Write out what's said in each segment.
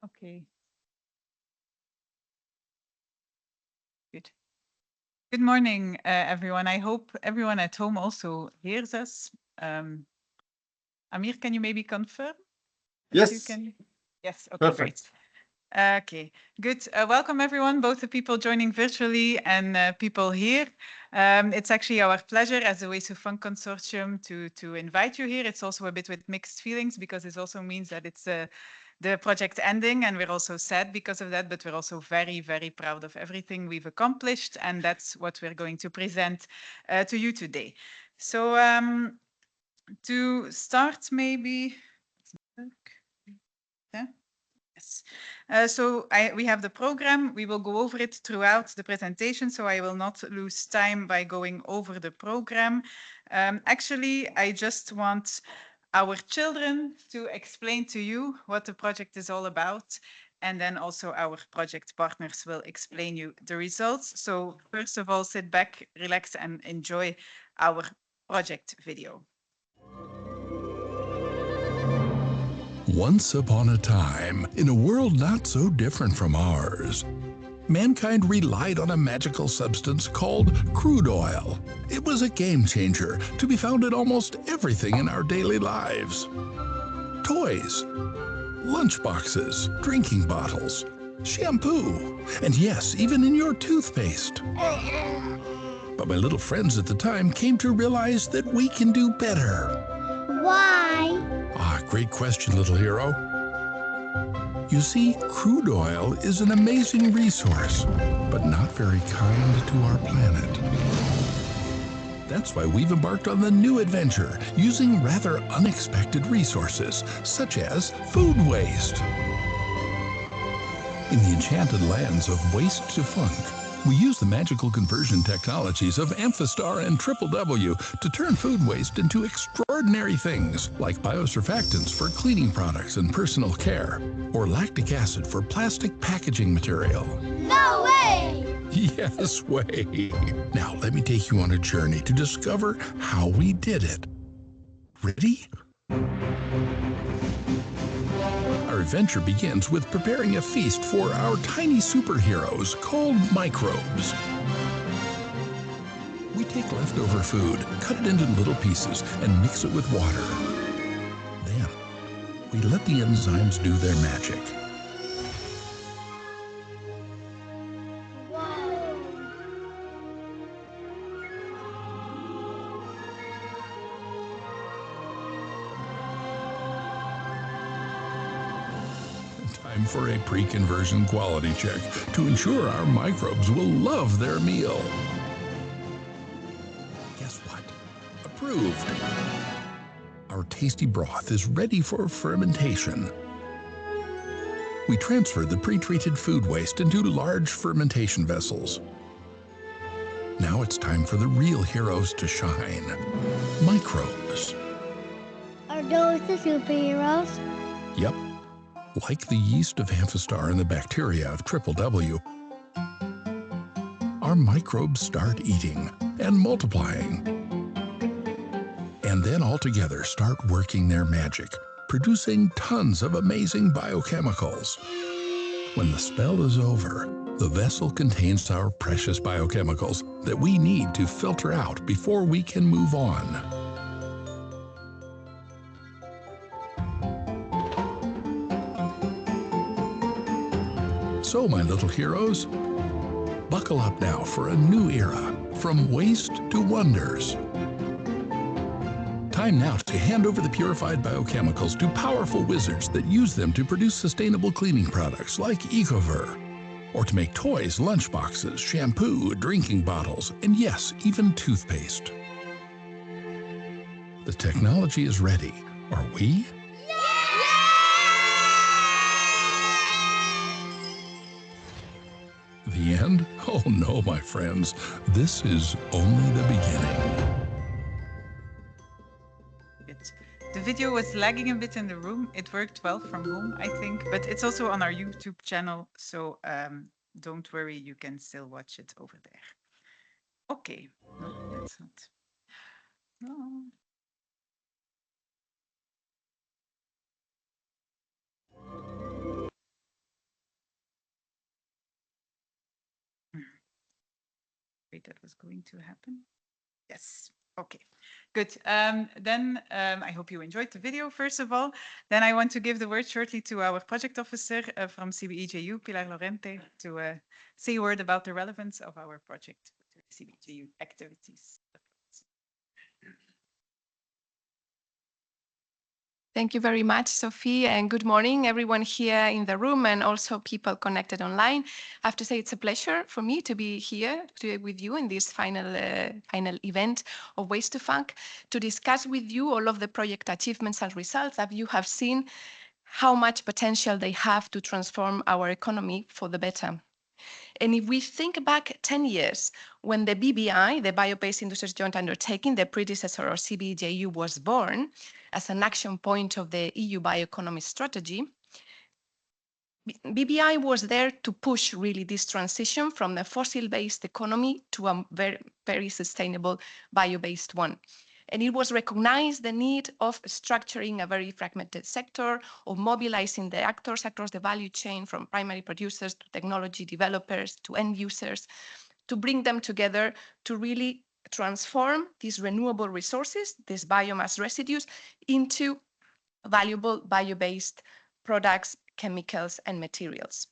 Okay. Good. Good morning, everyone. I hope everyone at home also hears us. Amir, can you maybe confirm if you Yes, can? Yes. Okay, great. perfect. Okay, good. Welcome, everyone, both the people joining virtually and people here. It's actually our pleasure as the Waste2Func consortium to invite you here. It's also a bit with mixed feelings because it also means that it's the project ending, and we're also sad because of that, but we're also very, very proud of everything we've accomplished, and that's what we're going to present to you today. So to start, maybe. Yeah. Yes. We have the program. We will go over it throughout the presentation, so I will not lose time by going over the program. Actually, I just want our children to explain to you what the project is all about, and then also our project partners will explain you the results. So first of all, sit back, relax, and enjoy our project video. Once upon a time, in a world not so different from ours, mankind relied on a magical substance called crude oil. It was a game changer to be found in almost everything in our daily lives. Toys, lunchboxes, drinking bottles, shampoo, and yes, even in your toothpaste. But my little friends at the time came to realize that we can do better. Why? Great question, little hero. You see, crude oil is an amazing resource, but not very kind to our planet. That's why we've embarked on the new adventure, using rather unexpected resources, such as food waste. In the enchanted lands of Waste2Func, we use the magical conversion technologies of Amphistar and W to turn food waste into extraordinary things like biosurfactants for cleaning products and personal care, or lactic acid for plastic packaging material. No way! Yes way! Now let me take you on a journey to discover how we did it. Ready? Our adventure begins with preparing a feast for our tiny superheroes called microbes. We take leftover food, cut it into little pieces, and mix it with water. Then, we let the enzymes do their magic. Time for a pre-conversion quality check to ensure our microbes will love their meal. Guess what? Approved! Our tasty broth is ready for fermentation. We transfer the pre-treated food waste into large fermentation vessels. Now it's time for the real heroes to shine. Microbes. Are those the superheroes? Yep. Like the yeast of Amphistar and the bacteria of W, our microbes start eating and multiplying. And then all together start working their magic, producing tons of amazing biochemicals. When the spell is over, the vessel contains our precious biochemicals that we need to filter out before we can move on. So, my little heroes, buckle up now for a new era, from waste to wonders. Time now to hand over the purified biochemicals to powerful wizards that use them to produce sustainable cleaning products like Ecover, or to make toys, lunchboxes, shampoo, drinking bottles, and yes, even toothpaste. The technology is ready. Are we? The end? Oh no, my friends. This is only the beginning. The video was lagging a bit in the room. It worked well from home, I think, but it's also on our YouTube channel, so don't worry, you can still watch it over there. Okay, no, that's not. No. afraid that was going to happen. Yes. Okay. Good. Then I hope you enjoyed the video, first of all. Then I want to give the word shortly to our project officer from CBE-JU, Pilar Lorente, to say a word about the relevance of our project to CBE-JU activities. Thank you very much, Sophie, and good morning, everyone here in the room and also people connected online. I have to say it's a pleasure for me to be here with you in this final event of Waste2Func to discuss with you all of the project achievements and results that you have seen, how much potential they have to transform our economy for the better. And if we think back 10 years, when the BBI, the Bio-Based Industries Joint Undertaking, the predecessor of CBE-JU, was born as an action point of the EU bioeconomy strategy, BBI was there to push really this transition from the fossil-based economy to a very, very sustainable bio-based one. And it was recognized the need of structuring a very fragmented sector, of mobilizing the actors across the value chain, from primary producers to technology developers to end users, to bring them together to really transform these renewable resources, these biomass residues, into valuable bio-based products, chemicals, and materials.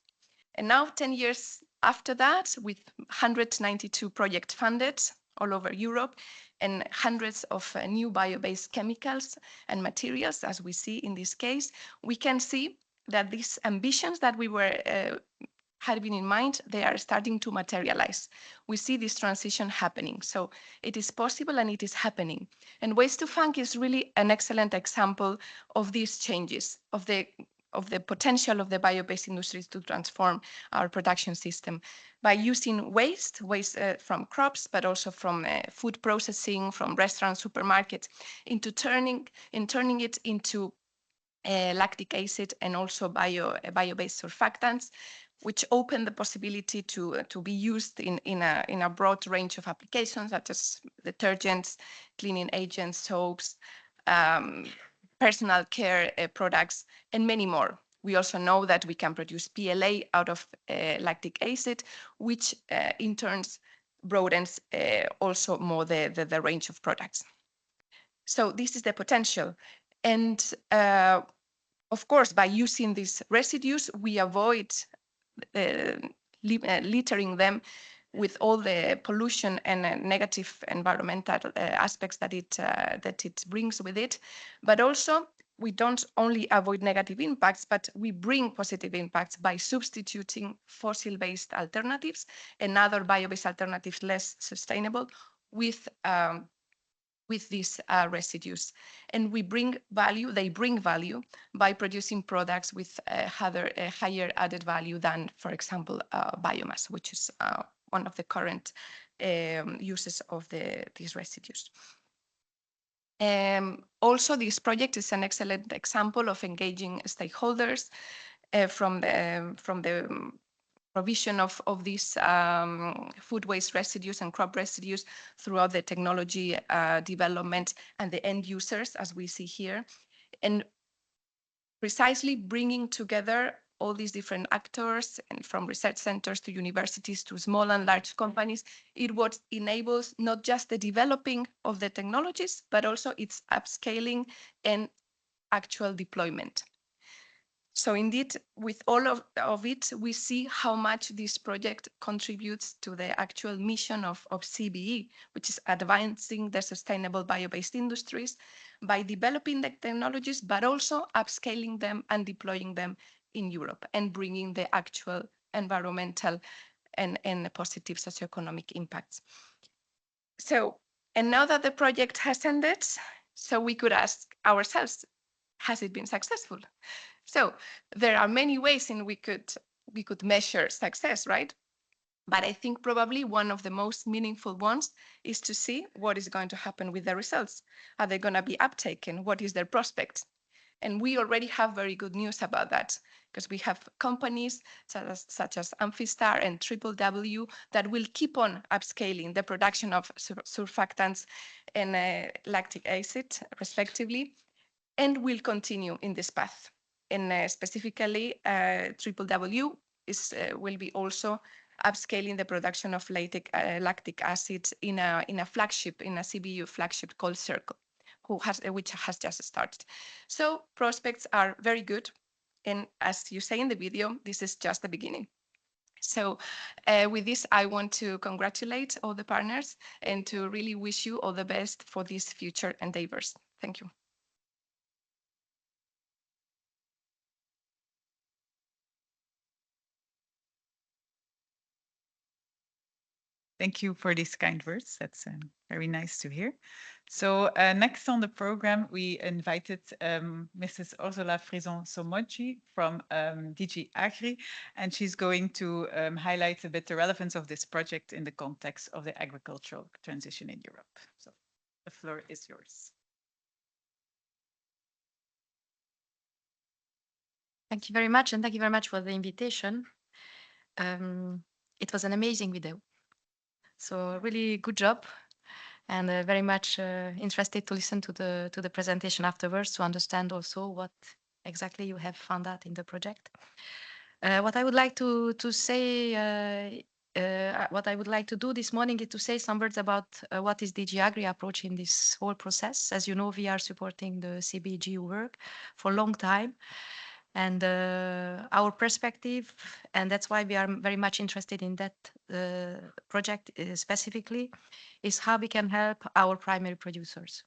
And now, 10 years after that, with 192 projects funded all over Europe, and hundreds of new bio-based chemicals and materials, as we see in this case, we can see that these ambitions that we were had been in mind, they are starting to materialize. We see this transition happening. So it is possible and it is happening. And Waste2Func is really an excellent example of these changes, of the potential of the bio-based industries to transform our production system by using waste from crops, but also from food processing, from restaurants, supermarkets, into turning it into lactic acid and also bio-based surfactants, which open the possibility to be used in a broad range of applications, such as detergents, cleaning agents, soaps, personal care products, and many more. We also know that we can produce PLA out of lactic acid, which in turn broadens also more the range of products. So this is the potential. And of course, by using these residues, we avoid littering them with all the pollution and negative environmental aspects that it brings with it. But also, we don't only avoid negative impacts, but we bring positive impacts by substituting fossil-based alternatives and other bio-based alternatives less sustainable with these residues. And we bring value, they bring value by producing products with a higher added value than, for example, biomass, which is one of the current uses of these residues. Also, this project is an excellent example of engaging stakeholders from the provision of these food waste residues and crop residues throughout the technology development and the end users, as we see here, and precisely bringing together all these different actors, and from research centers to universities to small and large companies, it what enables not just the developing of the technologies, but also its upscaling and actual deployment. So indeed, with all of it, we see how much this project contributes to the actual mission of CBE, which is advancing the sustainable bio-based industries by developing the technologies, but also upscaling them and deploying them in Europe and bringing the actual environmental and positive socioeconomic impacts. So, and now that the project has ended, so we could ask ourselves, has it been successful? So there are many ways in we could measure success, right? But I think probably one of the most meaningful ones is to see what is going to happen with the results. Are they going to be uptaken? What is their prospect? And we already have very good news about that, because we have companies such as Amphastar and WW that will keep on upscaling the production of surfactants and lactic acid, respectively, and will continue in this path. And specifically, WW will be also upscaling the production of lactic acid in a flagship, in a CBE flagship called Circle, which has just started. So prospects are very good. And as you say in the video, this is just the beginning. So with this, I want to congratulate all the partners and to really wish you all the best for these future endeavors. Thank you. Thank you for these kind words. That's very nice to hear. So next on the program, we invited Mrs. Ursula Frison-Somoji from DG Agri, and she's going to highlight a bit the relevance of this project in the context of the agricultural transition in Europe. So the floor is yours. Thank you very much, and thank you very much for the invitation. It was an amazing video. So really good job, and very much interested to listen to the presentation afterwards to understand also what exactly you have found out in the project. What I would like to say, what I would like to do this morning is to say some words about what is DG Agri approach in this whole process. As you know, we are supporting the CBE-JU work for a long time. And our perspective, and that's why we are very much interested in that project specifically, is how we can help our primary producers.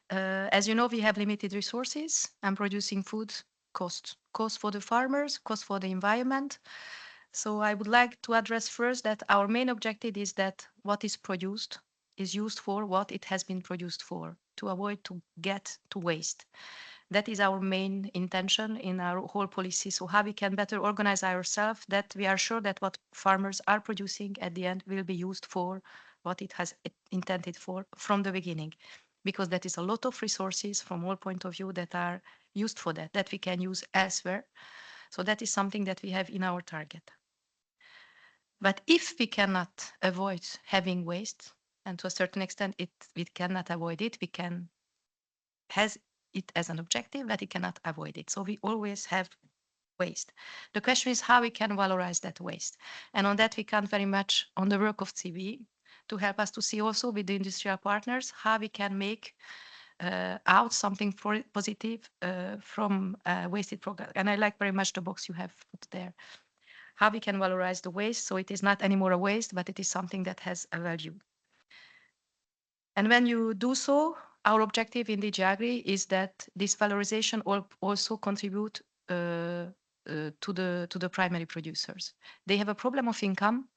As you know, we have limited resources, and producing food cost for the farmers, cost for the environment. So I would like to address first that our main objective is that what is produced is used for what it has been produced for, to avoid to get to waste. That is our main intention in our whole policy. So how we can better organize ourselves, that we are sure that what farmers are producing at the end will be used for what it has intended for from the beginning, because that is a lot of resources from all point of view that are used for that we can use elsewhere. So that is something that we have in our target. But if we cannot avoid having waste, and to a certain extent we cannot avoid it, we can has it as an objective, but it cannot avoid it. So we always have waste. The question is how we can valorize that waste. And on that, we count very much on the work of CBE to help us to see also with the industrial partners how we can make out something positive from wasted product. And I like very much the box you have put there. How we can valorize the waste so it is not anymore a waste, but it is something that has a value. And when you do so, our objective in DG Agri is that this valorization also contribute to the primary producers. They have a problem of income,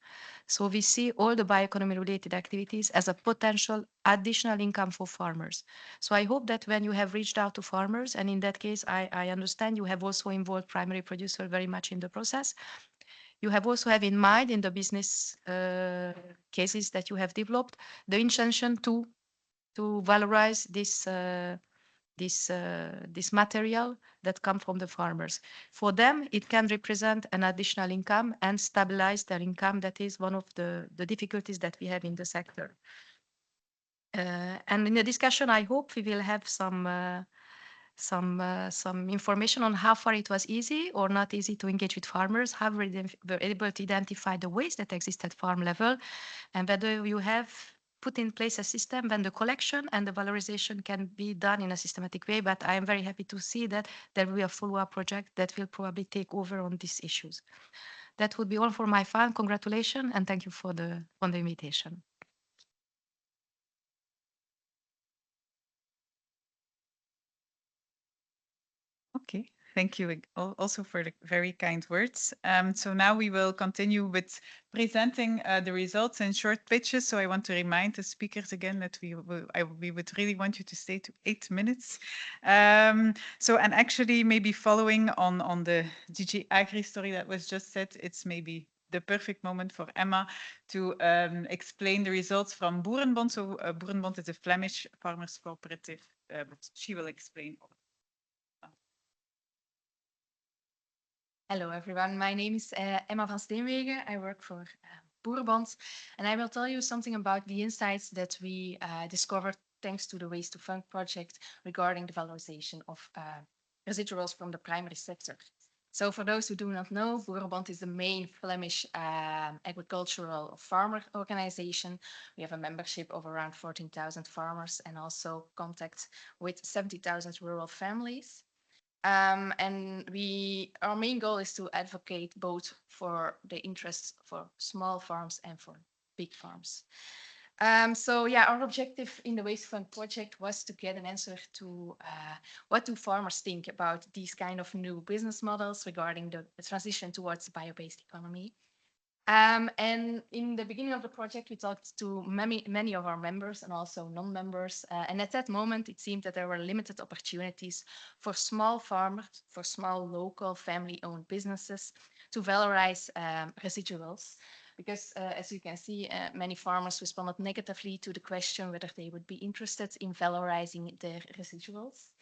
so we see all the bioeconomy related activities as a potential additional income for farmers. So I hope that when you have reached out to farmers, and in that case, I understand you have also involved primary producer very much in the process. You have also have in mind in the business cases that you have developed the intention to valorize this material that come from the farmers. For them, it can represent an additional income and stabilize their income. That is one of the difficulties that we have in the sector. And in the discussion, I hope we will have some information on how far it was easy or not easy to engage with farmers, how we were able to identify the waste that exists at farm level, and whether you have put in place a system when the collection and the valorization can be done in a systematic way. But I am very happy to see that there will be a follow-up project that will probably take over on these issues. That would be all for my file. Congratulations, and thank you for the invitation. Okay, thank you also for the very kind words. So now we will continue with presenting the results in short pitches. So I want to remind the speakers again that we would really want you to stay to 8 minutes. And actually maybe following on the DG Agri story that was just said, it's maybe the perfect moment for Emma to explain the results from Boerenbond. So Boerenbond is a Flemish farmers cooperative, but she will explain all. Hello, everyone. My name is Emma van Steenwegen. I work for Boerenbond, and I will tell you something about the insights that we discovered thanks to the Waste2Func project regarding the valorization of residuals from the primary sector. So for those who do not know, Boerenbond is the main Flemish agricultural farmer organization. We have a membership of around 14,000 farmers and also contact with 70,000 rural families. And our main goal is to advocate both for the interests for small farms and for big farms. So yeah, our objective in the Waste2Func project was to get an answer to what do farmers think about these kind of new business models regarding the transition towards the bio-based economy. And in the beginning of the project, we talked to many of our members and also non-members. And at that moment, it seemed that there were limited opportunities for small farmers, for small local family-owned businesses to valorize residuals. Because as you can see, many farmers responded negatively to the question whether they would be interested in valorizing their residuals.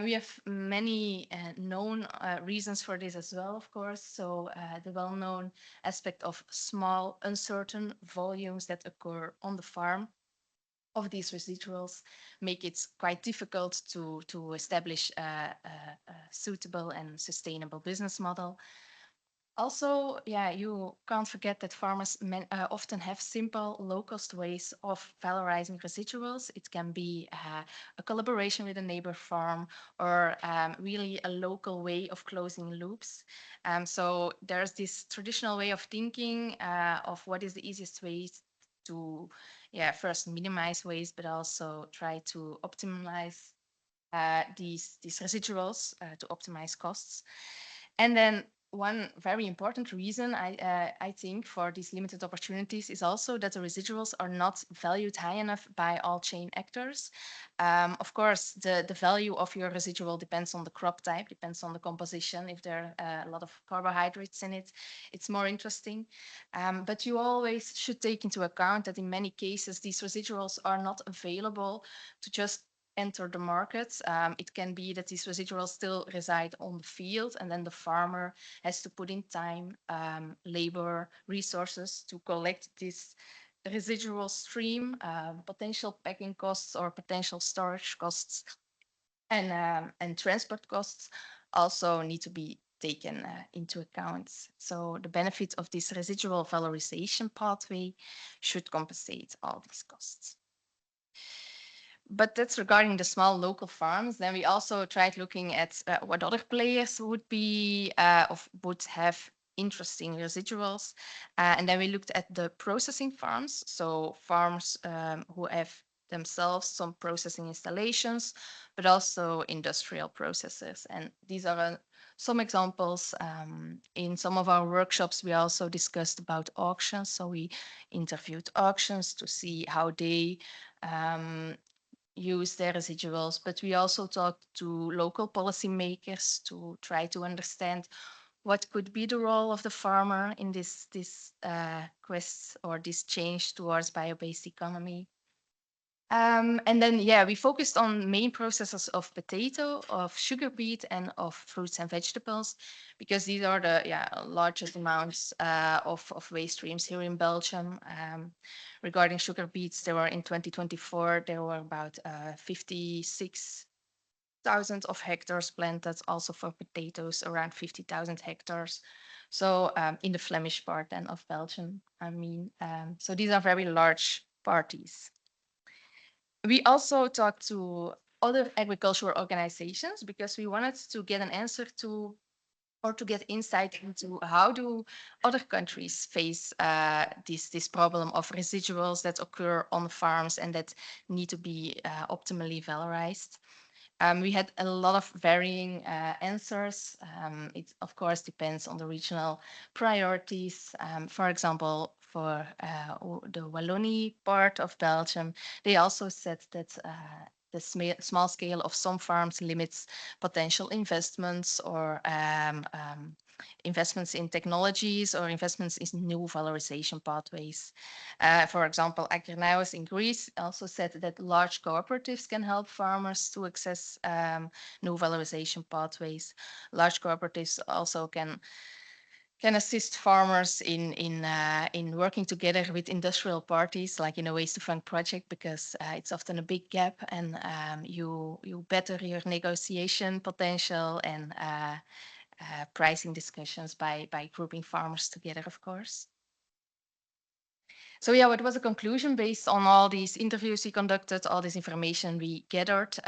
We have many known reasons for this as well, of course. So the well-known aspect of small, uncertain volumes that occur on the farm of these residuals make it quite difficult to establish a suitable and sustainable business model. Also, yeah, you can't forget that farmers often have simple, low-cost ways of valorizing residuals. It can be a collaboration with a neighbor farm or really a local way of closing loops. So there's this traditional way of thinking of what is the easiest way to, yeah, first minimize waste, but also try to optimize these residuals to optimize costs. And then one very important reason I think for these limited opportunities is also that the residuals are not valued high enough by all chain actors. Of course, the value of your residual depends on the crop type, depends on the composition. If there are a lot of carbohydrates in it, it's more interesting. But you always should take into account that in many cases, these residuals are not available to just enter the market. It can be that these residuals still reside on the field, and then the farmer has to put in time, labor, resources to collect this residual stream, potential packing costs or potential storage costs, and transport costs also need to be taken into account. So the benefit of this residual valorization pathway should compensate all these costs. But that's regarding the small local farms. Then we also tried looking at what other players would be would have interesting residuals. And then we looked at the processing farms. So farms who have themselves some processing installations, but also industrial processes. And these are some examples. In some of our workshops, we also discussed about auctions. So we interviewed auctions to see how they use their residuals, but we also talked to local policymakers to try to understand what could be the role of the farmer in this quest or this change towards bio-based economy. And then, yeah, we focused on main processors of potato, of sugar beet, and of fruits and vegetables, because these are the largest amounts of waste streams here in Belgium. Regarding sugar beets, there were in 2024, there were about 56,000 of hectares planted, also for potatoes, around 50,000 hectares. So in the Flemish part then of Belgium, I mean, so these are very large parties. We also talked to other agricultural organizations because we wanted to get an answer to or to get insight into how do other countries face this problem of residuals that occur on farms and that need to be optimally valorized. We had a lot of varying answers. It, of course, depends on the regional priorities. For example, for the Wallonie part of Belgium, they also said that the small scale of some farms limits potential investments or investments in technologies or investments in new valorization pathways. For example, Agri in Greece also said that large cooperatives can help farmers to access new valorization pathways. Large cooperatives also can assist farmers in working together with industrial parties, like in a Waste2Func project, because it's often a big gap, and you better your negotiation potential and pricing discussions by grouping farmers together, of course. So yeah, what was a conclusion based on all these interviews we conducted, all this information we gathered?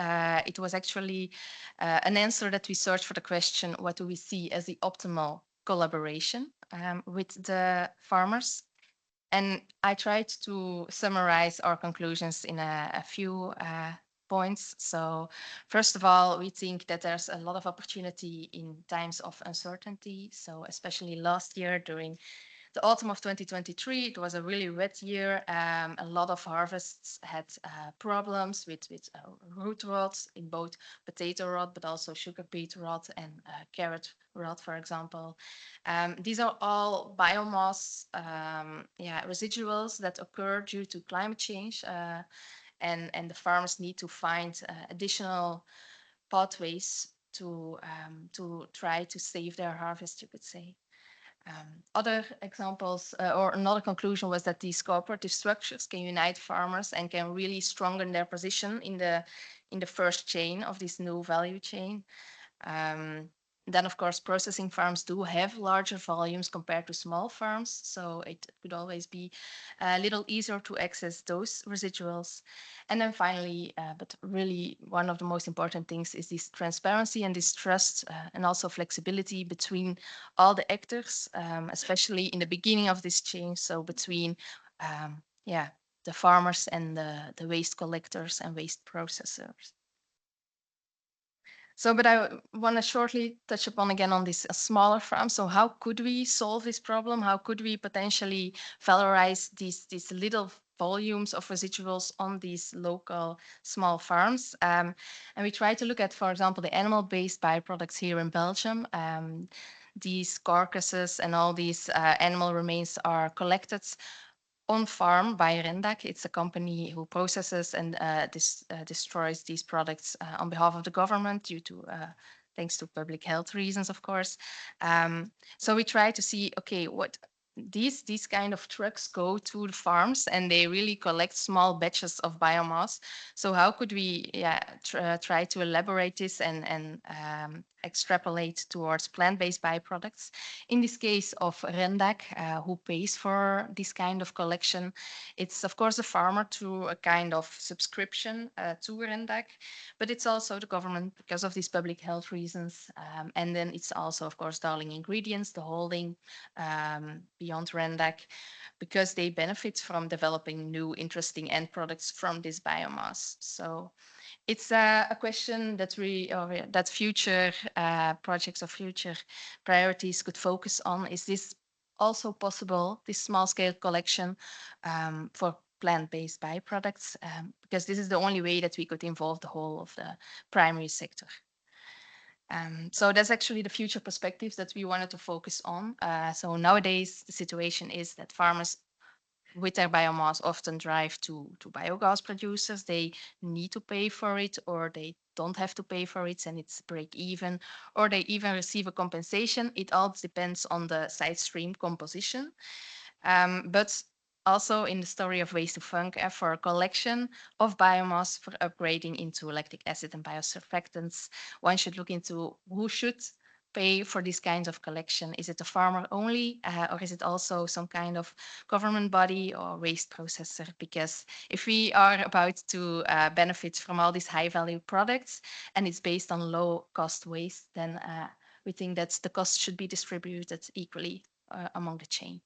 It was actually an answer that we searched for the question, what do we see as the optimal collaboration with the farmers? And I tried to summarize our conclusions in a few points. So first of all, we think that there's a lot of opportunity in times of uncertainty. So especially last year during the autumn of 2023, it was a really wet year. A lot of harvests had problems with root rot in both potato rot, but also sugar beet rot and carrot rot, for example. These are all biomass residuals that occur due to climate change, and the farmers need to find additional pathways to try to save their harvest, you could say. Other examples or another conclusion was that these cooperative structures can unite farmers and can really strengthen their position in the first chain of this new value chain. Then, of course, processing farms do have larger volumes compared to small farms, so it could always be a little easier to access those residuals. And then finally, but really one of the most important things is this transparency and this trust and also flexibility between all the actors, especially in the beginning of this chain, so between the farmers and the waste collectors and waste processors. So, but I want to shortly touch upon again on this smaller farm. So how could we solve this problem? How could we potentially valorize these little volumes of residuals on these local small farms? And we try to look at, for example, the animal-based byproducts here in Belgium. These carcasses and all these animal remains are collected on farm by Rendak. It's a company who processes and destroys these products on behalf of the government due to thanks to public health reasons, of course. So we try to see, okay, what these kind of trucks go to the farms and they really collect small batches of biomass. So how could we try to elaborate this and extrapolate towards plant-based byproducts? In this case of Rendak, who pays for this kind of collection, it's of course the farmer through a kind of subscription to Rendak, but it's also the government because of these public health reasons. And then it's also, of course, Darling Ingredients, the holding beyond Rendak, because they benefit from developing new interesting end products from this biomass. So it's a question that that future projects or future priorities could focus on. Is this also possible, this small scale collection for plant-based byproducts? Because this is the only way that we could involve the whole of the primary sector. So that's actually the future perspectives that we wanted to focus on. So nowadays, the situation is that farmers with their biomass often drive to biogas producers. They need to pay for it, or they don't have to pay for it and it's break even, or they even receive a compensation. It all depends on the side stream composition. But also in the story of Waste2Func, for collection of biomass for upgrading into lactic acid and biosurfactants, one should look into who should pay for these kinds of collection. Is it the farmer only, or is it also some kind of government body or waste processor? Because if we are about to benefit from all these high value products and it's based on low cost waste, then we think that the cost should be distributed equally among the chain.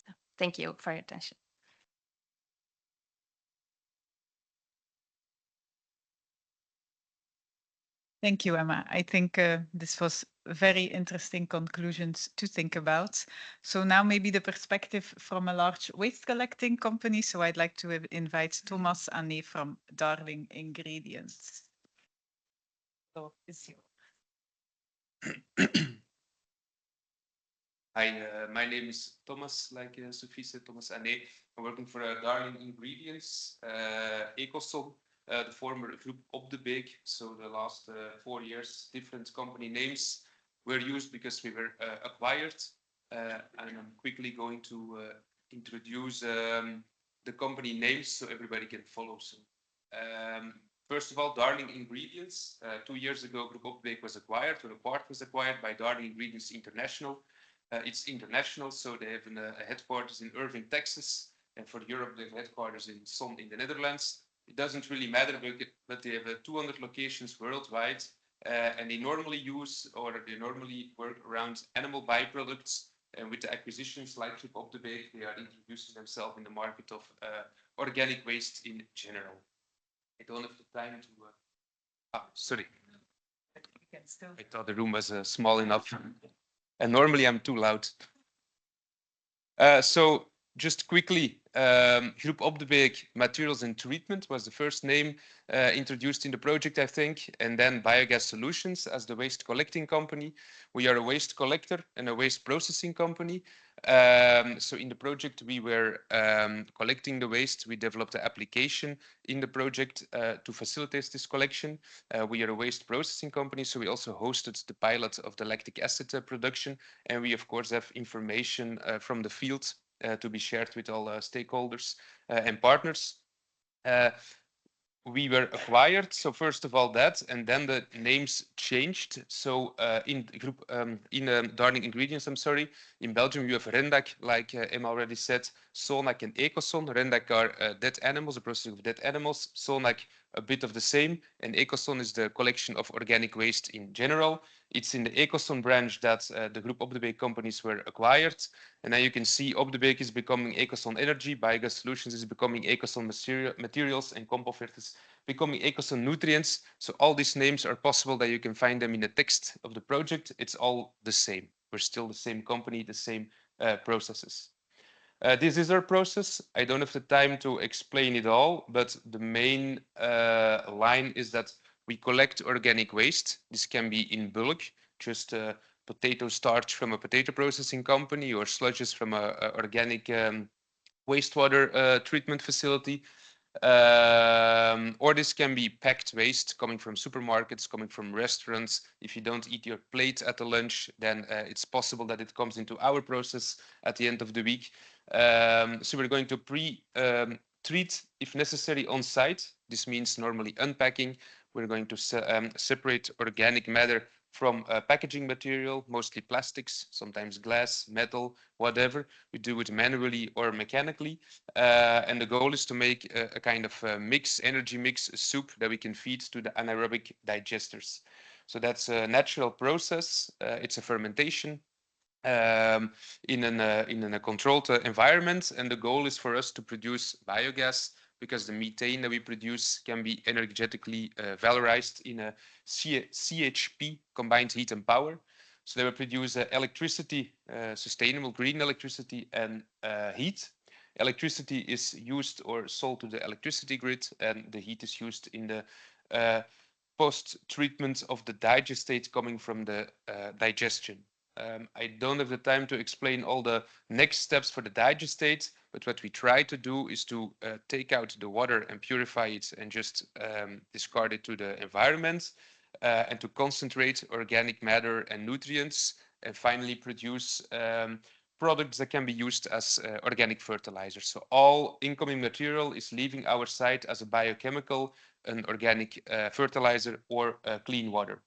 So, thank you for your attention. Thank you, Emma. I think this was very interesting conclusions to think about. So now maybe the perspective from a large waste collecting company. So I'd like to invite Thomas Anne from Darling Ingredients. So it's you. Hi, my name is Thomas, like Sophie said, Thomas Anne. I'm working for Darling Ingredients, Ecoson, the former group Op de Beek. So the last 4 years, different company names were used because we were acquired. And I'm quickly going to introduce the company names so everybody can follow. So First of all, Darling Ingredients. 2 years ago, Group Op de Beek was acquired, or a part was acquired by Darling Ingredients International. It's international, so they have a headquarters in Irving, Texas. And for Europe, they have headquarters in Son in the Netherlands. It doesn't really matter, but they have 200 locations worldwide. And they normally work around animal byproducts. And with the acquisitions like Group Op de Beek, they are introducing themselves in the market of organic waste in general. I don't have the time to... sorry. I thought the room was small enough. And normally I'm too loud. So just quickly, Group Op de Beek Materials and Treatment was the first name introduced in the project, I think, and then Biogas Solutions as the waste collecting company. We are a waste collector and a waste processing company. So in the project, we were collecting the waste. We developed an application in the project to facilitate this collection. We are a waste processing company, so we also hosted the pilot of the lactic acid production. And we, of course, have information from the field to be shared with all stakeholders and partners. We were acquired, so first of all that, and then the names changed. So in Darling Ingredients, in Belgium you have Rendac, like Emma already said, Sonac and Ecoson. Rendac are dead animals, the processing of dead animals. Sonac, a bit of the same, and Ecoson is the collection of organic waste in general. It's in the Ecoson branch that the Group Op de Beek companies were acquired. And now you can see Op de Beek is becoming Ecoson Energy, Biogas Solutions is becoming Ecoson Materials, and Compovert is becoming Ecoson Nutrients. So all these names are possible that you can find them in the text of the project. It's all the same. We're still the same company, the same processes. This is our process. I don't have the time to explain it all, but the main line is that we collect organic waste. This can be in bulk, just potato starch from a potato processing company or sludges from an organic wastewater treatment facility. Or this can be packed waste coming from supermarkets, coming from restaurants. If you don't eat your plate at the lunch, then it's possible that it comes into our process at the end of the week. So we're going to treat, if necessary, on site. This means normally unpacking. We're going to separate organic matter from packaging material, mostly plastics, sometimes glass, metal, whatever. We do it manually or mechanically. And the goal is to make a kind of mix, energy mix, a soup that we can feed to the anaerobic digesters. So that's a natural process. It's a fermentation in a controlled environment. And the goal is for us to produce biogas, because the methane that we produce can be energetically valorized in a CHP, combined heat and power. So they will produce electricity, sustainable green electricity and heat. Electricity is used or sold to the electricity grid, and the heat is used in the post-treatment of the digestate coming from the digestion. I don't have the time to explain all the next steps for the digestate, but what we try to do is to take out the water and purify it and just discard it to the environment, and to concentrate organic matter and nutrients, and finally produce products that can be used as organic fertilizers. So all incoming material is leaving our site as a biochemical, an organic fertilizer, or clean water.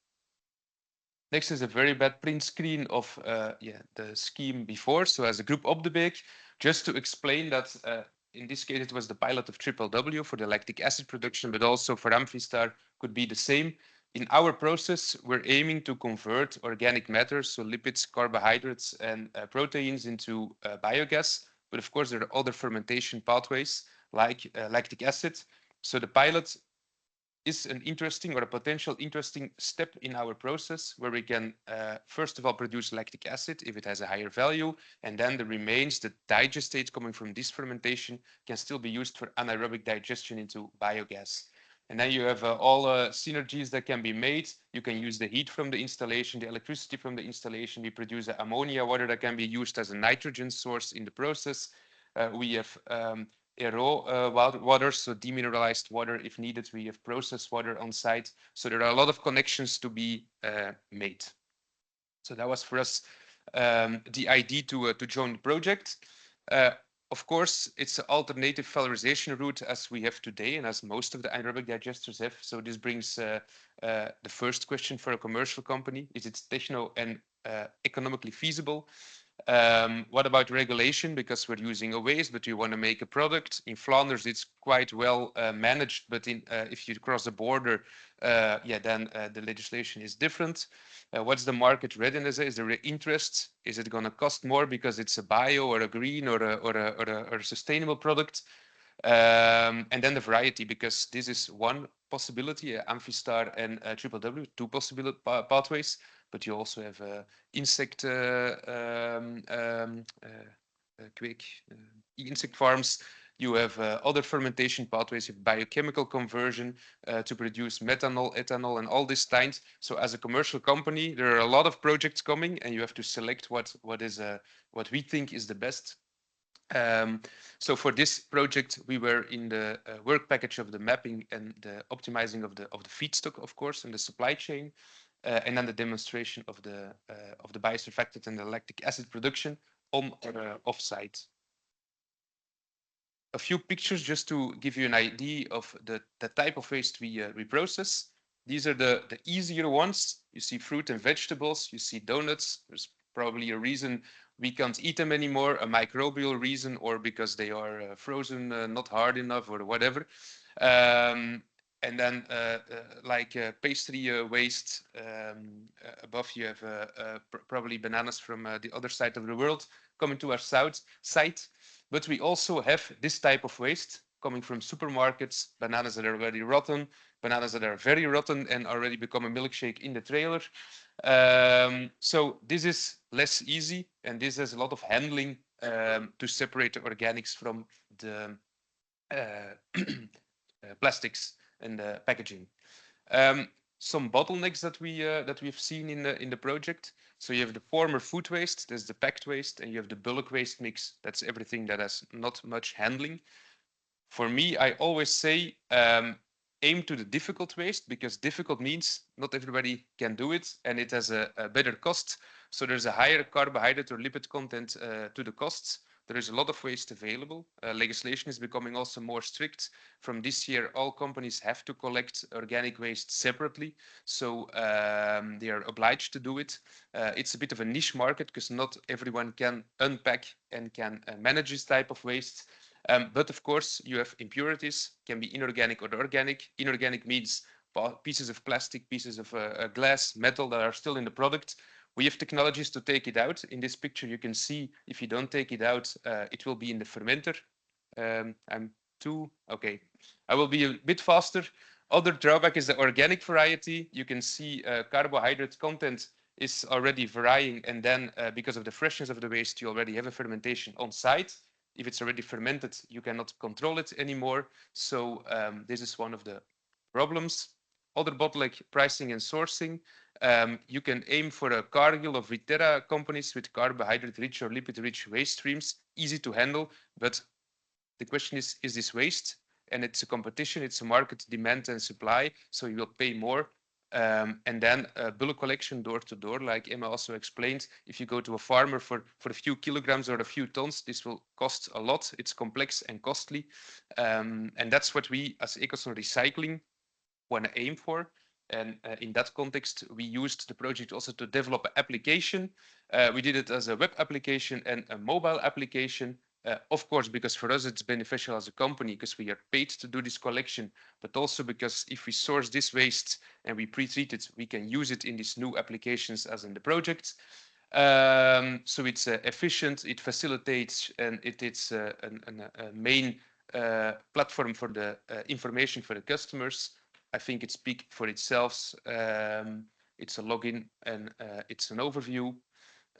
Next is a very bad print screen of the scheme before. So as a Group Op de Beek, just to explain that in this case it was the pilot of W for the lactic acid production, but also for Amphystar could be the same. In our process, we're aiming to convert organic matter, so lipids, carbohydrates, and proteins into biogas. But of course, there are other fermentation pathways like lactic acid. So the pilot is an interesting or a potential interesting step in our process, where we can first of all produce lactic acid if it has a higher value, and then the remains, the digestate coming from this fermentation, can still be used for anaerobic digestion into biogas. And then you have all synergies that can be made. You can use the heat from the installation, the electricity from the installation. We produce ammonia water that can be used as a nitrogen source in the process. We have water, so demineralized water if needed. We have processed water on site. So there are a lot of connections to be made. So that was for us the idea to join the project. Of course, it's an alternative valorization route as we have today and as most of the anaerobic digesters have. So this brings the first question for a commercial company. Is it techno and economically feasible? What about regulation? Because we're using a waste, but you want to make a product. In Flanders, it's quite well managed, but if you cross the border, then the legislation is different. What's the market readiness? Is there interest? Is it going to cost more because it's a bio or a green or a sustainable product? And then the variety, because this is one possibility, Amphistar and Triple W, two possible pathways, but you also have insect insect farms. You have other fermentation pathways, you have biochemical conversion to produce methanol, ethanol, and all these things. So as a commercial company, there are a lot of projects coming, and you have to select what we think is the best. So for this project, we were in the work package of the mapping and the optimizing of the feedstock, of course, and the supply chain, and then the demonstration of the biosurfactant and the lactic acid production on or off-site. A few pictures just to give you an idea of the type of waste we process. These are the easier ones. You see fruit and vegetables, you see donuts. There's probably a reason we can't eat them anymore, a microbial reason, or because they are frozen, not hard enough, or whatever. And then like pastry waste, above you have probably bananas from the other side of the world coming to our site. But we also have this type of waste coming from supermarkets, bananas that are already rotten, bananas that are very rotten and already become a milkshake in the trailer. So this is less easy, and this has a lot of handling to separate the organics from the plastics and the packaging. Some bottlenecks that we've seen in the project. So you have the former food waste, there's the packed waste, and you have the bulk waste mix. That's everything that has not much handling. For me, I always say aim to the difficult waste, because difficult means not everybody can do it, and it has a better cost. So there's a higher carbohydrate or lipid content to the costs. There is a lot of waste available. Legislation is becoming also more strict. From this year, all companies have to collect organic waste separately. So they are obliged to do it. It's a bit of a niche market because not everyone can unpack and can manage this type of waste. But of course, you have impurities, can be inorganic or organic. Inorganic means pieces of plastic, pieces of glass, metal that are still in the product. We have technologies to take it out. In this picture, you can see if you don't take it out, it will be in the fermenter. Okay. I will be a bit faster. Other drawback is the organic variety. You can see carbohydrate content is already varying, and then because of the freshness of the waste, you already have a fermentation on site. If it's already fermented, you cannot control it anymore. So this is one of the problems. Other bottleneck, pricing and sourcing. You can aim for a Cargill of Viterra companies with carbohydrate-rich or lipid-rich waste streams, easy to handle. But the question is this waste? And it's a competition, it's a market demand and supply, so you will pay more. And then bulk collection door to door, like Emma also explained. If you go to a farmer for a few kilograms or a few tons, this will cost a lot. It's complex and costly. And that's what we as Ecosol Recycling want to aim for. And in that context, we used the project also to develop an application. We did it as a web application and a mobile application. Of course, because for us it's beneficial as a company because we are paid to do this collection, but also because if we source this waste and we pre-treat it, we can use it in these new applications as in the project. So it's efficient, it facilitates, and it's a main platform for the information for the customers. I think it speaks for itself. It's a login and it's an overview.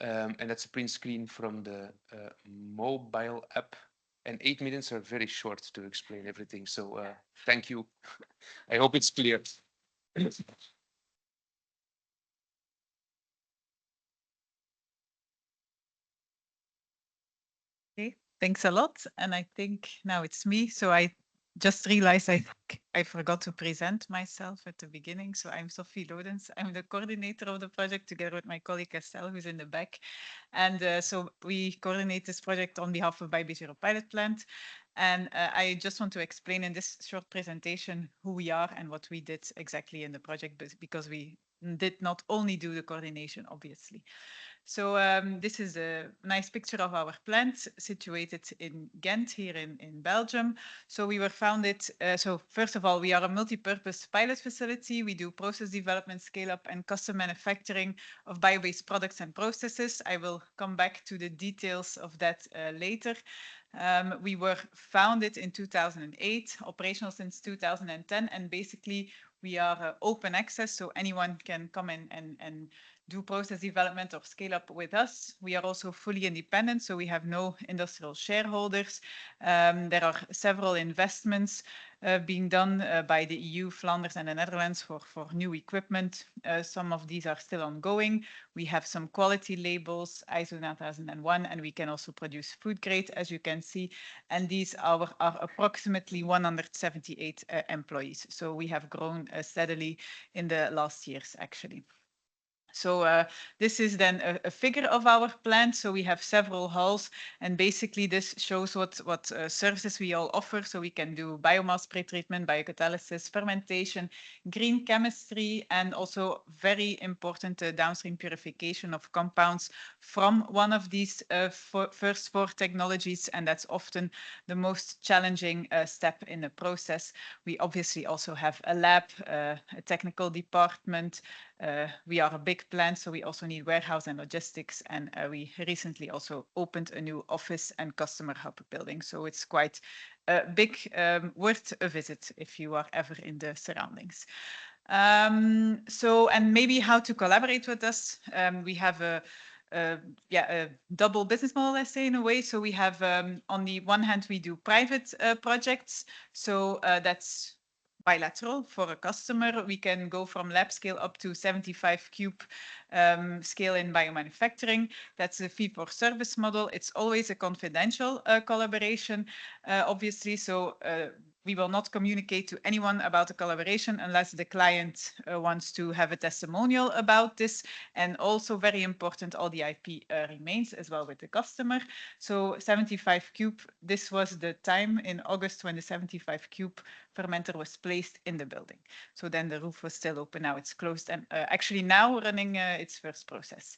And that's a print screen from the mobile app. And 8 minutes are very short to explain everything. So thank you. I hope it's clear. Okay, thanks a lot. And I think now it's me. So I just realized I think I forgot to present myself at the beginning. So I'm Sophie Lodens. I'm the coordinator of the project together with my colleague Estelle, who's in the back. And so we coordinate this project on behalf of BBI JU Pilot Plant. And I just want to explain in this short presentation who we are and what we did exactly in the project, because we did not only do the coordination, obviously. So this is a nice picture of our plant situated in Ghent here in Belgium. So we were founded, so first of all, we are a multi-purpose pilot facility. We do process development, scale-up and custom manufacturing of bio-based products and processes. I will come back to the details of that later. We were founded in 2008, operational since 2010, and basically we are open access, so anyone can come in and do process development or scale up with us. We are also fully independent, so we have no industrial shareholders. There are several investments being done by the EU, Flanders and the Netherlands for new equipment. Some of these are still ongoing. We have some quality labels, ISO 9001, and we can also produce food grade, as you can see. And these are approximately 178 employees. So we have grown steadily in the last years, actually. So this is then a figure of our plant. So we have several halls, and basically this shows what services we all offer. So we can do biomass pretreatment, biocatalysis, fermentation, green chemistry, and also very important downstream purification of compounds from one of these first four technologies. And that's often the most challenging step in the process. We obviously also have a lab, a technical department. We are a big plant, so we also need warehouse and logistics. And we recently also opened a new office and customer hub building. So it's quite big, worth a visit if you are ever in the surroundings. And maybe how to collaborate with us. We have a double business model, let's say, in a way. So we have, on the one hand, we do private projects. So that's bilateral for a customer. We can go from lab scale up to 75 cube scale in biomanufacturing. That's a fee for service model. It's always a confidential collaboration, obviously. So we will not communicate to anyone about the collaboration unless the client wants to have a testimonial about this. And also very important, all the IP remains as well with the customer. So 75 cube, this was the time in August when the 75 cube fermenter was placed in the building. So then the roof was still open, now it's closed, and actually now running its first process.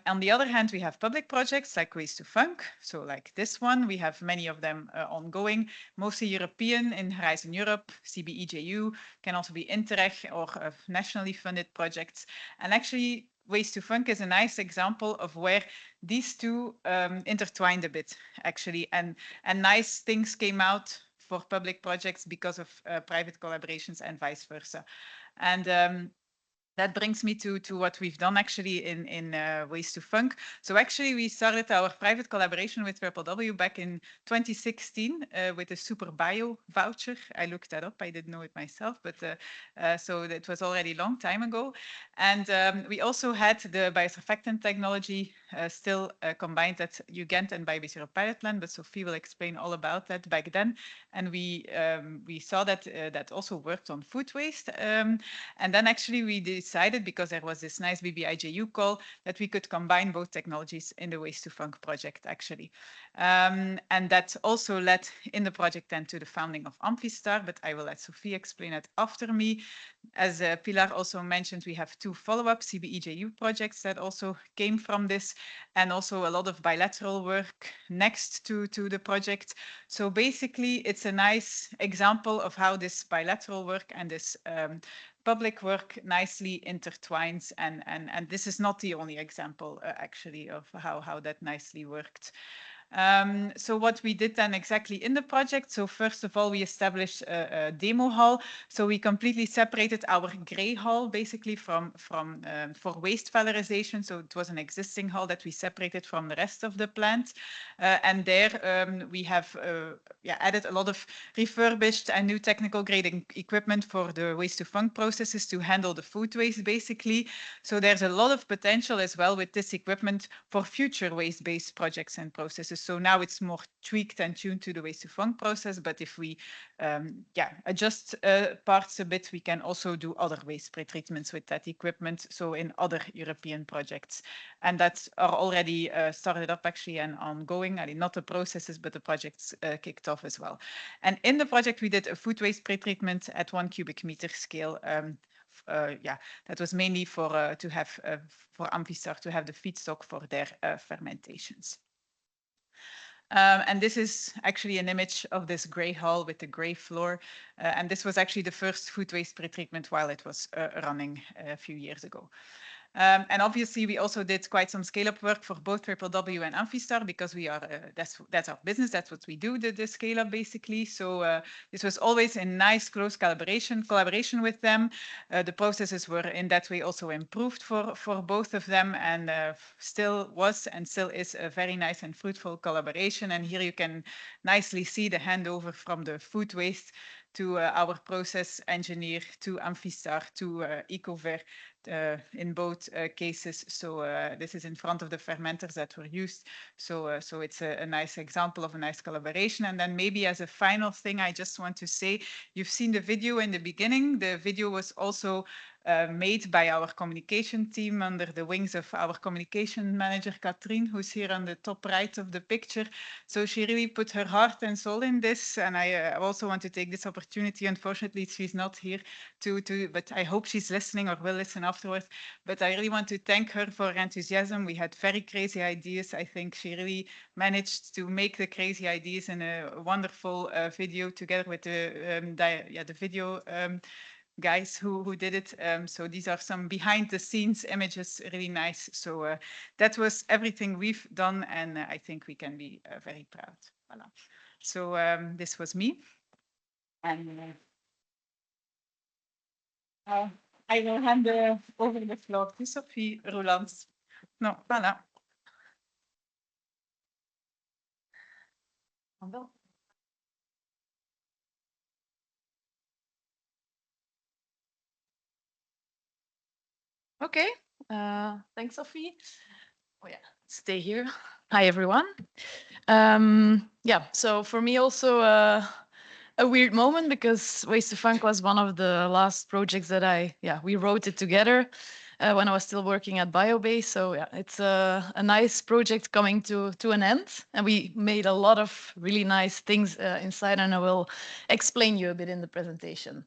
On the other hand, we have public projects like Waste2Func. So like this one, we have many of them ongoing, mostly European in Horizon Europe, CBE-JU, can also be Interreg or nationally funded projects. And actually, Waste2Func is a nice example of where these two intertwined a bit, actually, and nice things came out for public projects because of private collaborations and vice versa. And that brings me to what we've done actually in Waste2Func. So actually we started our private collaboration with W back in 2016 with a super bio voucher. I looked that up, I didn't know it myself, but so it was already a long time ago. And we also had the biosurfactant technology still combined at Ghent and BBI JU Pilot Plant, but Sophie will explain all about that back then. And we saw that that also worked on food waste. And then actually we decided, because there was this nice BBI JU call, that we could combine both technologies in the Waste2Func project, actually. And that also led in the project then to the founding of Amphistar, but I will let Sophie explain it after me. As Pilar also mentioned, we have two follow-up CBE-JU projects that also came from this, and also a lot of bilateral work next to the project. So basically, it's a nice example of how this bilateral work and this public work nicely intertwines. And this is not the only example, actually, of how that nicely worked. So what we did then exactly in the project, so first of all, we established a demo hall. So we completely separated our gray hall basically for waste valorization. So it was an existing hall that we separated from the rest of the plant. And there we have added a lot of refurbished and new technical grade equipment for the Waste2Func processes to handle the food waste basically. So there's a lot of potential as well with this equipment for future waste-based projects and processes. So now it's more tweaked and tuned to the Waste2Func process. But if we adjust parts a bit, we can also do other waste pretreatments with that equipment. So in other European projects, and that are already started up actually and ongoing. I mean, not the processes, but the projects kicked off as well. And in the project, we did a food waste pretreatment at 1 cubic meter scale. That was mainly for to have for Amphastar to have the feedstock for their fermentations. And this is actually an image of this gray hull with the gray floor. And this was actually the first food waste pretreatment while it was running a few years ago. And obviously, we also did quite some scale-up work for both BBI and Amphastar because we are that's our business. That's what we do, the scale-up basically. So this was always in nice close collaboration with them. The processes were in that way also improved for both of them, and still was and still is a very nice and fruitful collaboration. And here you can nicely see the handover from the food waste to our process engineer, to Amphastar, to Ecover, in both cases. So this is in front of the fermenters that were used. So it's a nice example of a nice collaboration. And then maybe as a final thing, I just want to say, you've seen the video in the beginning. The video was also made by our communication team under the wings of our communication manager, Katrien, who's here on the top right of the picture. So she really put her heart and soul in this. And I also want to take this opportunity. Unfortunately, she's not here but I hope she's listening or will listen afterwards. But I really want to thank her for her enthusiasm. We had very crazy ideas. I think she really managed to make the crazy ideas in a wonderful video together with the video guys who did it. So these are some behind the scenes images, really nice. So that was everything we've done, and I think we can be very proud. Voilà. So this was me. And I will hand over the floor to Sophie Roelands. No, voilà. Okay, thanks, Sophie. Oh yeah, stay here. Hi, everyone. So for me also a weird moment because Waste2Func was one of the last projects that we wrote it together when I was still working at Biobase. So yeah, it's a nice project coming to an end, and we made a lot of really nice things inside, and I will explain you a bit in the presentation.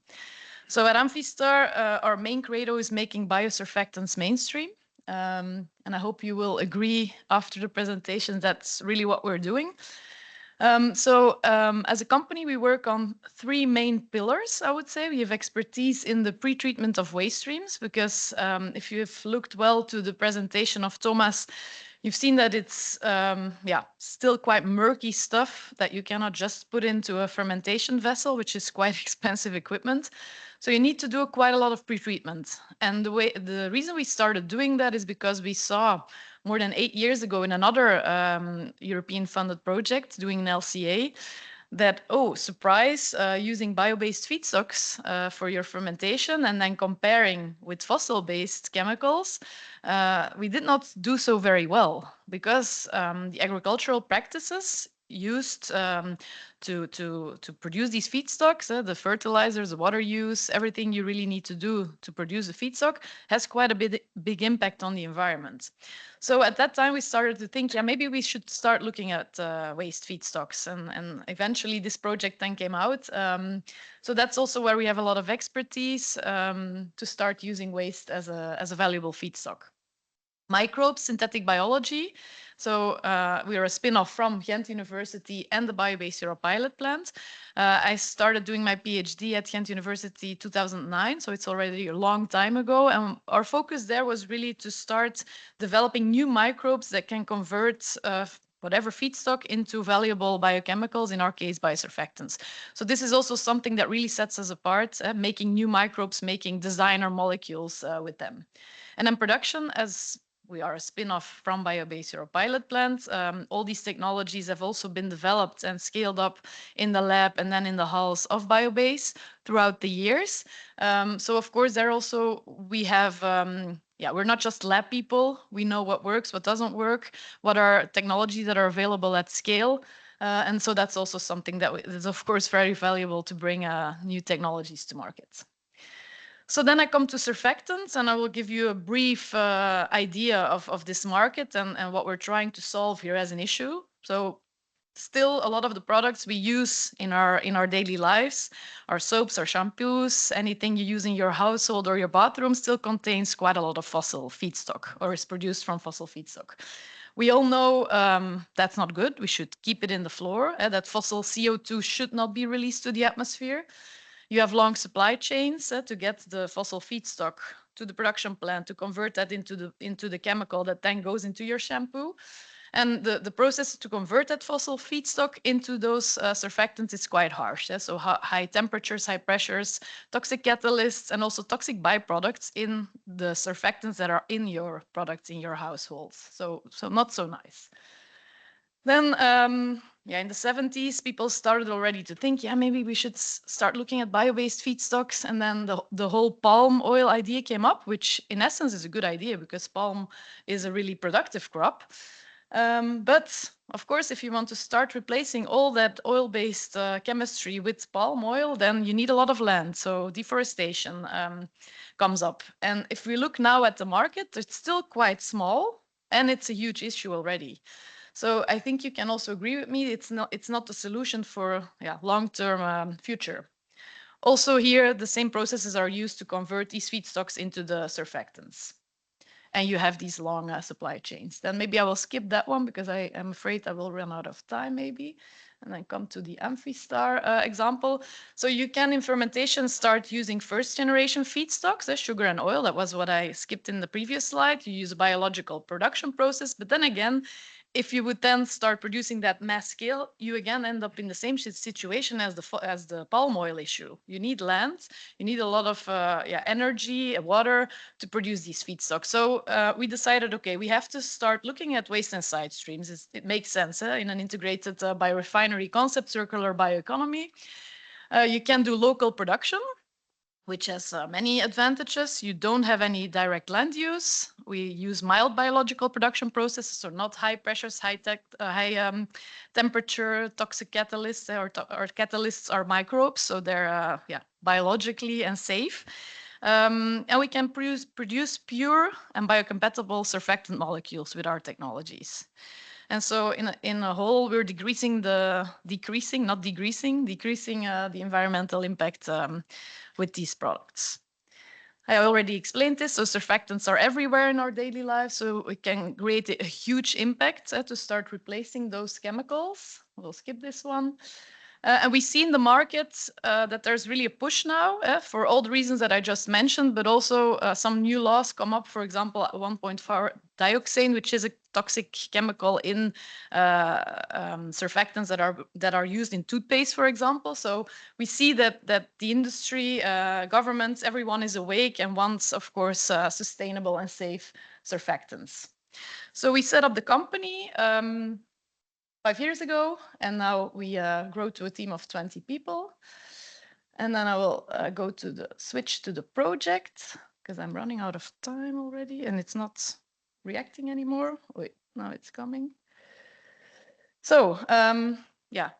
So at Amphastar, our main credo is making biosurfactants mainstream. And I hope you will agree after the presentation that's really what we're doing. As a company, we work on three main pillars, I would say. We have expertise in the pre-treatment of waste streams, because if you've looked well to the presentation of Thomas, you've seen that it's still quite murky stuff that you cannot just put into a fermentation vessel, which is quite expensive equipment. So you need to do quite a lot of pre-treatment. And the reason we started doing that is because we saw more than 8 years ago in another European funded project doing an LCA that, oh, surprise, using bio-based feedstocks for your fermentation and then comparing with fossil-based chemicals, we did not do so very well because the agricultural practices used to produce these feedstocks, the fertilizers, the water use, everything you really need to do to produce a feedstock has quite a big impact on the environment. So at that time, we started to think, maybe we should start looking at waste feedstocks. And eventually this project then came out. So that's also where we have a lot of expertise to start using waste as a valuable feedstock. Microbes, synthetic biology. So we are a spin-off from Ghent University and the Biobase Europe pilot plant. I started doing my PhD at Ghent University 2009, so it's already a long time ago. And our focus there was really to start developing new microbes that can convert whatever feedstock into valuable biochemicals, in our case, biosurfactants. So this is also something that really sets us apart, making new microbes, making designer molecules with them. And then production, as we are a spin-off from Biobase Europe pilot plant. All these technologies have also been developed and scaled up in the lab and then in the halls of Biobase throughout the years. So of course, there also we have yeah, we're not just lab people. We know what works, what doesn't work, what are technologies that are available at scale. And so that's also something that is, of course, very valuable to bring new technologies to market. So then I come to surfactants, and I will give you a brief idea of this market and what we're trying to solve here as an issue. So still a lot of the products we use in our daily lives, our soaps, our shampoos, anything you use in your household or your bathroom still contains quite a lot of fossil feedstock or is produced from fossil feedstock. We all know that's not good. We should keep it in the floor, that fossil CO2 should not be released to the atmosphere. You have long supply chains to get the fossil feedstock to the production plant to convert that into the chemical that then goes into your shampoo. And the process to convert that fossil feedstock into those surfactants is quite harsh. So high temperatures, high pressures, toxic catalysts, and also toxic byproducts in the surfactants that are in your products in your households. So not so nice. Then, yeah, in the 70s, people started already to think, yeah, maybe we should start looking at bio-based feedstocks. And then the whole palm oil idea came up, which in essence is a good idea because palm is a really productive crop. But of course, if you want to start replacing all that oil-based chemistry with palm oil, then you need a lot of land. So deforestation comes up. And if we look now at the market, it's still quite small and it's a huge issue already. So I think you can also agree with me, it's not the solution for long-term future. Also here, the same processes are used to convert these feedstocks into the surfactants. And you have these long supply chains. Then maybe I will skip that one because I am afraid I will run out of time maybe. And then come to the Amphistar example. So you can in fermentation start using first generation feedstocks, sugar and oil. That was what I skipped in the previous slide. You use a biological production process, but then again, if you would then start producing that mass scale, you again end up in the same situation as the palm oil issue. You need land, you need a lot of energy, water to produce these feedstocks. So we decided, okay, we have to start looking at waste and side streams. It makes sense in an integrated biorefinery concept, circular bioeconomy. You can do local production, which has many advantages. You don't have any direct land use. We use mild biological production processes, so not high pressures, high temperature, toxic catalysts, or catalysts are microbes, so they're biologically and safe. And we can produce pure and biocompatible surfactant molecules with our technologies. And so in a whole, we're decreasing the environmental impact with these products. I already explained this. So surfactants are everywhere in our daily lives. So we can create a huge impact to start replacing those chemicals. We'll skip this one. And we see in the market that there's really a push now for all the reasons that I just mentioned, but also some new laws come up, for example, 1.4 dioxane, which is a toxic chemical in surfactants that are used in toothpaste, for example. So we see that the industry, governments, everyone is awake and wants, of course, sustainable and safe surfactants. So we set up the company 5 years ago, and now we grow to a team of 20 people. And then I will switch to the project because I'm running out of time already and it's not reacting anymore. Wait, now it's coming. So, yeah,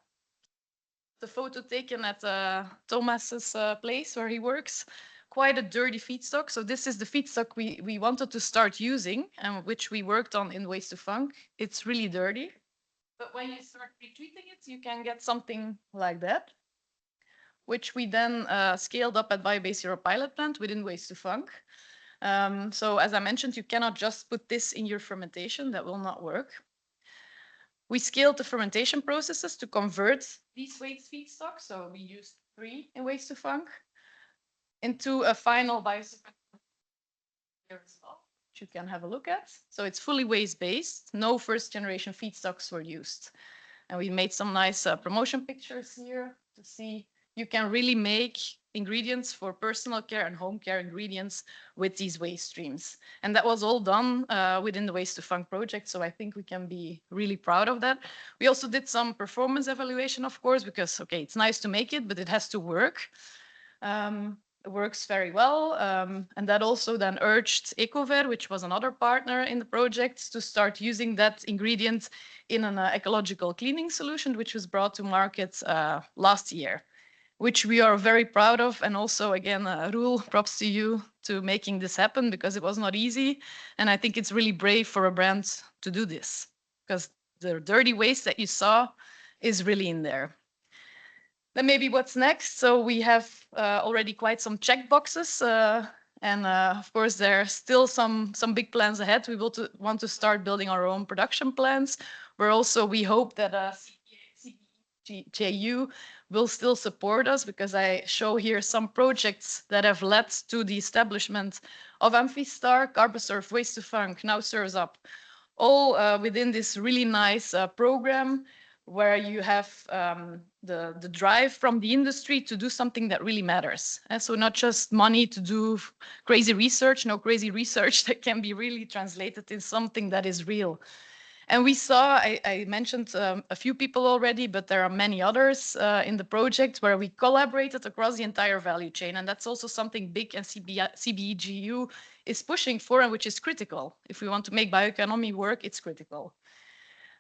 the photo taken at Thomas's place where he works, quite a dirty feedstock. So this is the feedstock we wanted to start using and which we worked on in Waste2Func. It's really dirty. But when you start retreating it, you can get something like that, which we then scaled up at BioBase Europe pilot plant within Waste2Func. So as I mentioned, you cannot just put this in your fermentation. That will not work. We scaled the fermentation processes to convert these waste feedstocks. So we used 3 in Waste2Func into a final biosurfactant here as well, you can have a look at. So it's fully waste-based. No first-generation feedstocks were used. And we made some nice promotion pictures here to see you can really make ingredients for personal care and home care ingredients with these waste streams. And that was all done within the Waste2Func project. So I think we can be really proud of that. We also did some performance evaluation, of course, because, okay, it's nice to make it, but it has to work. works very well. And that also then urged Ecover, which was another partner in the project, to start using that ingredient in an ecological cleaning solution, which was brought to market last year, which we are very proud of. And also, again, Roel, props to you to making this happen, because it was not easy. And I think it's really brave for a brand to do this, because the dirty waste that you saw is really in there. Then maybe what's next? So we have already quite some check boxes. And of course, there are still some big plans ahead. We will want to start building our own production plants, where also we hope that CBE-JU will still support us, because I show here some projects that have led to the establishment of Amphistar, Carbosurf, Waste2Func, now Serves Up, all within this really nice program, where you have the drive from the industry to do something that really matters. And so not just money to do crazy research, no crazy research that can be really translated in something that is real. And we saw, I mentioned a few people already, but there are many others in the project where we collaborated across the entire value chain. And that's also something big and CBE-JU is pushing for, and which is critical. If we want to make bioeconomy work, it's critical.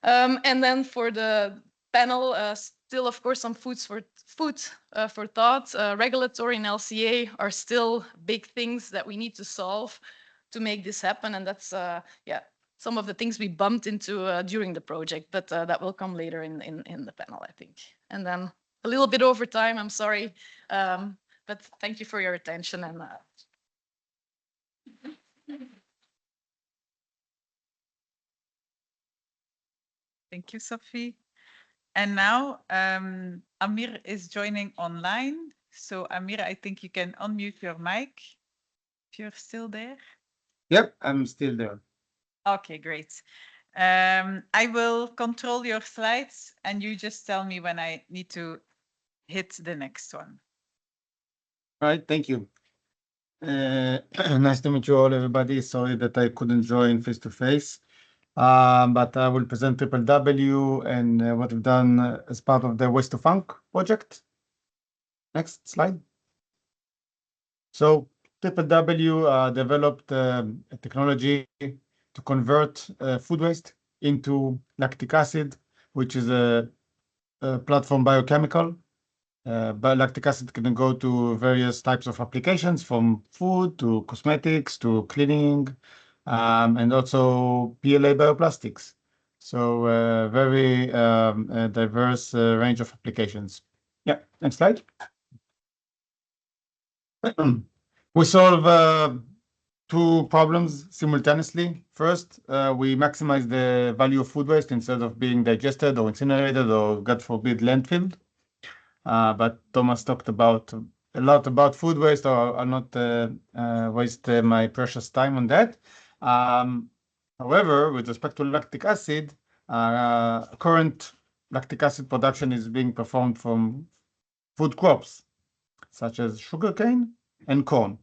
And then for the panel, still, of course, some food for thought. Regulatory and LCA are still big things that we need to solve to make this happen. And that's, some of the things we bumped into during the project, but that will come later in the panel, I think. And then a little bit over time, I'm sorry, but thank you for your attention. And thank you, Sophie. And now Amir is joining online. So Amir, I think you can unmute your mic if you're still there. Yep, I'm still there. Okay, great. I will control your slides, and you just tell me when I need to hit the next one. All right, thank you. Nice to meet you all, everybody. Sorry that I couldn't join face to face, but I will present BBI and what we've done as part of the Waste2Func project. Next slide. So BBI developed a technology to convert food waste into lactic acid, which is a platform biochemical. Lactic acid can go to various types of applications, from food to cosmetics to cleaning, and also PLA bioplastics. So very diverse range of applications. Yeah, next slide. We solve two problems simultaneously. First, we maximize the value of food waste instead of being digested or incinerated or, God forbid, landfilled. But Thomas talked a lot about food waste, so I'll not waste my precious time on that. However, with respect to lactic acid, current lactic acid production is being performed from food crops, such as sugarcane and corn.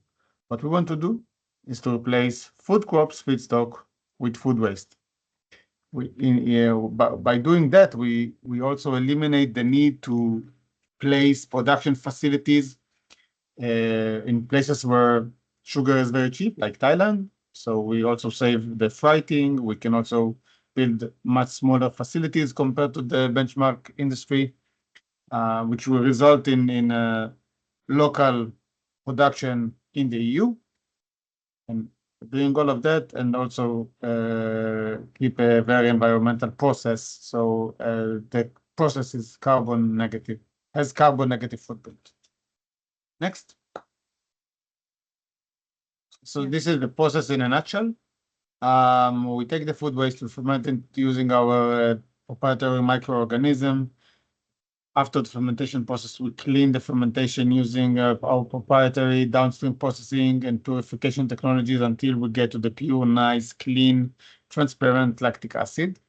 What we want to do is to replace food crops feedstock with food waste. By doing that, we also eliminate the need to place production facilities in places where sugar is very cheap, like Thailand. So we also save the freighting. We can also build much smaller facilities compared to the benchmark industry, which will result in local production in the EU. And doing all of that, and also keep a very environmental process. So the process is carbon negative, has carbon negative footprint. Next. So this is the process in a nutshell. We take the food waste, we ferment it using our proprietary microorganism. After the fermentation process, we clean the fermentation using our proprietary downstream processing and purification technologies until we get to the pure, nice, clean, transparent lactic acid.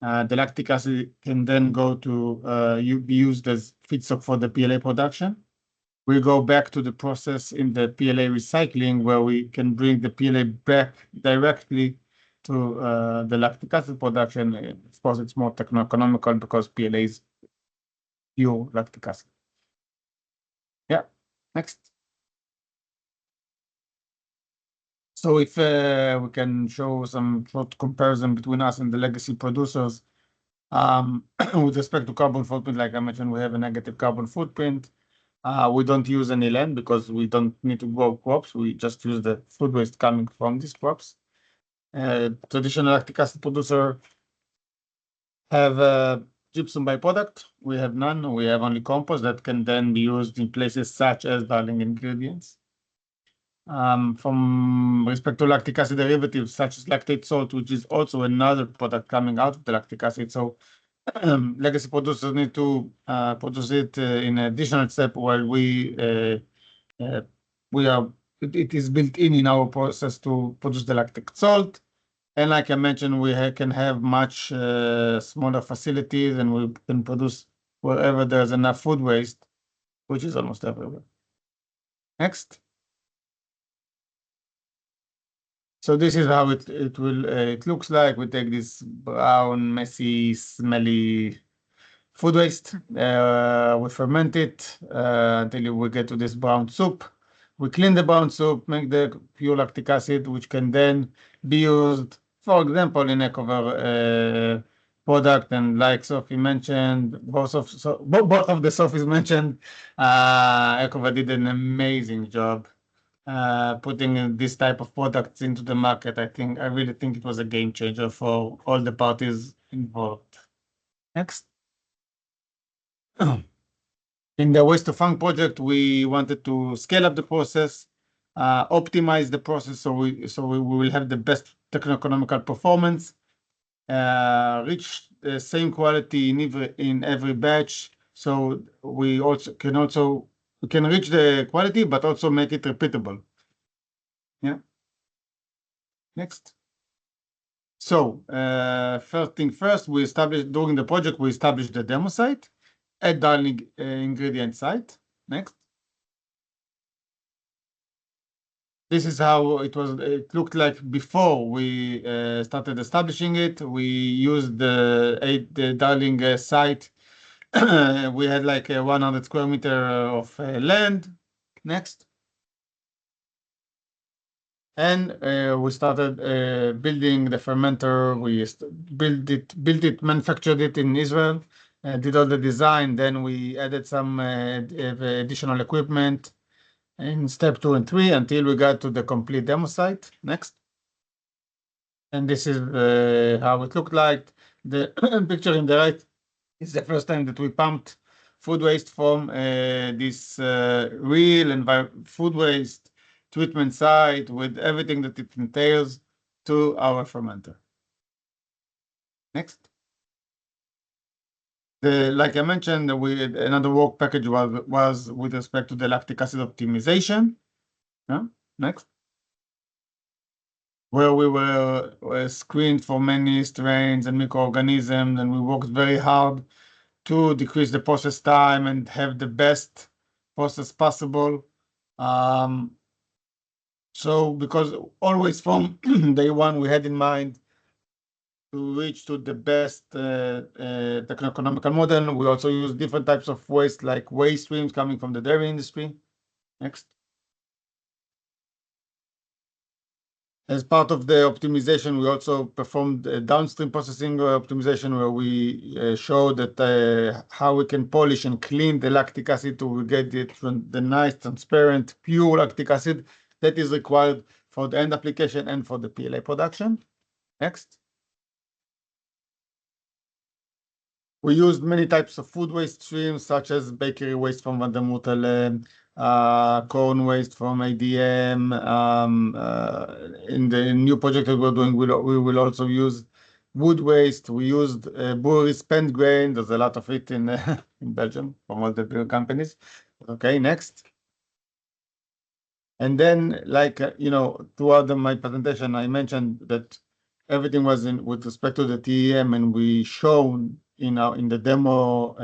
The lactic acid can then go to be used as feedstock for the PLA production. We go back to the process in the PLA recycling, where we can bring the PLA back directly to the lactic acid production. Of course, it's more techno-economical because PLA is pure lactic acid. Yeah, next. So if we can show some short comparison between us and the legacy producers, with respect to carbon footprint, like I mentioned, we have a negative carbon footprint. We don't use any land because we don't need to grow crops. We just use the food waste coming from these crops. Traditional lactic acid producer have a gypsum byproduct. We have none. We have only compost that can then be used in places such as Darling ingredients. From respect to lactic acid derivatives such as lactate salt, which is also another product coming out of the lactic acid. So legacy producers need to produce it in an additional step while it is built in our process to produce the lactic salt. And like I mentioned, we can have much smaller facilities, and we can produce wherever there's enough food waste, which is almost everywhere. Next. So this is how it looks like. We take this brown, messy, smelly food waste. We ferment it until we get to this brown soup. We clean the brown soup, make the pure lactic acid, which can then be used, for example, in Ecover product. And like Sophie mentioned, both of the Sophies mentioned, Ecover did an amazing job putting this type of products into the market. I really think it was a game changer for all the parties involved. Next. In the Waste2Func project, we wanted to scale up the process, optimize the process so we will have the best techno-economical performance, reach the same quality in every batch. So we can reach the quality, but also make it repeatable. Yeah. Next. So first thing first, during the project, we established the demo site at Darling ingredient site. Next. This is how it looked like before we started establishing it. We used the Darling site. We had like 100 square meter of land. Next. And we started building the fermenter. We built it, manufactured it in Israel, did all the design. Then we added some additional equipment in step 2 and 3 until we got to the complete demo site. Next. And this is how it looked like. The picture in the right is the first time that we pumped food waste from this real food waste treatment site with everything that it entails to our fermenter. Next. Like I mentioned, another work package was with respect to the lactic acid optimization. Yeah. Next. Where we were screened for many strains and microorganisms, and we worked very hard to decrease the process time and have the best process possible. So because always from day one, we had in mind to reach to the best techno-economical model. We also use different types of waste, like waste streams coming from the dairy industry. Next. As part of the optimization, we also performed downstream processing optimization, where we showed that how we can polish and clean the lactic acid to get it from the nice, transparent, pure lactic acid that is required for the end application and for the PLA production. Next. We used many types of food waste streams, such as bakery waste from Vandermutterle, corn waste from ADM. In the new project that we're doing, we will also use wood waste. We used brewery spent grain. There's a lot of it in Belgium from all the beer companies. Okay, next. And then, like, throughout my presentation, I mentioned that everything was with respect to the TEM, and we shown in the demo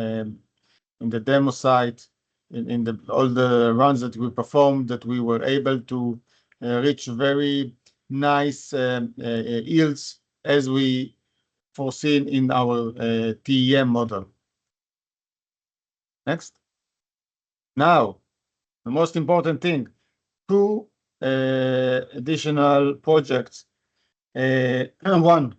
site, in all the runs that we performed, that we were able to reach very nice yields as we foreseen in our TEM model. Next. Now, the most important thing, to additional projects. One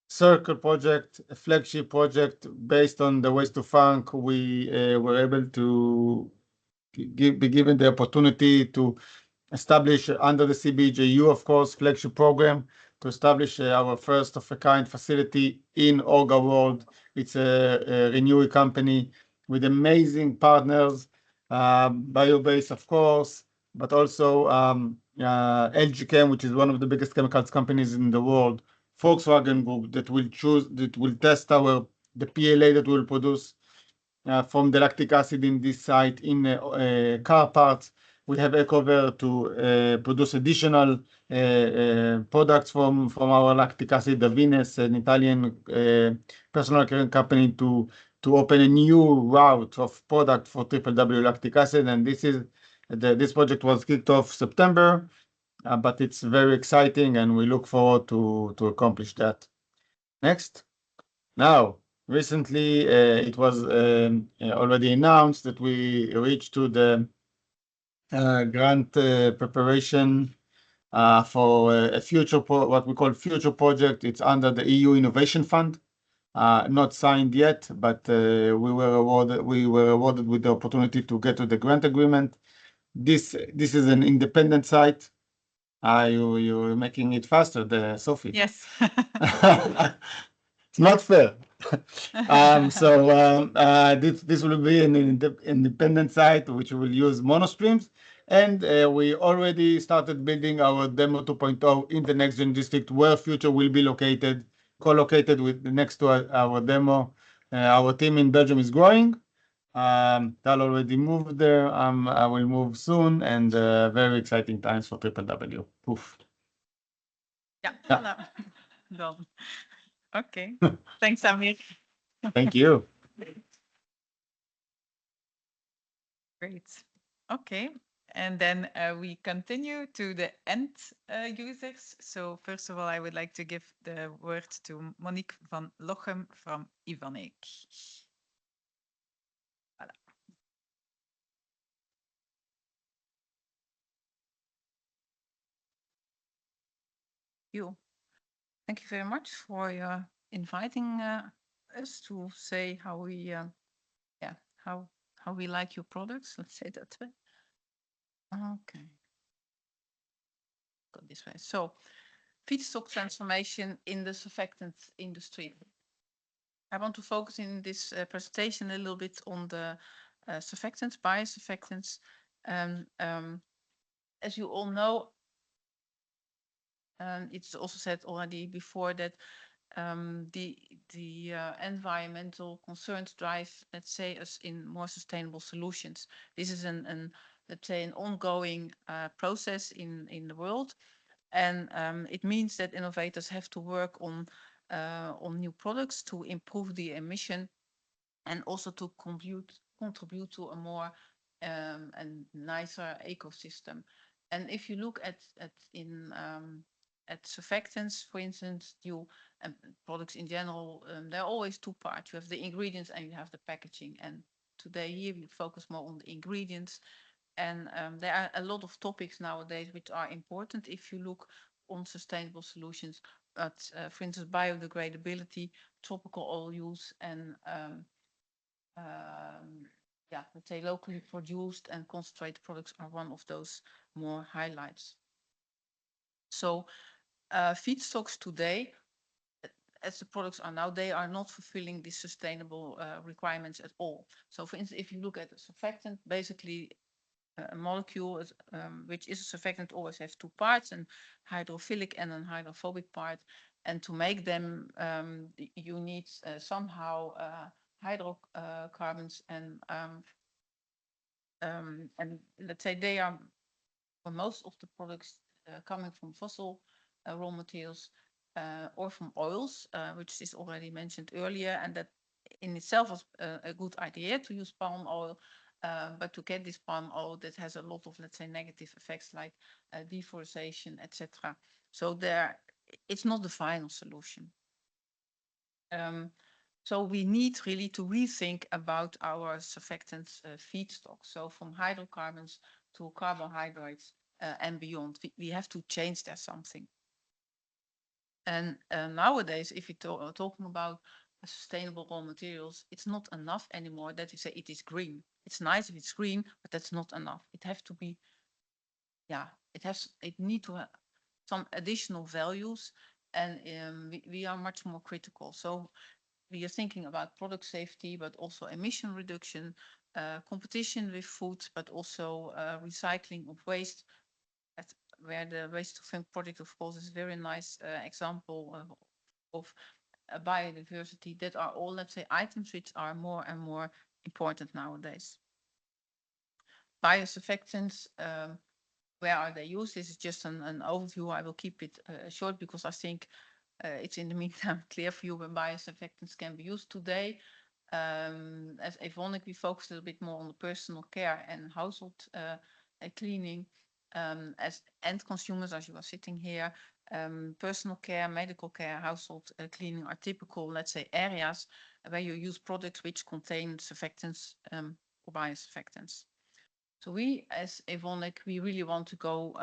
circle project, a flagship project based on the Waste2Func. We were able to be given the opportunity to establish under the CBE-JU, of course, flagship program to establish our first of a kind facility in Orga World. It's a renewable company with amazing partners, BioBase, of course, but also LG Chem, which is one of the biggest chemicals companies in the world, Volkswagen Group that will test the PLA that we'll produce from the lactic acid in this site in car parts. We have Ecover to produce additional products from our lactic acid. Davines, an Italian personal care company, to open a new route of product for W lactic acid. And this project was kicked off September, but it's very exciting, and we look forward to accomplish that. Next. Now, recently, it was already announced that we reached to the grant preparation for a future, what we call future project. It's under the EU Innovation Fund, not signed yet, but we were awarded with the opportunity to get to the grant agreement. This is an independent site. You're making it faster, Sophie. Yes. It's not fair. This will be an independent site which will use monostreams, and we already started building our demo 2.0 in the next gen district where future will be located, co-located with next to our demo. Our team in Belgium is growing. Tal already moved there. I will move soon, and very exciting times for W. Poof. Yeah. Voilà. Done. Okay. Thanks, Amir. Thank you. Great. Okay. And then we continue to the end users. So first of all, I would like to give the word to Monique van Lochem from Ivanek. Voilà. Thank you very much for inviting us to say how we, how we like your products. Let's say that way. Okay. Go this way. So, feedstock transformation in the surfactant industry. I want to focus in this presentation a little bit on the surfactants, biosurfactants. As you all know, it's also said already before that the environmental concerns drive, let's say, us in more sustainable solutions. This is let's say, an ongoing process in the world, and it means that innovators have to work on new products to improve the emission and also to contribute to a more and nicer ecosystem. And if you look at surfactants, for instance, products in general, there are always two parts. You have the ingredients and you have the packaging. And today here we focus more on the ingredients. And there are a lot of topics nowadays which are important if you look on sustainable solutions. But for instance, biodegradability, tropical oil use, and let's say locally produced and concentrated products are one of those more highlights. So feedstocks today, as the products are now, they are not fulfilling the sustainable requirements at all. So for instance, if you look at a surfactant, basically a molecule which is a surfactant always has two parts, an hydrophilic and an hydrophobic part. And to make them, you need somehow hydrocarbons and let's say they are, for most of the products, coming from fossil raw materials or from oils, which is already mentioned earlier, and that in itself was a good idea to use palm oil, but to get this palm oil that has a lot of, let's say, negative effects like deforestation, etc. So it's not the final solution. So we need really to rethink about our surfactants feedstock. So from hydrocarbons to carbohydrates and beyond. We have to change that something. And nowadays, if you're talking about sustainable raw materials, it's not enough anymore that you say it is green. It's nice if it's green, but that's not enough. It has to be, yeah, it need to have some additional values, and we are much more critical. So we are thinking about product safety, but also emission reduction, competition with food, but also recycling of waste. That's where the Waste2Func project, of course, is a very nice example of biodiversity. That are all, let's say, items which are more and more important nowadays. Biosurfactants, where are they used? This is just an overview. I will keep it short because I think it's in the meantime clear for you where biosurfactants can be used today. As Evonik, we focus a little bit more on the personal care and household cleaning. As end consumers, as you are sitting here, personal care, medical care, household cleaning are typical, let's say, areas where you use products which contain surfactants or biosurfactants. So we, as Evonik, we really want to go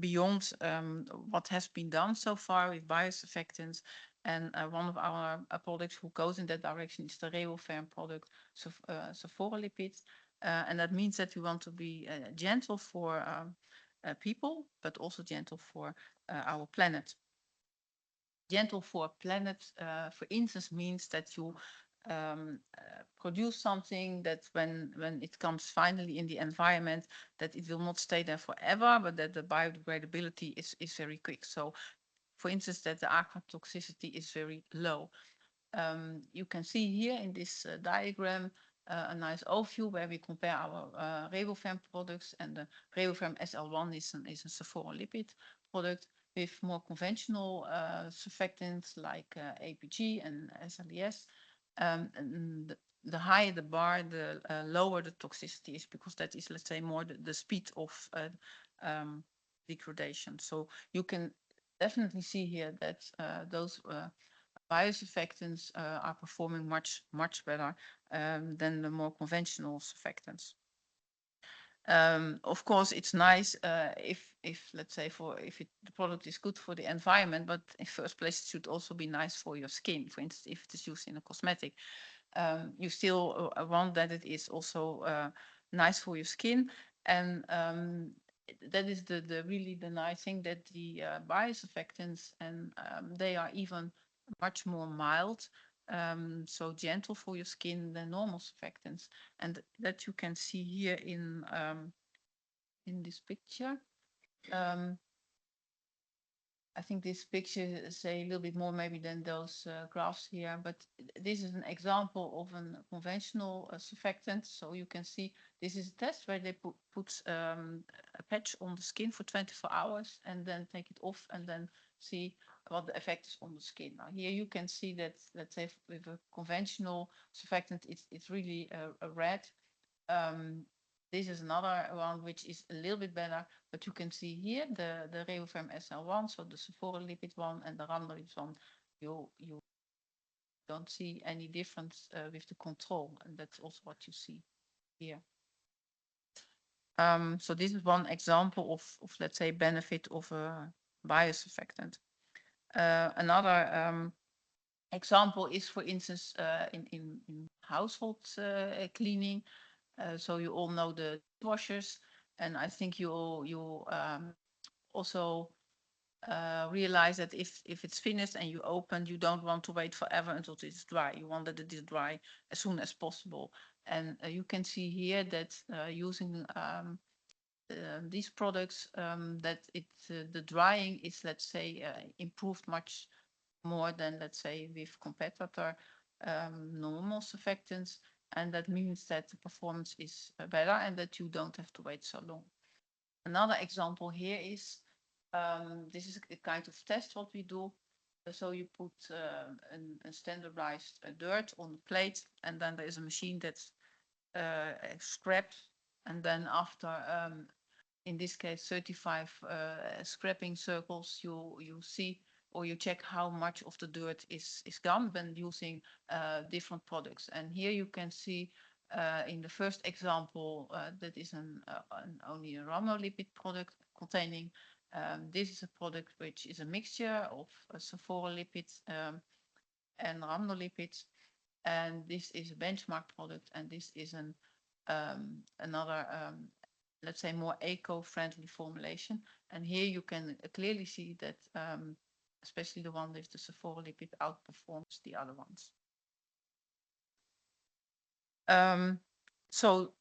beyond what has been done so far with biosurfactants. And one of our products who goes in that direction is the RevoFerm product, lipids. And that means that we want to be gentle for people, but also gentle for our planet. Gentle for planet, for instance, means that you produce something that when it comes finally in the environment, that it will not stay there forever, but that the biodegradability is very quick. So, for instance, that the agrotoxicity is very low. You can see here in this diagram a nice overview where we compare our RevoFerm products, and the RevoFerm SL1 is a sulforolipid product with more conventional surfactants like APG and SLES. And the higher the bar, the lower the toxicity is, because that is, let's say, more the speed of degradation. So you can definitely see here that those biosurfactants are performing much better than the more conventional surfactants. Of course, it's nice if let's say the product is good for the environment, but in first place it should also be nice for your skin. For instance, if it is used in a cosmetic, you still want that it is also nice for your skin. And that is the really the nice thing, that the biosurfactants, and they are even much more mild, so gentle for your skin than normal surfactants, and that you can see here in this picture. I think this picture say a little bit more maybe than those graphs here, but this is an example of a conventional surfactant. So you can see this is a test where they put a patch on the skin for 24 hours and then take it off and then see what the effect is on the skin. Now here you can see that, let's say, with a conventional surfactant, it's really a red. This is another one which is a little bit better, but you can see here the RevoFerm SL1, so the sulforolipid one, and the Randolis one. You don't see any difference with the control, and that's also what you see here. So this is one example of let's say benefit of a biosurfactant. Another example is, for instance, in household cleaning. So you all know the washers, and I think you also realize that if it's finished and you open, you don't want to wait forever until it is dry. You want that it is dry as soon as possible. And you can see here that using these products, that the drying is, let's say, improved much more than, let's say, with competitor normal surfactants. And that means that the performance is better and that you don't have to wait so long. Another example here is, this is a kind of test what we do. So you put a standardized dirt on the plate, and then there is a machine that's scrapped. And then after, in this case, 35 scrapping circles, you see, or you check how much of the dirt is gone when using different products. And here you can see in the first example that is only a rhamnolipid product containing. This is a product which is a mixture of sophorolipids and rhamnolipids, and this is a benchmark product, and this is another, let's say, more eco-friendly formulation. And here you can clearly see that especially the one with the sophorolipid outperforms the other ones. So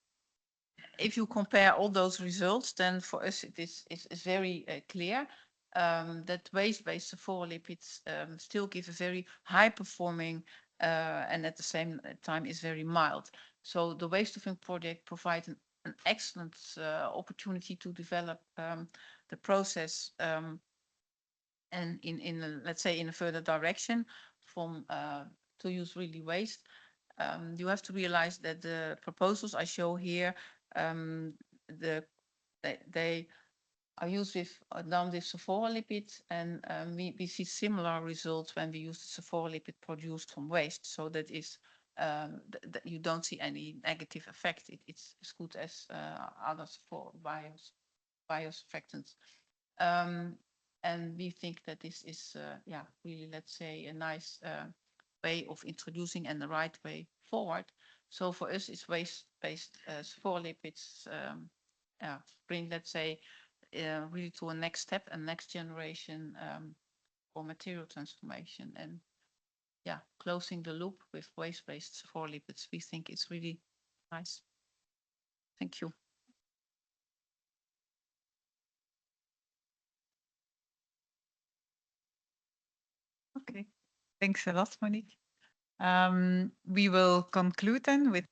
if you compare all those results, then for us it is very clear that waste-based sophorolipids still give a very high-performing and at the same time is very mild. So the Waste2Func project provides an excellent opportunity to develop the process and let's say in a further direction from to use really waste. You have to realize that the proposals I show here, they are used with done with sophorolipids, and we see similar results when we use the sophorolipid produced from waste. So that is you don't see any negative effect. It's as good as other biosurfactants. And we think that this is yeah, really, let's say, a nice way of introducing and the right way forward. So for us, it's waste-based sophorolipids bring, let's say, really to a next step and next generation for material transformation. And yeah, closing the loop with waste-based sophorolipids, we think it's really nice. Thank you. Okay, thanks a lot, Monique. We will conclude then with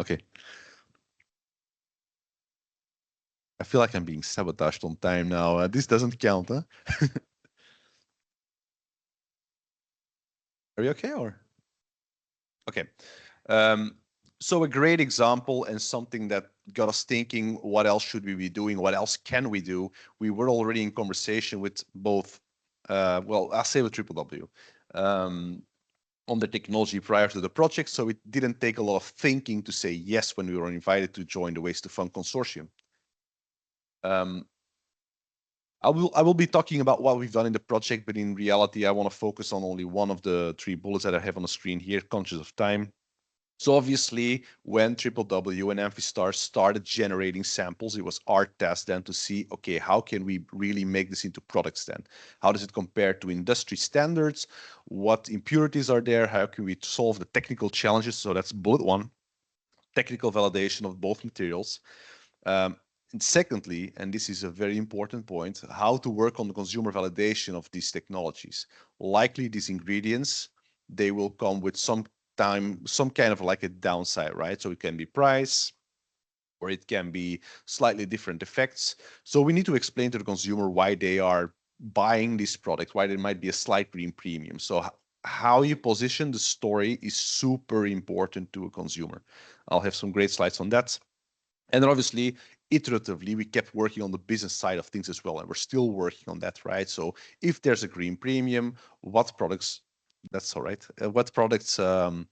Okay. I feel like I'm being sabotaged on time now. This doesn't count, huh? Are you okay or? Okay. So a great example and something that got us thinking, what else should we be doing? What else can we do? We were already in conversation with both, well, I'll say with W, on the technology prior to the project. So it didn't take a lot of thinking to say yes when we were invited to join the Waste2Func consortium. I will be talking about what we've done in the project, but in reality, I want to focus on only one of the 3 bullets that I have on the screen here, conscious of time. So obviously, when W and Amphastar started generating samples, it was our task then to see, okay, how can we really make this into products then? How does it compare to industry standards? What impurities are there? How can we solve the technical challenges? So that's bullet 1, technical validation of both materials. And secondly, and this is a very important point, how to work on the consumer validation of these technologies. Likely these ingredients, they will come with some kind of like a downside, right? So it can be price, or it can be slightly different effects. So we need to explain to the consumer why they are buying this product, why there might be a slight green premium. So how you position the story is super important to a consumer. I'll have some great slides on that. And then obviously, iteratively, we kept working on the business side of things as well. And we're still working on that, right? So if there's a green premium, what products, that's all right. What products do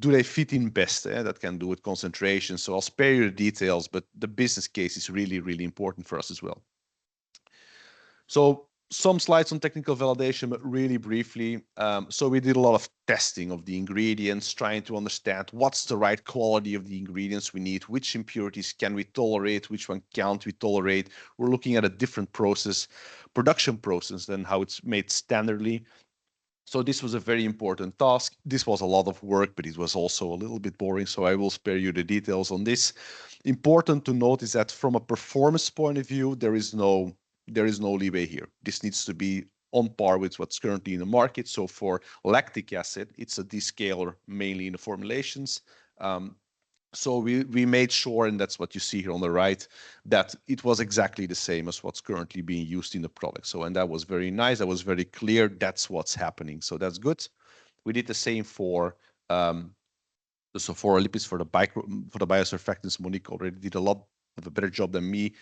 they fit in best? That can do with concentration. So I'll spare you the details, but the business case is really, really important for us as well. So some slides on technical validation, but really briefly. So we did a lot of testing of the ingredients, trying to understand what's the right quality of the ingredients we need, which impurities can we tolerate, which one can't we tolerate. We're looking at a different process, production process than how it's made standardly. So this was a very important task. This was a lot of work, but it was also a little bit boring, so I will spare you the details on this. Important to note is that from a performance point of view, there is no leeway here. This needs to be on par with what's currently in the market. So for lactic acid, it's a descaler mainly in the formulations. So we made sure, and that's what you see here on the right, that it was exactly the same as what's currently being used in the product. So, and that was very nice. That was very clear. That's what's happening. So that's good. We did the same for the lipids for the biosurfactants. Monique already did a lot of a better job than me,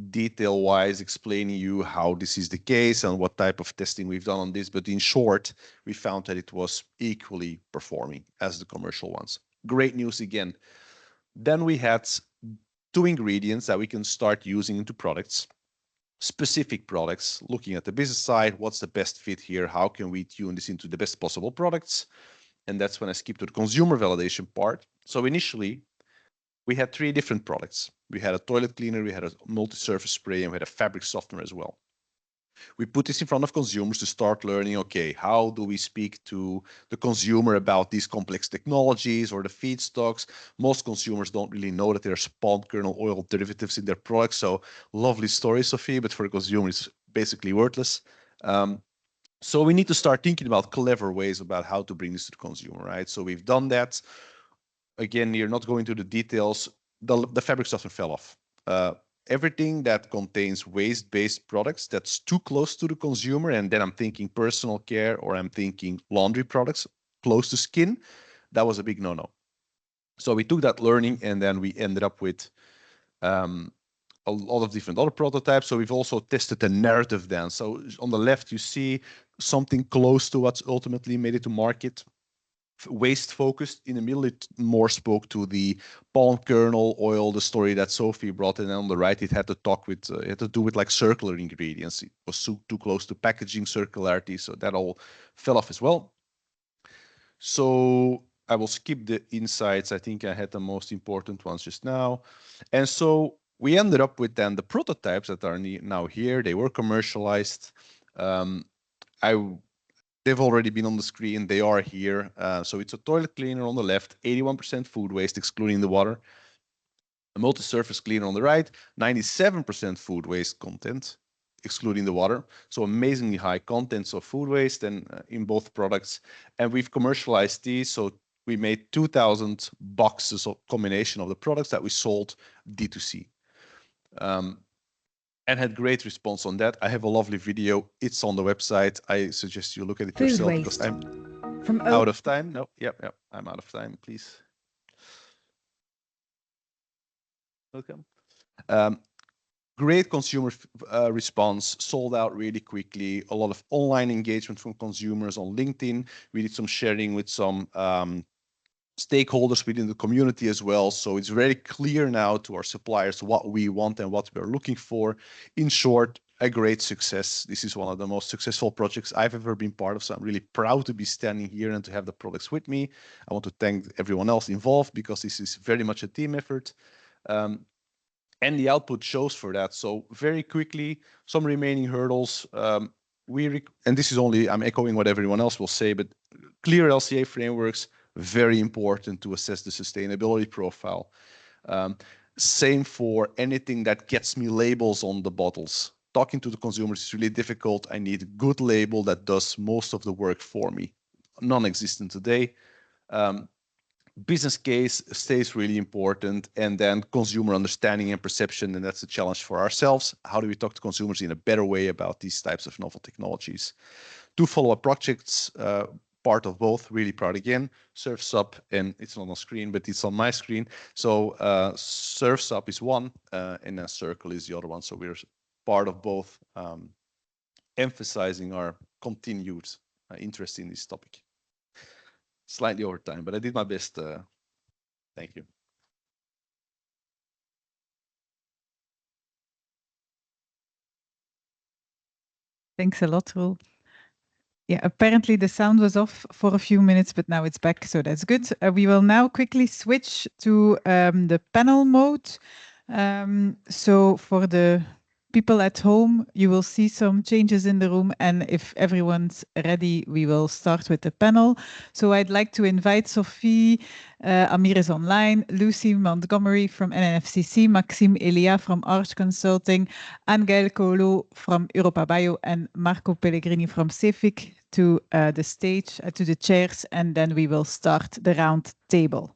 detail-wise, explaining you how this is the case and what type of testing we've done on this. But in short, we found that it was equally performing as the commercial ones. Great news again. Then we had 2 ingredients that we can start using into products, specific products, looking at the business side, what's the best fit here, how can we tune this into the best possible products? And that's when I skip to the consumer validation part. So initially, we had 3 different products. We had a toilet cleaner, we had a multi-surface spray, and we had a fabric softener as well. We put this in front of consumers to start learning, okay, how do we speak to the consumer about these complex technologies or the feedstocks? Most consumers don't really know that there's palm kernel oil derivatives in their products. So lovely story, Sophie, but for a consumer, it's basically worthless. So we need to start thinking about clever ways about how to bring this to the consumer, right? So we've done that. Again, you're not going into the details. The fabric softener fell off. Everything that contains waste-based products that's too close to the consumer, and then I'm thinking personal care or I'm thinking laundry products close to skin, that was a big no-no. So we took that learning and then we ended up with a lot of different other prototypes. So we've also tested the narrative then. So on the left, you see something close to what's ultimately made it to market. Waste focused. In the middle, it more spoke to the palm kernel oil, the story that Sophie brought, and then on the right, it had to talk with, it had to do with like circular ingredients. It was too close to packaging circularity, so that all fell off as well. So I will skip the insights. I think I had the most important ones just now, and so we ended up with then the prototypes that are now here. They were commercialized. They've already been on the screen. They are here. So it's a toilet cleaner on the left, 81% food waste, excluding the water. A multi-surface cleaner on the right, 97% food waste content, excluding the water. So amazingly high contents of food waste and in both products. And we've commercialized these. So We made 2,000 boxes of combination of the products that we sold D2C. And had great response on that. I have a lovely video. It's on the website. I suggest you look at it Food yourself waste. because I'm From out of time. No, yep, I'm out of time, please. Welcome. Great consumer response, sold out really quickly. A lot of online engagement from consumers on LinkedIn. We did some sharing with some stakeholders within the community as well. So it's very clear now to our suppliers what we want and what we're looking for. In short, a great success. This is one of the most successful projects I've ever been part of. So I'm really proud to be standing here and to have the products with me. I want to thank everyone else involved because this is very much a team effort. And the output shows for that. So very quickly, some remaining hurdles. And this is only, I'm echoing what everyone else will say, but clear LCA frameworks, very important to assess the sustainability profile. Same for anything that gets me labels on the bottles. Talking to the consumers is really difficult. I need a good label that does most of the work for me. Non-existent today. Business case stays really important, and then consumer understanding and perception, and that's a challenge for ourselves. How do we talk to consumers in a better way about these types of novel technologies? 2 follow-up projects, part of both, really proud again. Surf's Up, and it's not on screen, but it's on my screen. So Surf's Up is one, and then Circle is the other one. So we're part of both, emphasizing our continued interest in this topic. Slightly over time, but I did my best. Thank you. Thanks a lot, Roel. Yeah, apparently the sound was off for a few minutes, but now it's back, so that's good. We will now quickly switch to the panel mode. So for the people at home, you will see some changes in the room, and if everyone's ready, we will start with the panel. So I'd like to invite Sophie, Amir is online, Lucy Montgomery from NNFCC, Maxime Elia from Arch Consulting, Angel Colo from Europa Bio, and Marco Pellegrini from CEFIC to the stage, to the chairs, and then we will start the round table.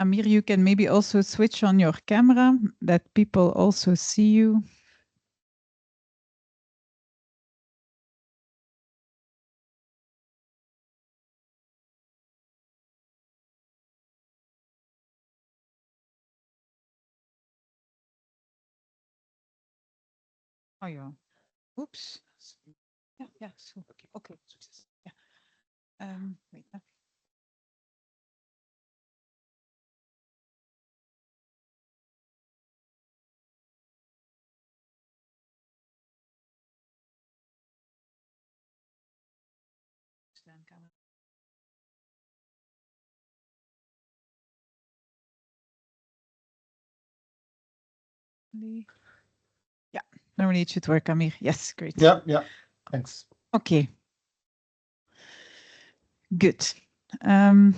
Amir, you can maybe also switch on your camera that people also see you. Oh yeah. Oops. Yeah. So, okay. Yeah. Wait. Yeah, normally it should work, Amir. Yes, great. Yeah. Thanks. Okay. Good. I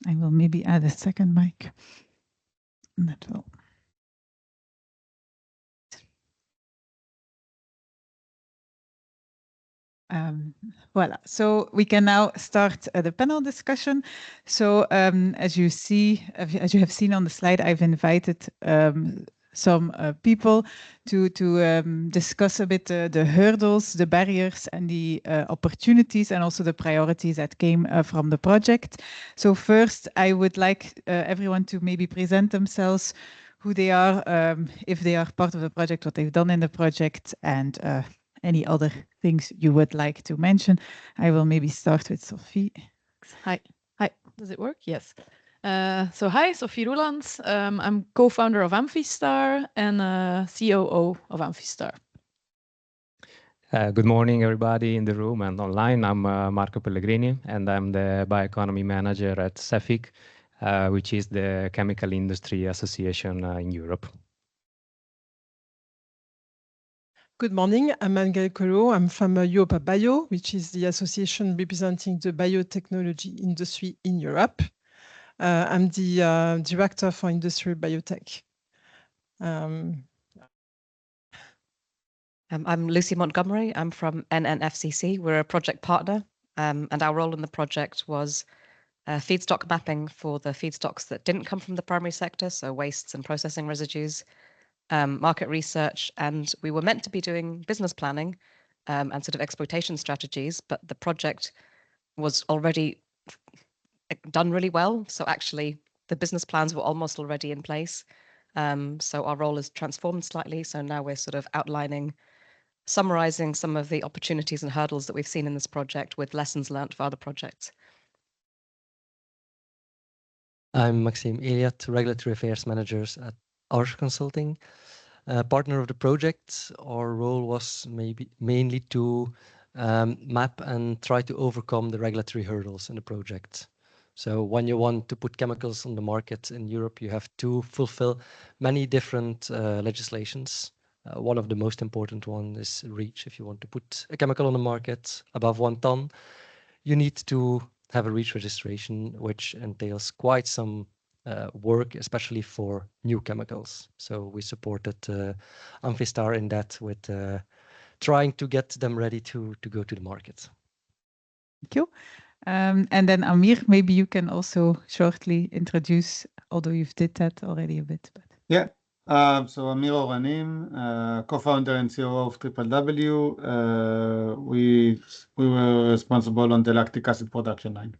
will maybe add a second mic. That will. Voila. So we can now start the panel discussion. So as you have seen on the slide, I've invited some people to discuss a bit the hurdles, the barriers, and the opportunities, and also the priorities that came from the project. So first, I would like everyone to maybe present themselves, who they are, if they are part of the project, what they've done in the project, and any other things you would like to mention. I will maybe start with Sophie. Hi. Does it work? Yes. So hi, Sophie Roelands. I'm co-founder of Amphystar and COO of Amphystar. Good morning, everybody in the room and online. I'm Marco Pellegrini, and I'm the bioeconomy manager at CEFIC, which is the chemical industry association in Europe. Good morning, I'm Angel Colo. I'm from Europa Bio, which is the association representing the biotechnology industry in Europe. I'm the director for industrial biotech. I'm Lucy Montgomery. I'm from NNFCC. We're a project partner, and our role in the project was feedstock mapping for the feedstocks that didn't come from the primary sector, so wastes and processing residues, market research, and we were meant to be doing business planning and sort of exploitation strategies, but the project was already done really well. So actually, the business plans were almost already in place. So our role has transformed slightly. So now we're sort of summarizing some of the opportunities and hurdles that we've seen in this project with lessons learned for other projects. I'm Maxime Eliot, Regulatory Affairs Manager at Arch Consulting. Partner of the project, our role was mainly to map and try to overcome the regulatory hurdles in the project. So when you want to put chemicals on the market in Europe, you have to fulfill many different legislations. One of the most important ones is REACH. If you want to put a chemical on the market above 1 ton, you need to have a REACH registration, which entails quite some work, especially for new chemicals. So we supported Amphastar in that with trying to get them ready to go to the market. Thank you. And then Amir, maybe you can also shortly introduce, although you've did that already a bit. But. Yeah. So Amir Oranim, co-founder and CEO of W. We were responsible on the lactic acid production line.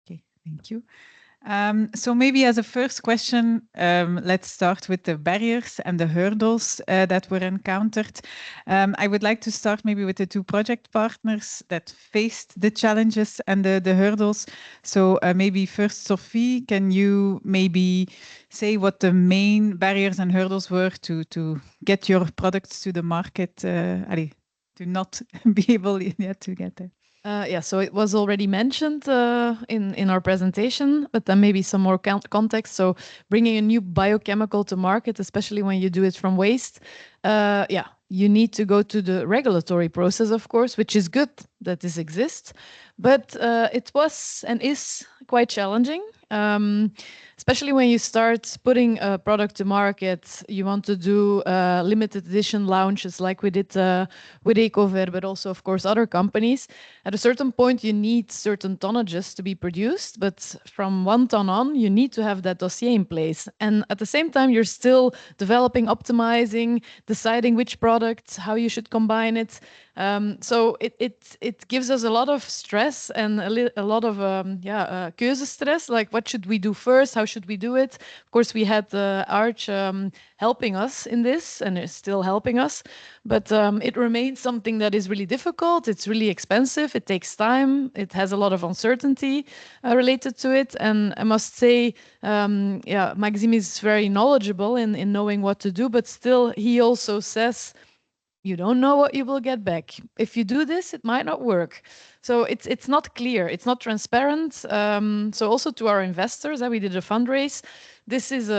Okay, thank you. So maybe as a first question, let's start with the barriers and the hurdles that were encountered. I would like to start maybe with the two project partners that faced the challenges and the hurdles. So maybe first, Sophie, can you maybe say what the main barriers and hurdles were to get your products to the market, to not be able yet to get there? Yeah, so it was already mentioned in our presentation, but then maybe some more context. So bringing a new biochemical to market, especially when you do it from waste, yeah, you need to go to the regulatory process, of course, which is good that this exists, but it was and is quite challenging. Especially when you start putting a product to market, you want to do limited edition launches like we did with Ecover, but also, of course, other companies. At a certain point, you need certain tonnages to be produced, but from 1 ton on, you need to have that dossier in place. And at the same time, you're still developing, optimizing, deciding which products, how you should combine it. So it gives us a lot of stress and a lot of keuzestress, like what should we do first, how should we do it? Of course, we had Arch helping us in this and is still helping us, but it remains something that is really difficult. It's really expensive. It takes time. It has a lot of uncertainty related to it. And I must say, Maxime is very knowledgeable in knowing what to do, but still he also says, you don't know what you will get back. If you do this, it might not work. So it's not clear. It's not transparent. So also to our investors, we did a fundraise. This is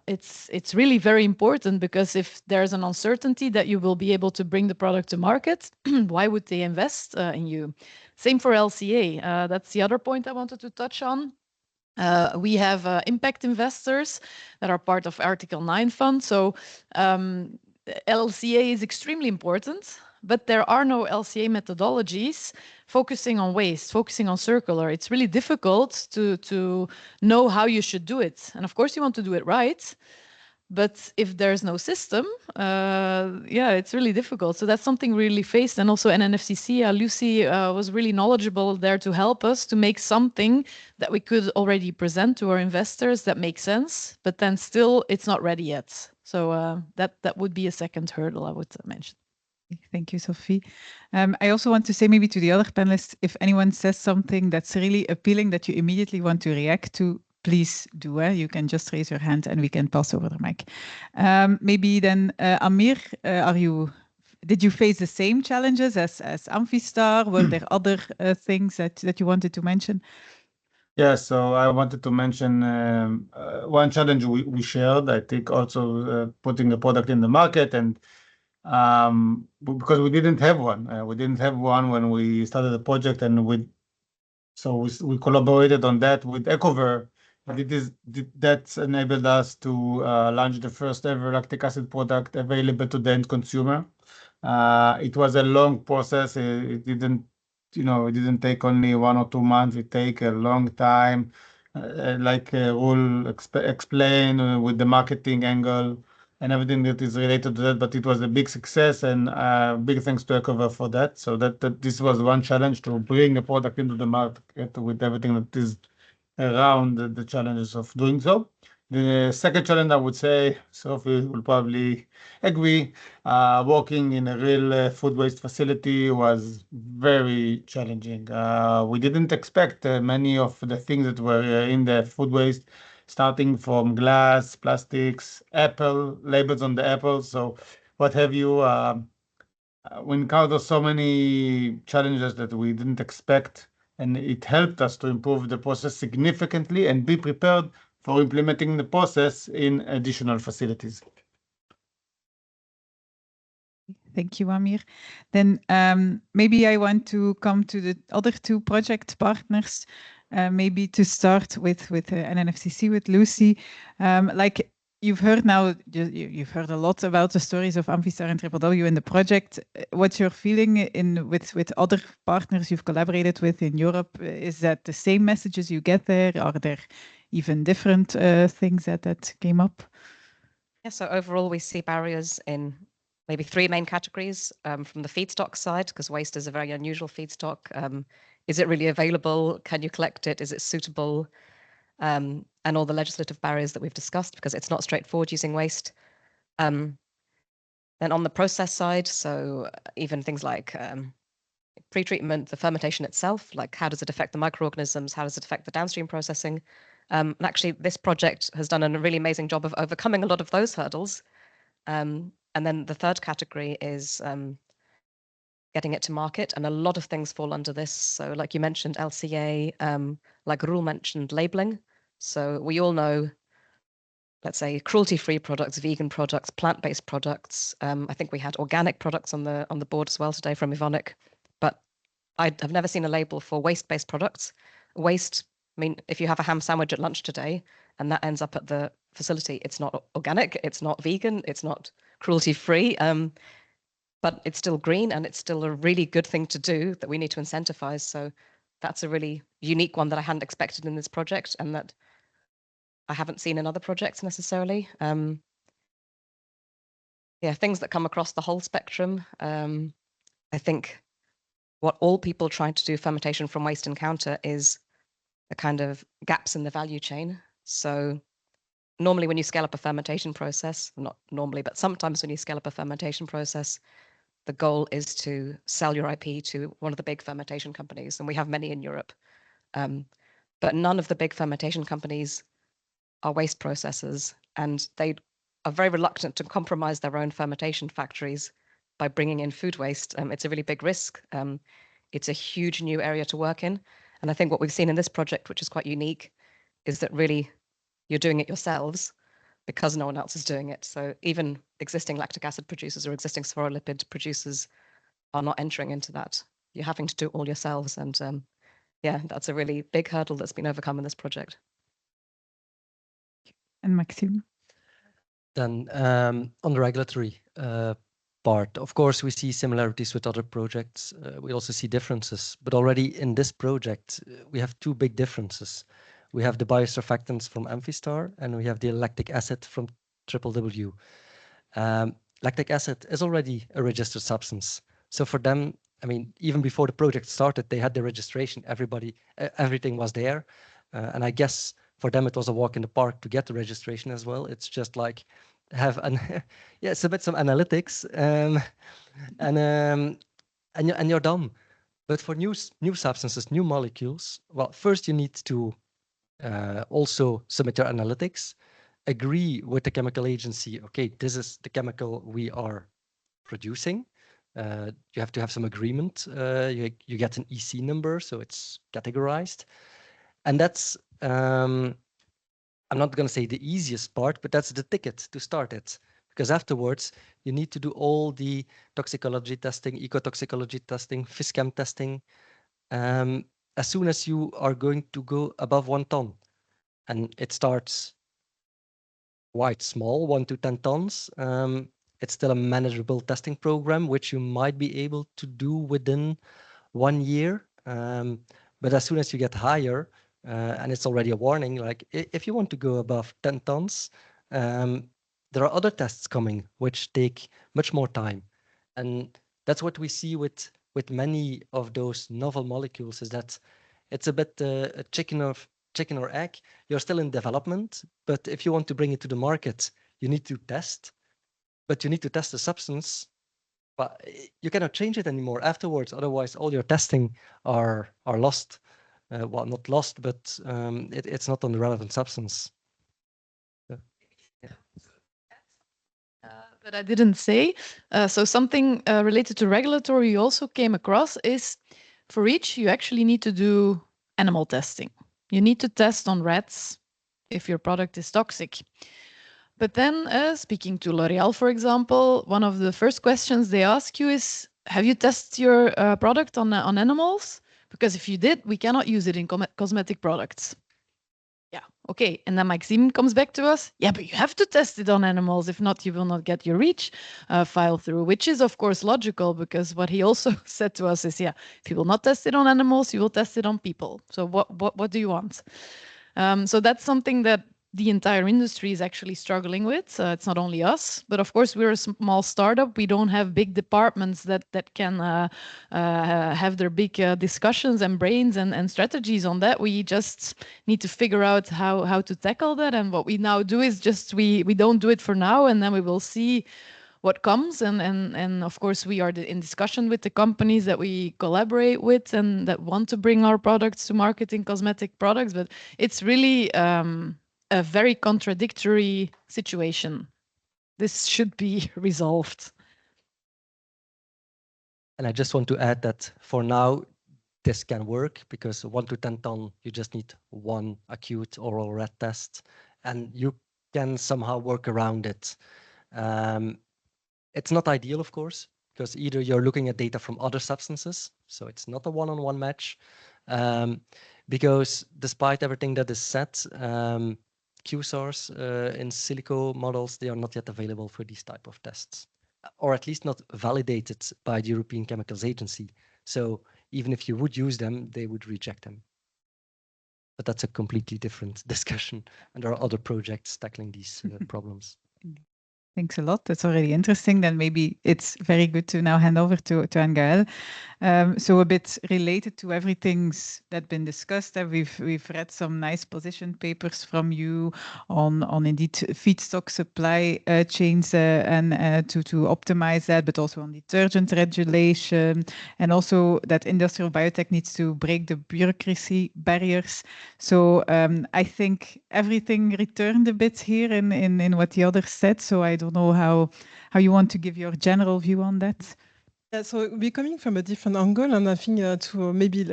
it's really very important, because if there's an uncertainty that you will be able to bring the product to market, why would they invest in you? Same for LCA. That's the other point I wanted to touch on. We have impact investors that are part of Article 9 fund. So LCA is extremely important, but there are no LCA methodologies focusing on waste, focusing on circular. It's really difficult to know how you should do it. And of course, you want to do it right. But if there's no system, it's really difficult. So that's something we really faced. And also NNFCC, Lucy was really knowledgeable there to help us to make something that we could already present to our investors that makes sense, but then still it's not ready yet. So that would be a second hurdle I would mention. Thank you, Sophie. I also want to say maybe to the other panelists, if anyone says something that's really appealing that you immediately want to react to, please do. You can just raise your hand and we can pass over the mic. Maybe then, Amir, are you Did you face the same challenges as Amphastar? Were there other things that you wanted to mention? Yeah, so I wanted to mention one challenge we shared, I think also putting the product in the market, and because we didn't have one. We didn't have one when we started the project, and we collaborated on that with Ecover. That enabled us to launch the first ever lactic acid product available to the end consumer. It was a long process. It didn't take only 1 or 2 months. It take a long time, like Roel explained with the marketing angle and everything that is related to that. But it was a big success, and big thanks to Ecover for that. So that this was one challenge, to bring a product into the market with everything that is around the challenges of doing so. The second challenge, I would say, Sophie will probably agree, working in a real food waste facility was very challenging. We didn't expect many of the things that were in the food waste, starting from glass, plastics, apple, labels on the apples, so what have you. We encountered so many challenges that we didn't expect, and it helped us to improve the process significantly and be prepared for implementing the process in additional facilities. Thank you, Amir. Then maybe I want to come to the other two project partners, maybe to start with NNFCC, with Lucy. Like you've heard now, you've heard a lot about the stories of Amphastar and BBI in the project. What's your feeling with other partners you've collaborated with in Europe? Is that the same messages you get there? Are there even different things that came up? Yeah, so overall we see barriers in maybe 3 main categories. From the feedstock side, because waste is a very unusual feedstock. Is it really available? Can you collect it? Is it suitable? And all the legislative barriers that we've discussed, because it's not straightforward using waste. Then on the process side, so even things like pre-treatment, the fermentation itself, like how does it affect the microorganisms? How does it affect the downstream processing? And actually, this project has done a really amazing job of overcoming a lot of those hurdles. And then the third category is getting it to market, and a lot of things fall under this. So like you mentioned, LCA, like Roel mentioned, labeling. So we all know, let's say, cruelty-free products, vegan products, plant-based products. I think we had organic products on the board as well today from Evonik. But I have never seen a label for waste-based products. Waste, I mean, if you have a ham sandwich at lunch today and that ends up at the facility, it's not organic, it's not vegan, it's not cruelty-free, but it's still green, and it's still a really good thing to do that we need to incentivize. So that's a really unique one that I hadn't expected in this project, and that I haven't seen in other projects necessarily. Yeah, things that come across the whole spectrum. I think what all people trying to do fermentation from waste encounter is the kind of gaps in the value chain. So normally when you scale up a fermentation process, not normally, but sometimes when you scale up a fermentation process, the goal is to sell your IP to one of the big fermentation companies, and we have many in Europe. But none of the big fermentation companies are waste processors, and they are very reluctant to compromise their own fermentation factories by bringing in food waste. It's a really big risk. It's a huge new area to work in. And I think what we've seen in this project, which is quite unique, is that really you're doing it yourselves because no one else is doing it. So even existing lactic acid producers or existing spherolipid producers are not entering into that. You're having to do it all yourselves. And yeah, that's a really big hurdle that's been overcome in this project. And Maxime? Then on the regulatory part, of course, we see similarities with other projects. We also see differences, but already in this project, we have 2 big differences. We have the biosurfactants from Amphastar, and we have the lactic acid from BBI. Lactic acid is already a registered substance. So for them, I mean, even before the project started, they had the registration. Everything was there. And I guess for them, it was a walk in the park to get the registration as well. It's just like submit some analytics and you're done. But for new substances, new molecules, well, first you need to also submit your analytics, agree with the chemical agency. Okay, this is the chemical we are producing. You have to have some agreement. You get an EC number, so it's categorized. And that's, I'm not going to say the easiest part, but that's the ticket to start it. Because afterwards, you need to do all the toxicology testing, ecotoxicology testing, FISCAM testing, as soon as you are going to go above 1 ton. And it starts quite small, 1 to 10 tons. It's still a manageable testing program, which you might be able to do within 1 year. But as soon as you get higher, and it's already a warning, like if you want to go above 10 tons, there are other tests coming which take much more time. And that's what we see with many of those novel molecules, is that it's a bit a chicken or egg. You're still in development, but if you want to bring it to the market, you need to test. But you need to test the substance, but you cannot change it anymore afterwards. Otherwise, all your testing are lost. Well, not lost, but it's not on the relevant substance. That I didn't say. So something related to regulatory you also came across is, for each, you actually need to do animal testing. You need to test on rats if your product is toxic. But then, speaking to L'Oréal, for example, one of the first questions they ask you is, have you tested your product on animals? Because if you did, we cannot use it in cosmetic products. Yeah, okay. And then Maxime comes back to us. Yeah, but you have to test it on animals. If not, you will not get your REACH file through, which is, of course, logical, because what he also said to us is, yeah, if you will not test it on animals, you will test it on people. So what do you want? So that's something that the entire industry is actually struggling with. It's not only us, but of course we're a small startup. We don't have big departments that can have their big discussions and brains and strategies on that. We just need to figure out how to tackle that. And what we now do is just we don't do it for now, and then we will see what comes. And of course we are in discussion with the companies that we collaborate with and that want to bring our products to market in cosmetic products. But it's really a very contradictory situation. This should be resolved. And I just want to add that for now, this can work, because 1 to 10 ton, you just need 1 acute oral rat test, and you can somehow work around it. It's not ideal, of course, because either you're looking at data from other substances, so it's not a one-on-one match, because despite everything that is said, QSARs in silico models, they are not yet available for these type of tests, or at least not validated by the European Chemicals Agency. So even if you would use them, they would reject them. But that's a completely different discussion, and there are other projects tackling these problems. Thanks a lot. That's already interesting. Then maybe it's very good to now hand over to Angael. So a bit related to everything's that's been discussed. We've read some nice position papers from you on indeed feedstock supply chains and to optimize that, but also on detergent regulation, and also that industrial biotech needs to break the bureaucracy barriers. So I think everything returned a bit here in what the others said. So I don't know how you want to give your general view on that. Yeah, so we're coming from a different angle, and I think to maybe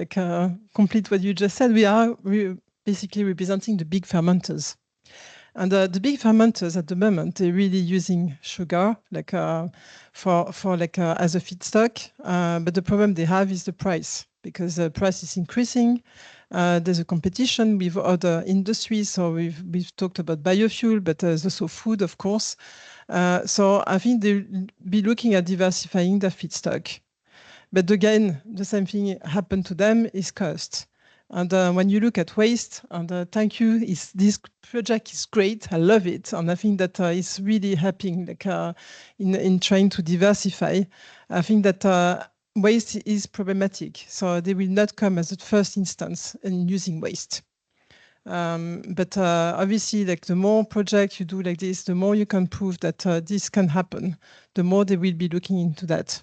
complete what you just said, we basically representing the big fermenters. And the big fermenters at the moment, they're really using sugar for as a feedstock. But the problem they have is the price, because the price is increasing. There's a competition with other industries. So we've talked about biofuel, but there's also food, of course. So I think they'll be looking at diversifying their feedstock. But again, the same thing happened to them is cost. And when you look at waste, and thank you, this project is great. I love it. And I think that it's really helping in trying to diversify. I think that waste is problematic. So they will not come as a first instance in using waste. But obviously, the more projects you do like this, the more you can prove that this can happen, the more they will be looking into that.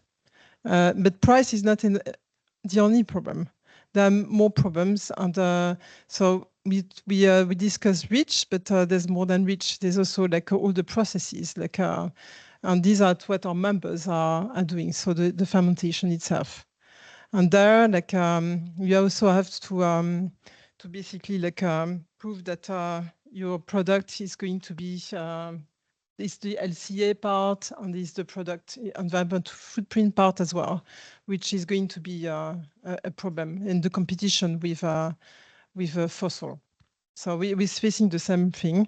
But price is not the only problem. There are more problems, and so we discuss REACH, but there's more than REACH. There's also all the processes, And these are what our members are doing, so the fermentation itself. And there, like, you also have to basically like prove that your product is going to be is the LCA part and is the product environmental footprint part as well, which is going to be a problem in the competition with fossil. So we're facing the same thing.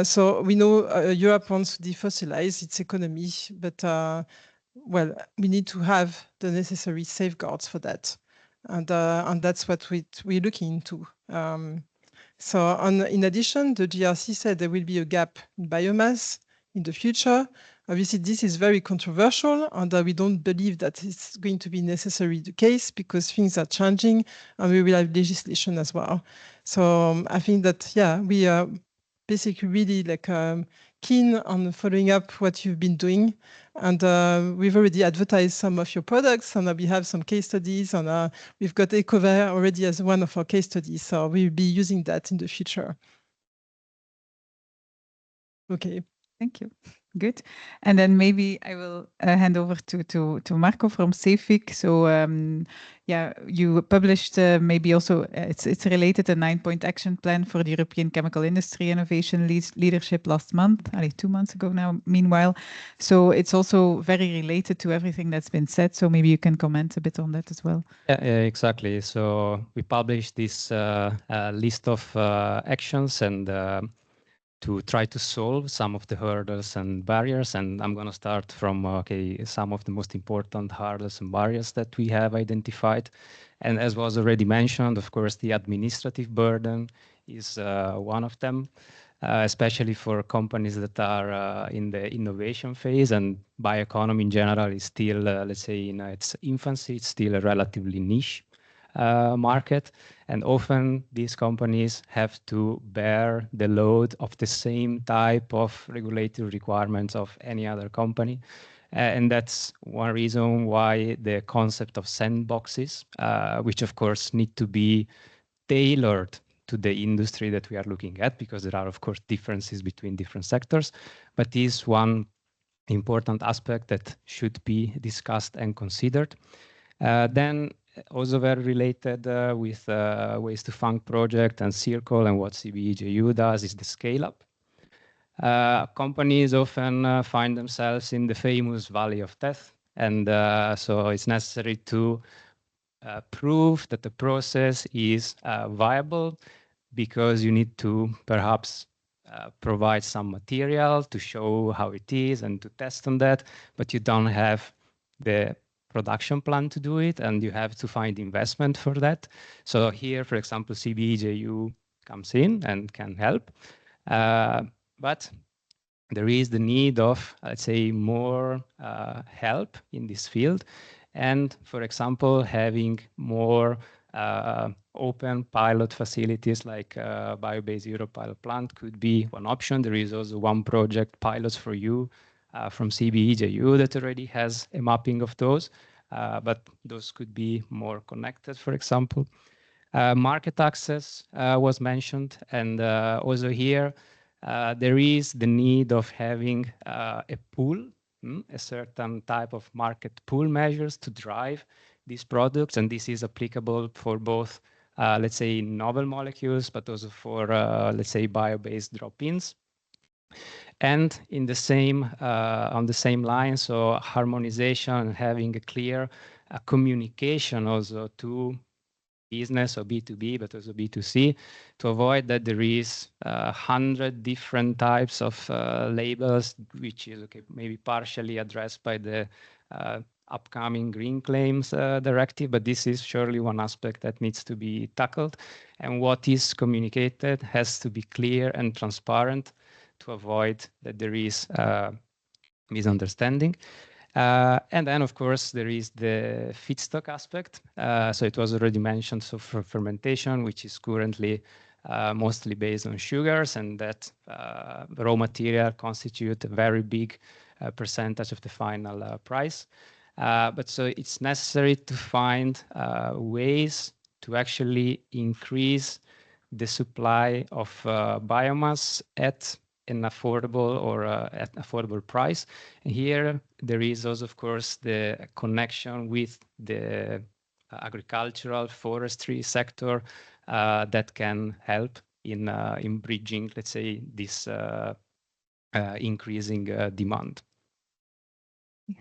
So we know Europe wants to defossilize its economy, but well, we need to have the necessary safeguards for that, and that's what we're looking into. So in addition, the GRC said there will be a gap in biomass in the future. Obviously, this is very controversial, and we don't believe that it's going to be necessarily the case because things are changing, and we will have legislation as well. So I think that, yeah, we are basically really like keen on following up what you've been doing. And we've already advertised some of your products, and we have some case studies, and we've got Ecover already as one of our case studies. So we'll be using that in the future. Okay. Thank you. Good. And then maybe I will hand over to Marco from CEFIC. So yeah, you published maybe also, it's related a 9-point action plan for the European chemical industry innovation leadership last month, 2 months ago now, meanwhile. So it's also very related to everything that's been said. So maybe you can comment a bit on that as well. Yeah, exactly. So we published this list of actions and to try to solve some of the hurdles and barriers. And I'm going to start from some of the most important hurdles and barriers that we have identified. And as was already mentioned, of course, the administrative burden is one of them, especially for companies that are in the innovation phase. And bioeconomy in general is still, let's say, in its infancy. It's still a relatively niche market, and often these companies have to bear the load of the same type of regulatory requirements of any other company. And that's one reason why the concept of sandboxes, which of course need to be tailored to the industry that we are looking at, because there are of course differences between different sectors, but is one important aspect that should be discussed and considered. Then also very related with Waste2Func project and Circle and what CBE-JU does is the scale-up. Companies often find themselves in the famous valley of death, and so it's necessary to prove that the process is viable, because you need to perhaps provide some material to show how it is and to test on that, but you don't have the production plan to do it, and you have to find investment for that. So here, for example, CBE-JU comes in and can help. But there is the need of, let's say, more help in this field. And for example, having more open pilot facilities like Bio-based Europe pilot plant could be one option. There is also one project, Pilots for You, from CBE-JU that already has a mapping of those, but those could be more connected, for example. Market access was mentioned, and also here there is the need of having a pool, a certain type of market pool measures to drive these products, and this is applicable for both, let's say, novel molecules, but also for, let's say, bio-based drop-ins. And in the same, on the same line, so harmonization and having a clear communication also to business or B2B, but also B2C, to avoid that there is 100 different types of labels, which is maybe partially addressed by the upcoming Green Claims Directive, but this is surely one aspect that needs to be tackled. And what is communicated has to be clear and transparent to avoid that there is misunderstanding. And then, of course, there is the feedstock aspect. So it was already mentioned, so for fermentation, which is currently mostly based on sugars, and that raw material constitute a very big percentage of the final price. But so it's necessary to find ways to actually increase the supply of biomass at an affordable or at affordable price. And here there is also, of course, the connection with the agricultural forestry sector that can help in bridging, let's say, this increasing demand.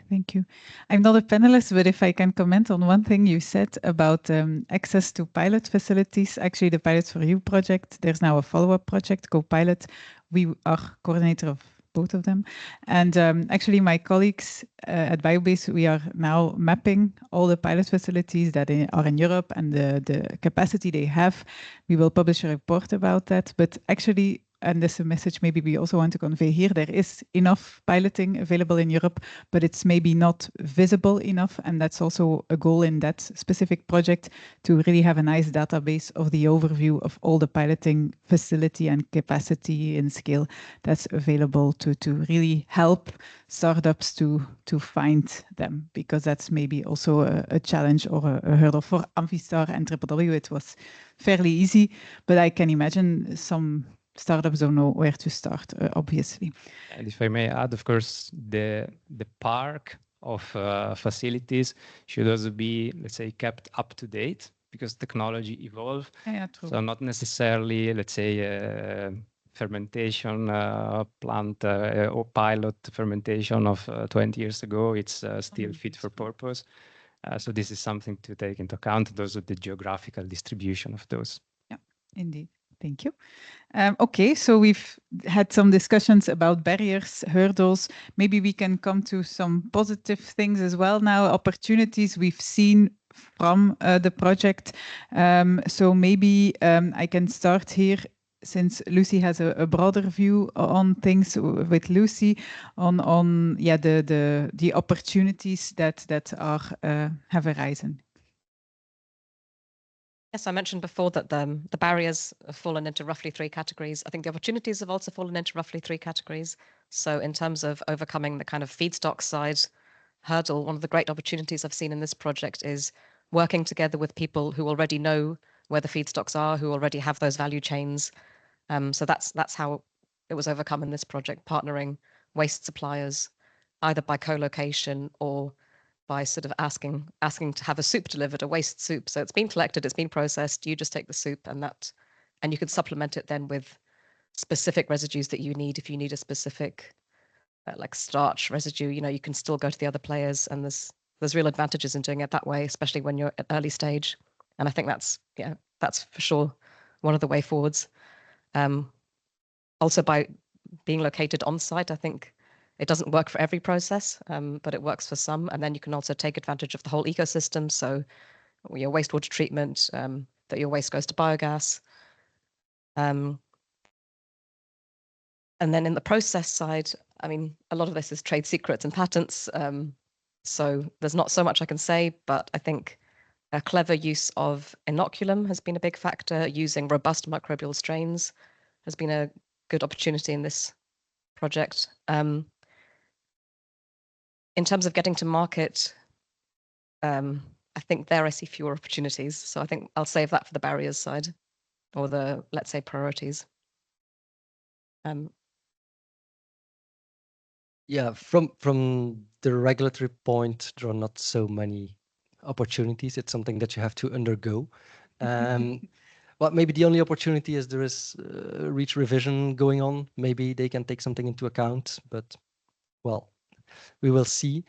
Thank you. I'm not a panelist, but if I can comment on one thing you said about access to pilot facilities. Actually, the Waste2Func project, there's now a follow-up project, Co-Pilot. We are coordinator of both of them. And actually, my colleagues at Biobase, we are now mapping all the pilot facilities that are in Europe and the capacity they have. We will publish a report about that. But actually, and this is a message maybe we also want to convey here, there is enough piloting available in Europe, but it's maybe not visible enough. And that's also a goal in that specific project, to really have a nice database of the overview of all the piloting facility and capacity and scale that's available to really help startups to find them, because that's maybe also a challenge or a hurdle. For Amphastar and BBI, it was fairly easy, but I can imagine some startups don't know where to start, obviously. And if I may add, of course, the park of facilities should also be, let's say, kept up to date, because technology evolves. Yeah, true. So not necessarily, let's say, fermentation plant or pilot fermentation of 20 years ago, it's still fit for purpose. So this is something to take into account, those are the geographical distribution of those. Yeah, indeed. Thank you. Okay, so we've had some discussions about barriers, hurdles. Maybe we can come to some positive things as well now, opportunities we've seen from the project. So maybe I can start here, since Lucy has a broader view on things with Lucy, on yeah, the opportunities that are have arisen. Yes, I mentioned before that the barriers have fallen into roughly 3 categories. I think the opportunities have also fallen into roughly 3 categories. So in terms of overcoming the kind of feedstock side hurdle, one of the great opportunities I've seen in this project is working together with people who already know where the feedstocks are, who already have those value chains. So that's how it was overcome in this project, partnering waste suppliers, either by co-location or by sort of asking to have a soup delivered, a waste soup. So it's been collected, it's been processed, you just take the soup, and you can supplement it then with specific residues that you need. If you need a specific like starch residue, you know, you can still go to the other players, and there's real advantages in doing it that way, especially when you're at early stage. And I think that's for sure one of the way forwards. Also, by being located on site, I think it doesn't work for every process, but it works for some. And then you can also take advantage of the whole ecosystem. So your wastewater treatment, that your waste goes to biogas. And then in the process side, I mean, a lot of this is trade secrets and patents. So there's not so much I can say, but I think a clever use of inoculum has been a big factor. Using robust microbial strains has been a good opportunity in this project. In terms of getting to market, I think there I see fewer opportunities. So I think I'll save that for the barriers side, or the, let's say, priorities. Yeah, from the regulatory point, there are not so many opportunities. It's something that you have to undergo. Well, maybe the only opportunity is there is REACH revision going on. Maybe they can take something into account, but well, we will see.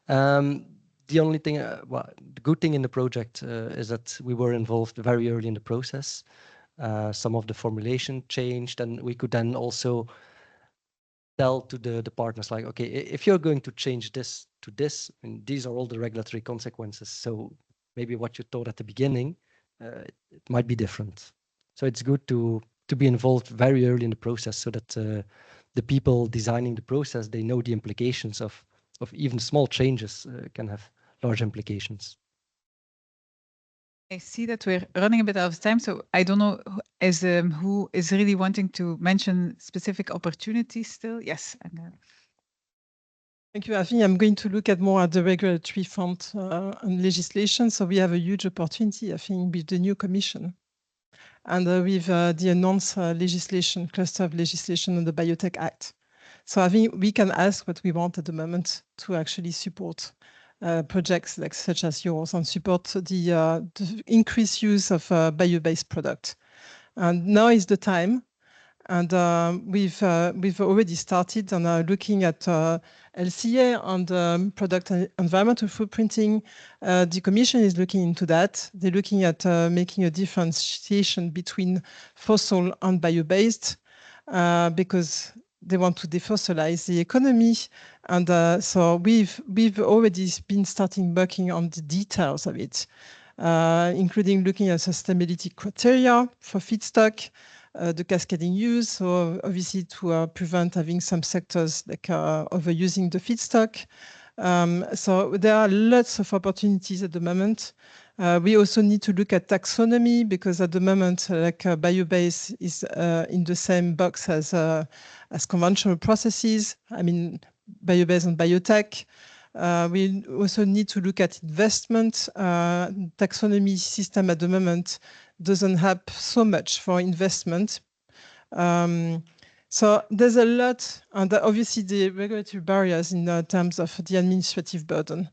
The only thing, well, the good thing in the project is that we were involved very early in the process. Some of the formulation changed, and we could then also tell to the partners, like, okay, if you're going to change this to this, and these are all the regulatory consequences. So maybe what you thought at the beginning, it might be different. So it's good to be involved very early in the process, so that the people designing the process, they know the implications of even small changes can have large implications. I see that we're running a bit out of time, so I don't know who is really wanting to mention specific opportunities still. Yes. Thank you. I think I'm going to look at more at the regulatory front and legislation. So we have a huge opportunity, I think, with the new commission. and with the announced legislation, cluster of legislation on the Biotech Act. So I think we can ask what we want at the moment to actually support projects like such as yours and support the increased use of bio-based product. And now is the time. And we've already started on looking at LCA and product and environmental footprinting. The Commission is looking into that. They're looking at making a differentiation between fossil and bio-based because they want to defossilize the economy. And so we've already been starting working on the details of it, including looking at sustainability criteria for feedstock, the cascading use, so obviously to prevent having some sectors like overusing the feedstock. So there are lots of opportunities at the moment. We also need to look at taxonomy because at the moment, like bio-based is in the same box as conventional processes. I mean, bio-based and biotech. We also need to look at investment. Taxonomy system at the moment doesn't have so much for investment. So there's a lot, and obviously the regulatory barriers in terms of the administrative burden,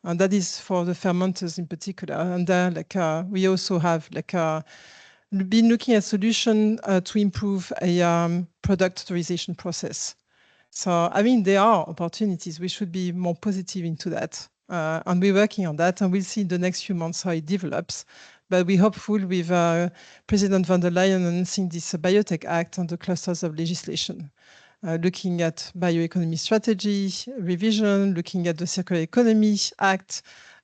and that is for the fermenters in particular. And there, like we also have like been looking at solution to improve a product authorization process. So I mean, there are opportunities. We should be more positive into that, and we're working on that, and we'll see in the next few months how it develops. But we're hopeful with President von der Leyen announcing this Biotech Act and the clusters of legislation, looking at bioeconomy strategy, revision, looking at the Circular Economy Act,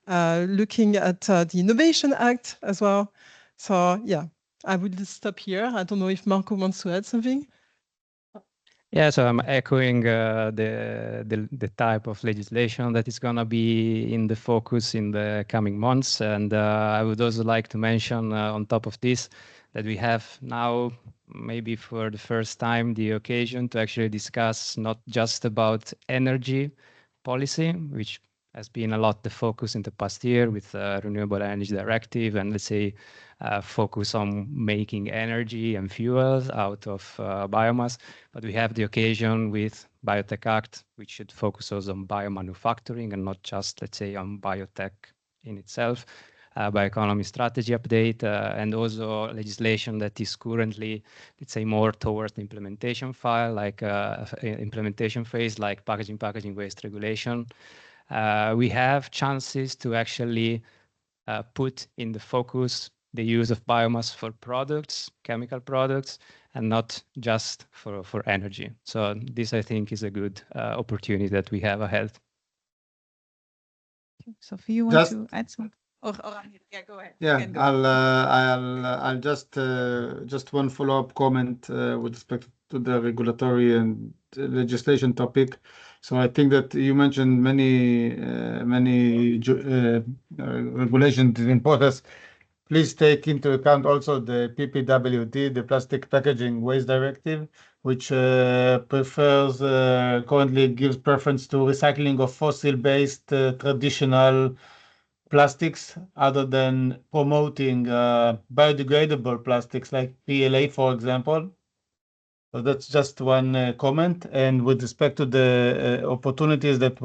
looking at the Innovation Act as well. So yeah, I would stop here. I don't know if Marco wants to add something. Yeah, so I'm echoing the type of legislation that is going to be in the focus in the coming months. And I would also like to mention on top of this that we have now, maybe for the first time, the occasion to actually discuss not just about energy policy, which has been a lot the focus in the past year with Renewable Energy Directive and let's say focus on making energy and fuels out of biomass. But we have the occasion with Biotech Act, which should focus also on biomanufacturing and not just, let's say, on biotech in itself. Bioeconomy strategy update and also legislation that is currently, let's say, more towards the implementation file, like implementation phase, like packaging waste regulation. We have chances to actually put in the focus the use of biomass for products, chemical products, and not just for energy. So this, I think, is a good opportunity that we have ahead. Sophie, you want to add something? Or yeah, go ahead. Yeah, I'll just one follow-up comment with respect to the regulatory and legislation topic. So I think that you mentioned many regulations in process. Please take into account also the PPWD, the Plastic Packaging Waste Directive, which prefers currently gives preference to recycling of fossil-based traditional plastics other than promoting biodegradable plastics like PLA, for example. So that's just one comment. And with respect to the opportunities, this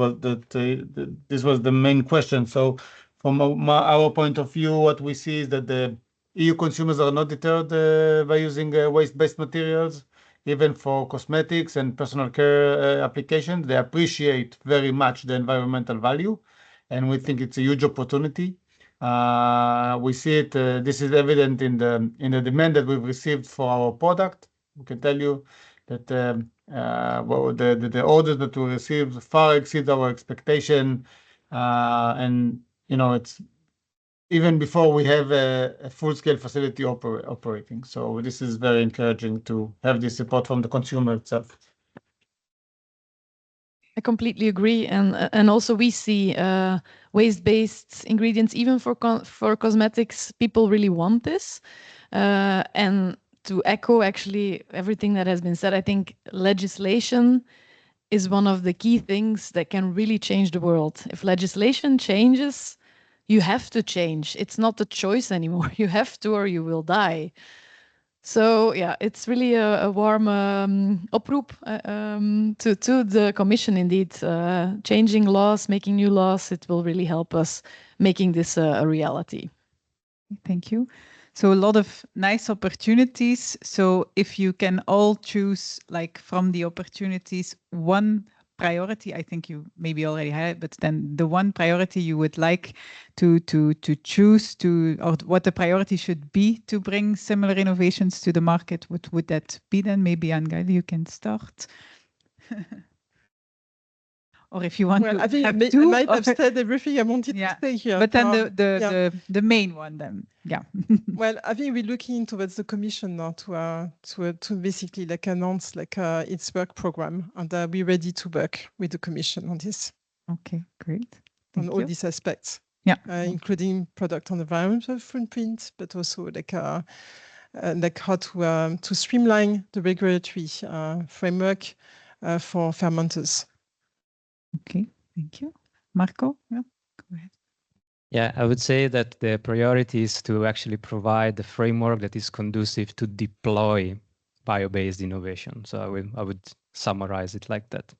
was the main question. So from our point of view, what we see is that the EU consumers are not deterred by using waste-based materials, even for cosmetics and personal care applications. They appreciate very much the environmental value, and we think it's a huge opportunity. We see it. This is evident in the demand that we've received for our product. We can tell you that the orders that we received far exceed our expectation, and it's even before we have a full-scale facility operating. So this is very encouraging to have this support from the consumer itself. I completely agree, and also we see waste-based ingredients even for cosmetics. People really want this, and to echo actually everything that has been said, I think legislation is one of the key things that can really change the world. If legislation changes, you have to change. It's not a choice anymore. You have to, or you will die. So yeah, it's really a warm oproep to the Commission indeed. Changing laws, making new laws, it will really help us making this a reality. Thank you. So a lot of nice opportunities. So if you can all choose, like from the opportunities, one priority, I think you maybe already had it, but then the one priority you would like to choose to, or what the priority should be to bring similar innovations to the market, what would that be then? Maybe Angail, you can start. Or if you want well, to I think have I two, might have said everything I wanted yeah, to say here. but then yeah. the main one then, yeah. Well, I think we're looking towards the Commission now to basically like announce like its work program, and we're ready to work with the Commission on this. Okay, great. On Thank all you. these aspects. Yeah, including product and environmental footprint, but also like how to streamline the regulatory framework for fermenters. Okay, thank you. Marco, yeah, go ahead. Yeah, I would say that the priority is to actually provide the framework that is conducive to deploy bio-based innovation. So I would summarize it like that.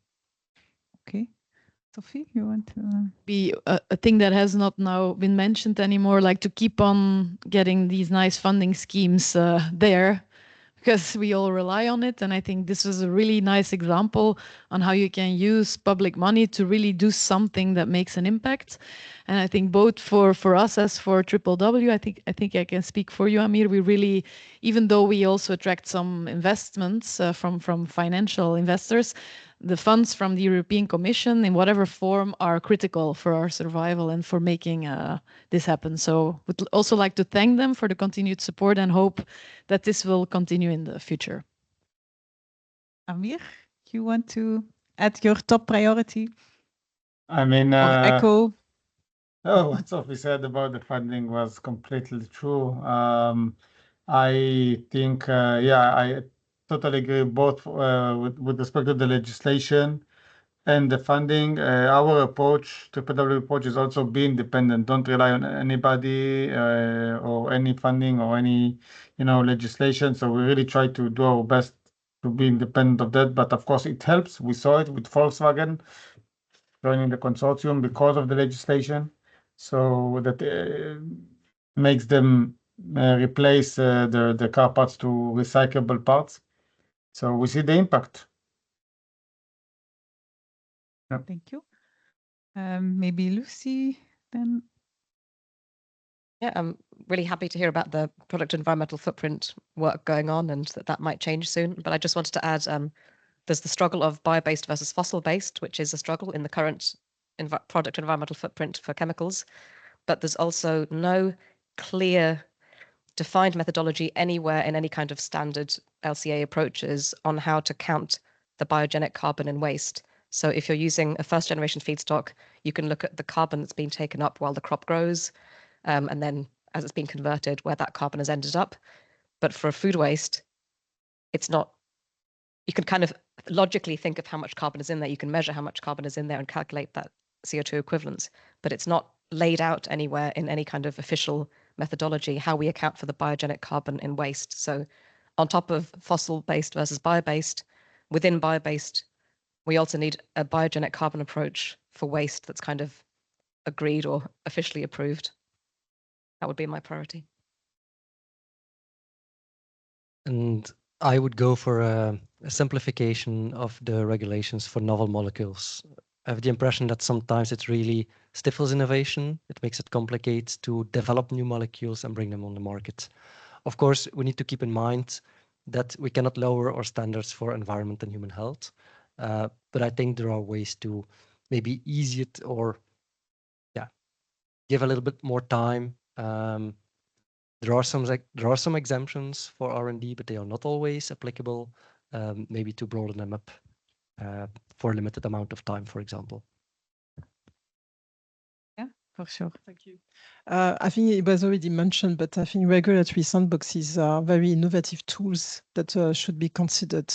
Okay. Sophie, you want to be a thing that has not now been mentioned anymore, like to keep on getting these nice funding schemes there, because we all rely on it. And I think this was a really nice example on how you can use public money to really do something that makes an impact. And I think both for us as for BBI, I think I can speak for you, Amir. We really, even though we also attract some investments from financial investors, the funds from the European Commission in whatever form are critical for our survival and for making this happen. So would also like to thank them for the continued support and hope that this will continue in the future. Amir, you want to add your top priority? I mean, or echo? Oh, what Sophie said about the funding was completely true. I think, yeah, I totally agree both with respect to the legislation and the funding. Our approach, BBI approach, is also be independent. Don't rely on anybody or any funding or any, legislation. So we really try to do our best to be independent of that. But of course, it helps. We saw it with Volkswagen joining the consortium because of the legislation. So that makes them replace the car parts to recyclable parts. So we see the impact. Yep. Thank you. Maybe Lucy then. Yeah, I'm really happy to hear about the product environmental footprint work going on and that might change soon. But I just wanted to add, there's the struggle of bio-based versus fossil-based, which is a struggle in the current product environmental footprint for chemicals. But there's also no clear defined methodology anywhere in any kind of standard LCA approaches on how to count the biogenic carbon in waste. So if you're using a first generation feedstock, you can look at the carbon that's been taken up while the crop grows, and then as it's been converted, where that carbon has ended up. But for food waste, it's not, you can kind of logically think of how much carbon is in there. You can measure how much carbon is in there and calculate that CO2 equivalence, but it's not laid out anywhere in any kind of official methodology how we account for the biogenic carbon in waste. So on top of fossil-based versus bio-based, within bio-based, we also need a biogenic carbon approach for waste that's kind of agreed or officially approved. That would be my priority. And I would go for a simplification of the regulations for novel molecules. I have the impression that sometimes it really stifles innovation. It makes it complicated to develop new molecules and bring them on the market. Of course, we need to keep in mind that we cannot lower our standards for environment and human health. But I think there are ways to maybe ease it or give a little bit more time. There are some exemptions for R&D, but they are not always applicable. Maybe to broaden them up for a limited amount of time, for example. Yeah, for sure. Thank you. I think it was already mentioned, but I think regulatory sandboxes are very innovative tools that should be considered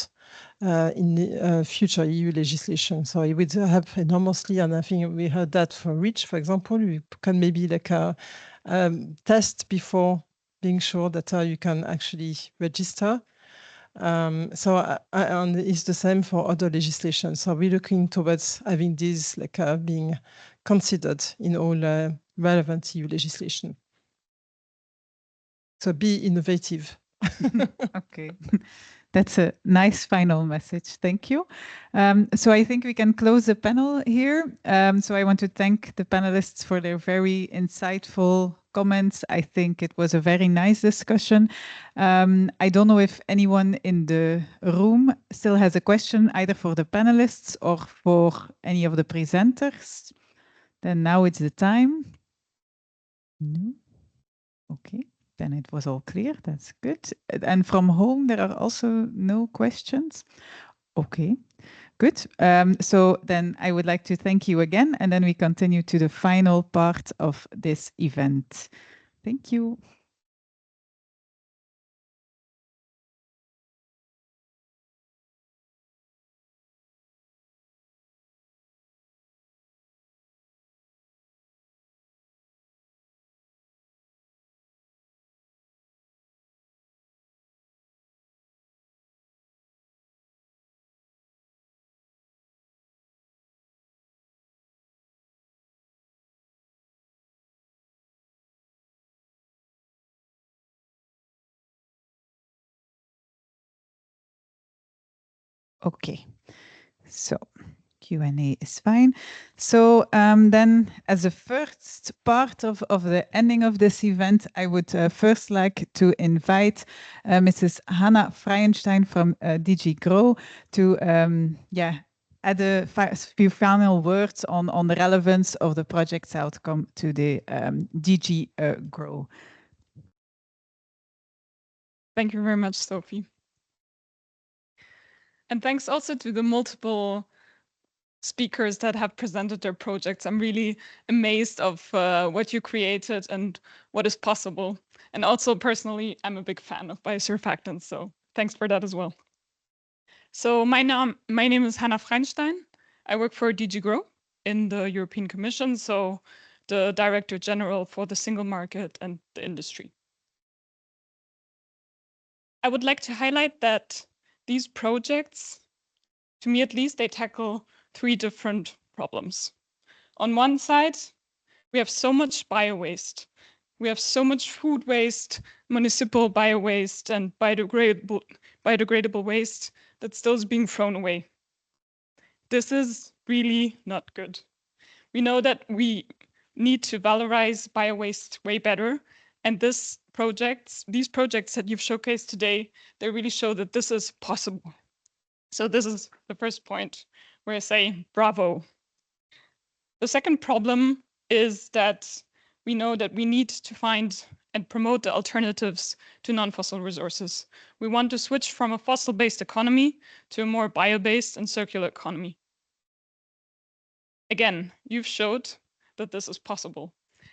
in the future EU legislation. So it would help enormously, and I think we heard that for REACH, for example. We can maybe like test before being sure that you can actually register. And it's the same for other legislation. So we're looking towards having these like being considered in all relevant EU legislation. So be innovative. Okay. That's a nice final message. Thank you. So I think we can close the panel here. So I want to thank the panelists for their very insightful comments. I think it was a very nice discussion. I don't know if anyone in the room still has a question, either for the panelists or for any of the presenters. Then now it's the time. No? Okay. Then it was all clear. That's good. And from home, there are also no questions. Okay, good. So then I would like to thank you again, and then we continue to the final part of this event. Thank you. Okay, so Q&A is fine. So then as a first part of the ending of this event, I would first like to invite Mrs. Hannah Freienstein from DG Grow to add a few final words on the relevance of the project's outcome to the DG Grow. Thank you very much, Sophie. And thanks also to the multiple speakers that have presented their projects. I'm really amazed of what you created and what is possible. And also personally, I'm a big fan of biosurfactants, so thanks for that as well. So my name is Hannah Freienstein. I work for DG Grow in the European Commission, so the Director General for the Single Market and the Industry. I would like to highlight that these projects, to me at least, they tackle 3 different problems. On one side, we have so much bio-waste. We have so much food waste, municipal bio-waste, and biodegradable waste that still is being thrown away. This is really not good. We know that we need to valorize bio-waste way better, and these projects that you've showcased today, they really show that this is possible. So this is the first point where I say bravo. The second problem is that we know that we need to find and promote the alternatives to non-fossil resources. We want to switch from a fossil-based economy to a more bio-based and circular economy. Again, you've showed that this is possible.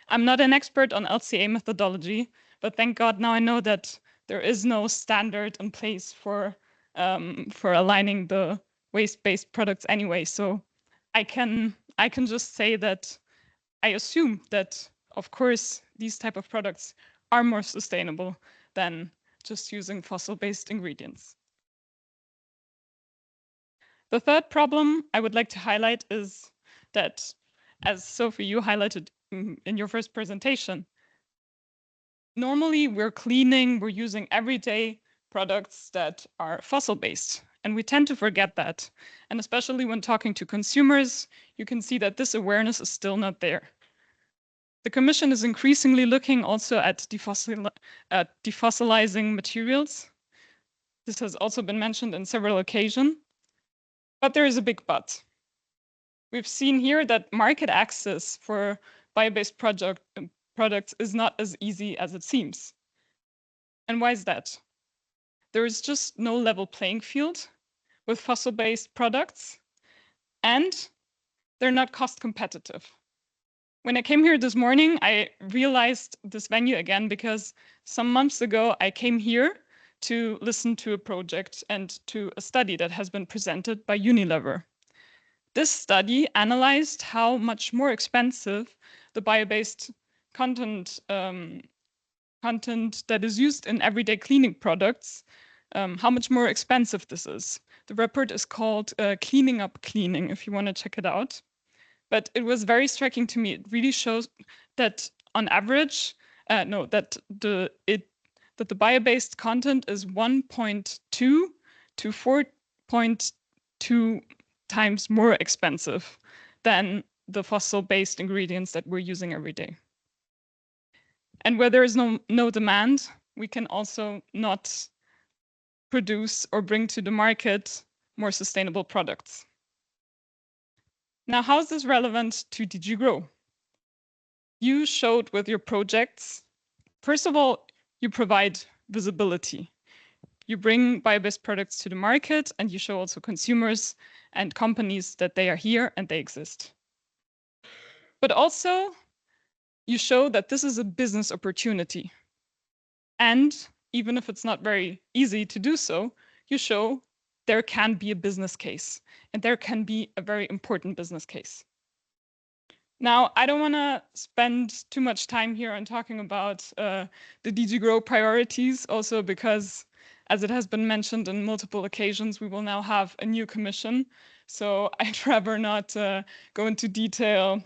I'm not an expert on LCA methodology, but thank God now I know that there is no standard in place for aligning the waste-based products anyway. So I can just say that I assume that, of course, these type of products are more sustainable than just using fossil-based ingredients. The third problem I would like to highlight is that, as Sophie, you highlighted in your first presentation, normally we're using everyday products that are fossil-based, and we tend to forget that. And especially when talking to consumers, you can see that this awareness is still not there. The Commission is increasingly looking also at defossilizing materials. This has also been mentioned in several occasions, but there is a big but. We've seen here that market access for bio-based products is not as easy as it seems. And why is that? There is just no level playing field with fossil-based products, and they're not cost competitive. When I came here this morning, I realized this venue again because some months ago I came here to listen to a project and to a study that has been presented by Unilever. This study analyzed how much more expensive the bio-based content content that is used in everyday cleaning products, how much more expensive this is. The report is called Cleaning Up Cleaning, if you want to check it out. But it was very striking to me. It really shows that on average, that the bio-based content is 1.2 to 4.2 times more expensive than the fossil-based ingredients that we're using every day. And where there is no demand, we can also not produce or bring to the market more sustainable products. Now, how is this relevant to DG Grow? You showed with your projects, first of all, you provide visibility. You bring bio-based products to the market, and you show also consumers and companies that they are here and they exist. But also, you show that this is a business opportunity. And even if it's not very easy to do so, you show there can be a business case, and there can be a very important business case. Now, I don't want to spend too much time here on talking about the DG Grow priorities, also because, as it has been mentioned on multiple occasions, we will now have a new commission. So I'd rather not go into detail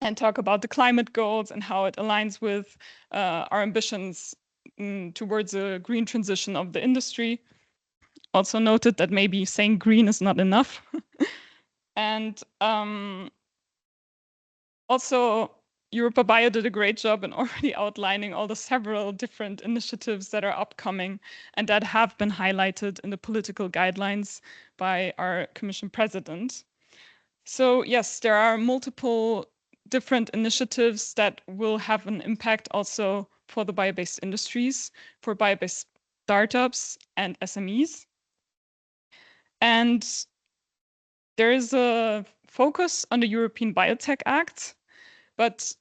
and talk about the climate goals and how it aligns with our ambitions towards a green transition of the industry. Also noted that maybe saying green is not enough. And also, Europa Bio did a great job in already outlining all the several different initiatives that are upcoming and that have been highlighted in the political guidelines by our Commission President. So yes, there are multiple different initiatives that will have an impact also for the bio-based industries, for bio-based startups and SMEs. And there is a focus on the European Biotech Act, but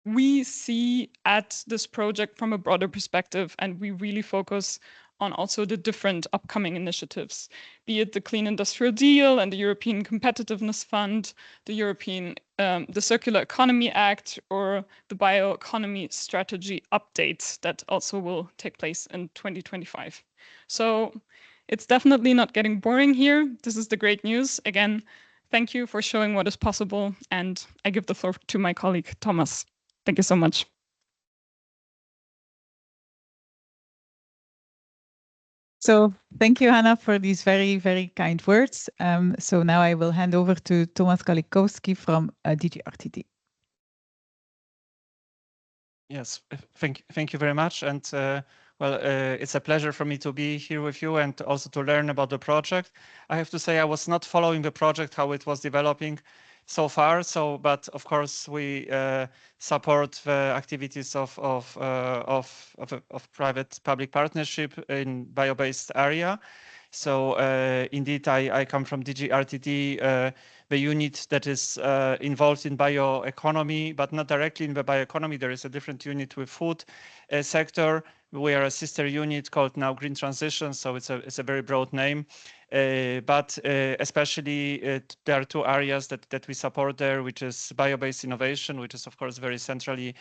we see at this project from a broader perspective, and we really focus on also the different upcoming initiatives, be it the Clean Industrial Deal and the European Competitiveness Fund, the Circular Economy Act, or the Bioeconomy Strategy update that also will take place in 2025. So it's definitely not getting boring here. This is the great news. Again, thank you for showing what is possible, and I give the floor to my colleague, Thomas. Thank you so much. So thank you, Hannah, for these very, very kind words. So now I will hand over to Tomasz Kalikowski from DG RTD. Yes, thank you very much. And it's a pleasure for me to be here with you and also to learn about the project. I have to say I was not following the project, how it was developing so far. But of course we support the activities of private-public partnership in bio-based area. So indeed, I come from DG RTD, the unit that is involved in bioeconomy, but not directly in the bioeconomy. There is a different unit with food sector. We are a sister unit called now Green Transition, so it's a very broad name. But especially there are two areas that we support there, which is bio-based innovation, which is of course very centrally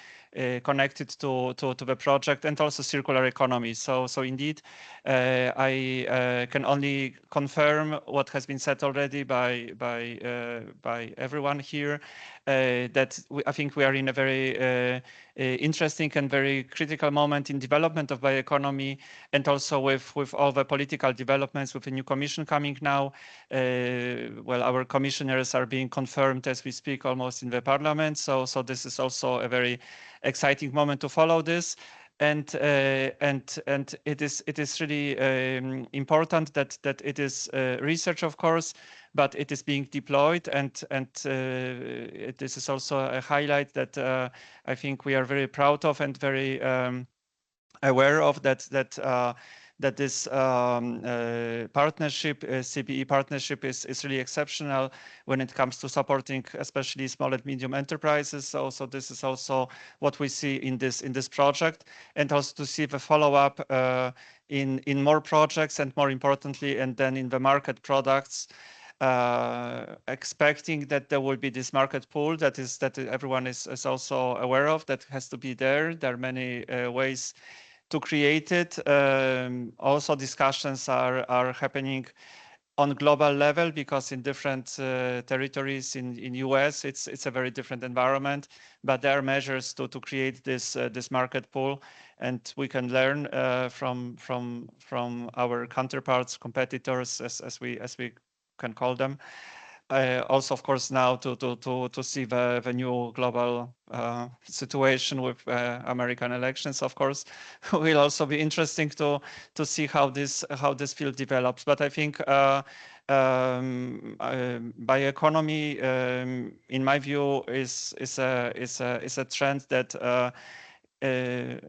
connected to the project, and also circular economy. So indeed, I can only confirm what has been said already by everyone here, that I think we are in a very interesting and very critical moment in development of bioeconomy, and also with all the political developments, with a new commission coming now. Our commissioners are being confirmed as we speak, almost in the parliament. So this is also a very exciting moment to follow this. And it is really important that it is research, of course, but it is being deployed, and this is also a highlight that I think we are very proud of and very aware of, that this partnership, CBE partnership, is really exceptional when it comes to supporting especially small and medium enterprises. So this is also what we see in this project, and also to see the follow-up in more projects, and more importantly, and then in the market products. expecting that there will be this market pool that everyone is also aware of, that has to be there. There are many ways to create it. Also, discussions are happening on global level, because in different territories in US, it's a very different environment. But there are measures to create this market pool, and we can learn from our counterparts, competitors, as we can call them. Also, of course, now to see the new global situation with American elections, of course, will also be interesting to see how this field develops. But I think bioeconomy, in my view, is a trend that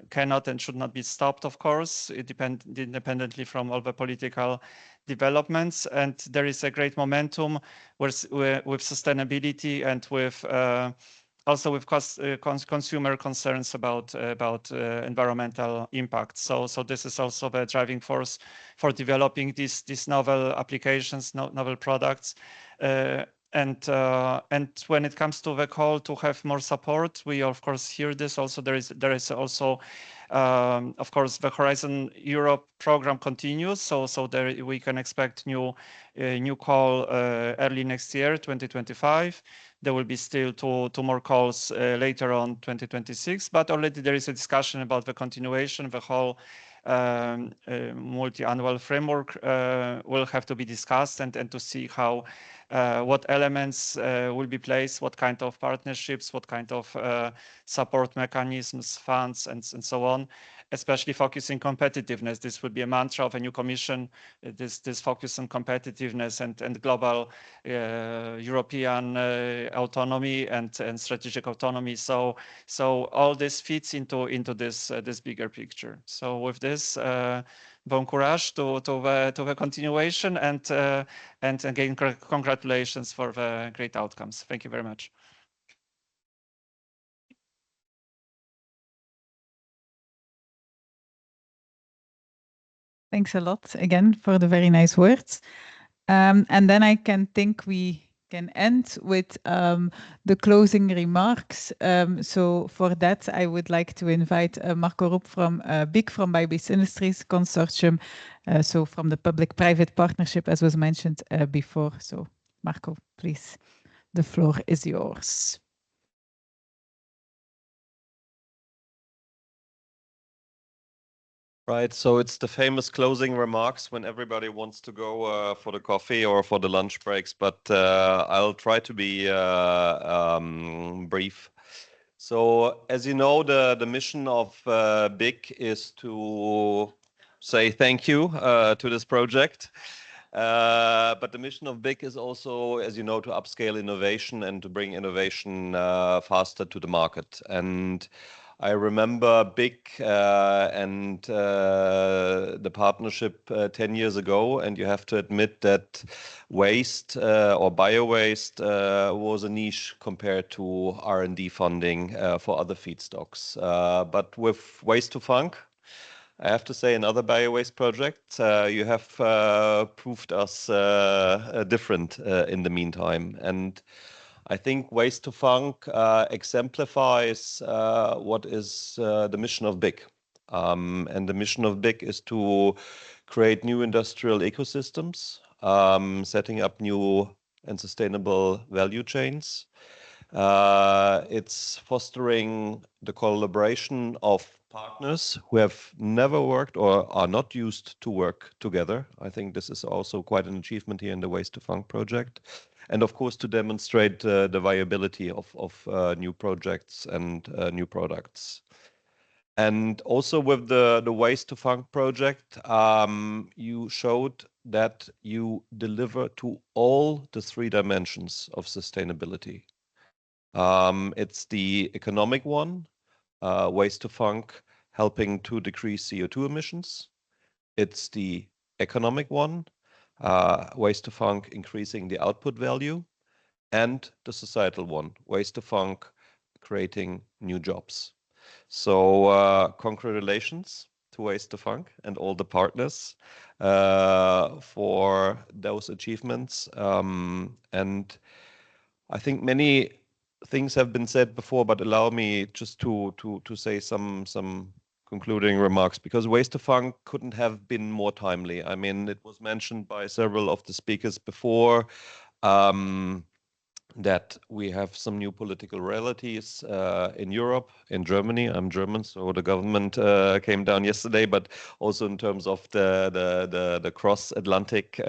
cannot and should not be stopped, of course, independently from all the political developments. And there is a great momentum with sustainability and with also with consumer concerns about environmental impact. So this is also the driving force for developing these novel applications, novel products. And when it comes to the call to have more support, we of course hear this. Also, there is also, of course, the Horizon Europe program continues. So there we can expect new call early next year, 2025. There will be still two more calls later on, 2026. But already there is a discussion about the continuation. The whole multi-annual framework will have to be discussed, and to see how what elements will be placed, what kind of partnerships, what kind of support mechanisms, funds, and so on, especially focusing competitiveness. This would be a mantra of a new commission, this focus on competitiveness and global European autonomy and strategic autonomy. So all this fits into this bigger picture. So with this, bon courage to the continuation, and again, congratulations for the great outcomes. Thank you very much. Thanks a lot again for the very nice words. And then I think we can end with the closing remarks. So for that, I would like to invite Marco Rupp from BIC, from Bio-based Industries Consortium, so from the public-private partnership, as was mentioned before. So Marco, please, the floor is yours. Right, so it's the famous closing remarks when everybody wants to go for the coffee or for the lunch breaks, but I'll try to be brief. So as you know, the mission of BIC is to say thank you to this project. But the mission of BIC is also, as you know, to upscale innovation and to bring innovation faster to the market. And I remember BIC and the partnership 10 years ago, and you have to admit that waste or bio-waste was a niche compared to R&D funding for other feedstocks. But with Waste2Func, I have to say, another bio-waste project, you have proved us different in the meantime. And I think Waste2Func exemplifies what is the mission of BIC. And the mission of BIC is to create new industrial ecosystems, setting up new and sustainable value chains. It's fostering the collaboration of partners who have never worked or are not used to work together. I think this is also quite an achievement here in the Waste2Func project. And of course, to demonstrate the viability of new projects and new products. And also with the Waste2Func project, you showed that you deliver to all the 3 dimensions of sustainability. It's the economic one, Waste2Func helping to decrease CO2 emissions. It's the economic one, Waste2Func increasing the output value, and the societal one, Waste2Func creating new jobs. So congratulations to to Waste2Func and all the partners for those achievements. And I think many things have been said before, but allow me just to say some concluding remarks, because Waste2Func couldn't have been more timely. I mean, it was mentioned by several of the speakers before that we have some new political realities in Europe, in Germany. I'm German, so the government came down yesterday, but also in terms of the cross-Atlantic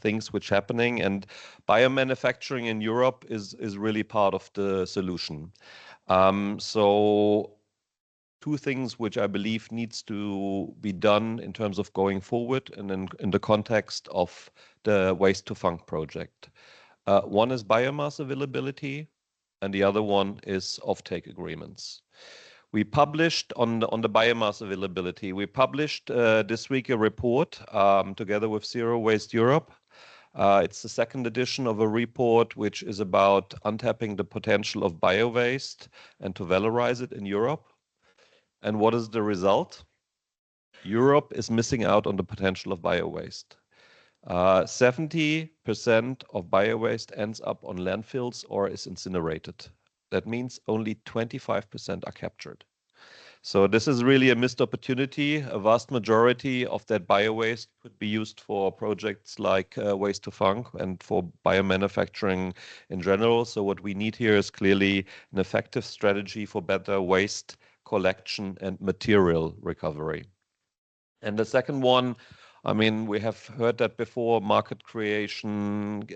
things which happening, and biomanufacturing in Europe is really part of the solution. So two things which I believe needs to be done in terms of going forward and in the context of the Waste2Func project. One is biomass availability, and the other one is offtake agreements. We published on the biomass availability, we published this week a report together with Zero Waste Europe. It's the second edition of a report which is about untapping the potential of bio-waste and to valorize it in Europe. And what is the result? Europe is missing out on the potential of bio-waste. 70% of bio-waste ends up on landfills or is incinerated. That means only 25% are captured. So this is really a missed opportunity. A vast majority of that bio-waste could be used for projects like Waste2Func and for biomanufacturing in general. So what we need here is clearly an effective strategy for better waste collection and material recovery. And the second one, I mean, we have heard that before, market creation,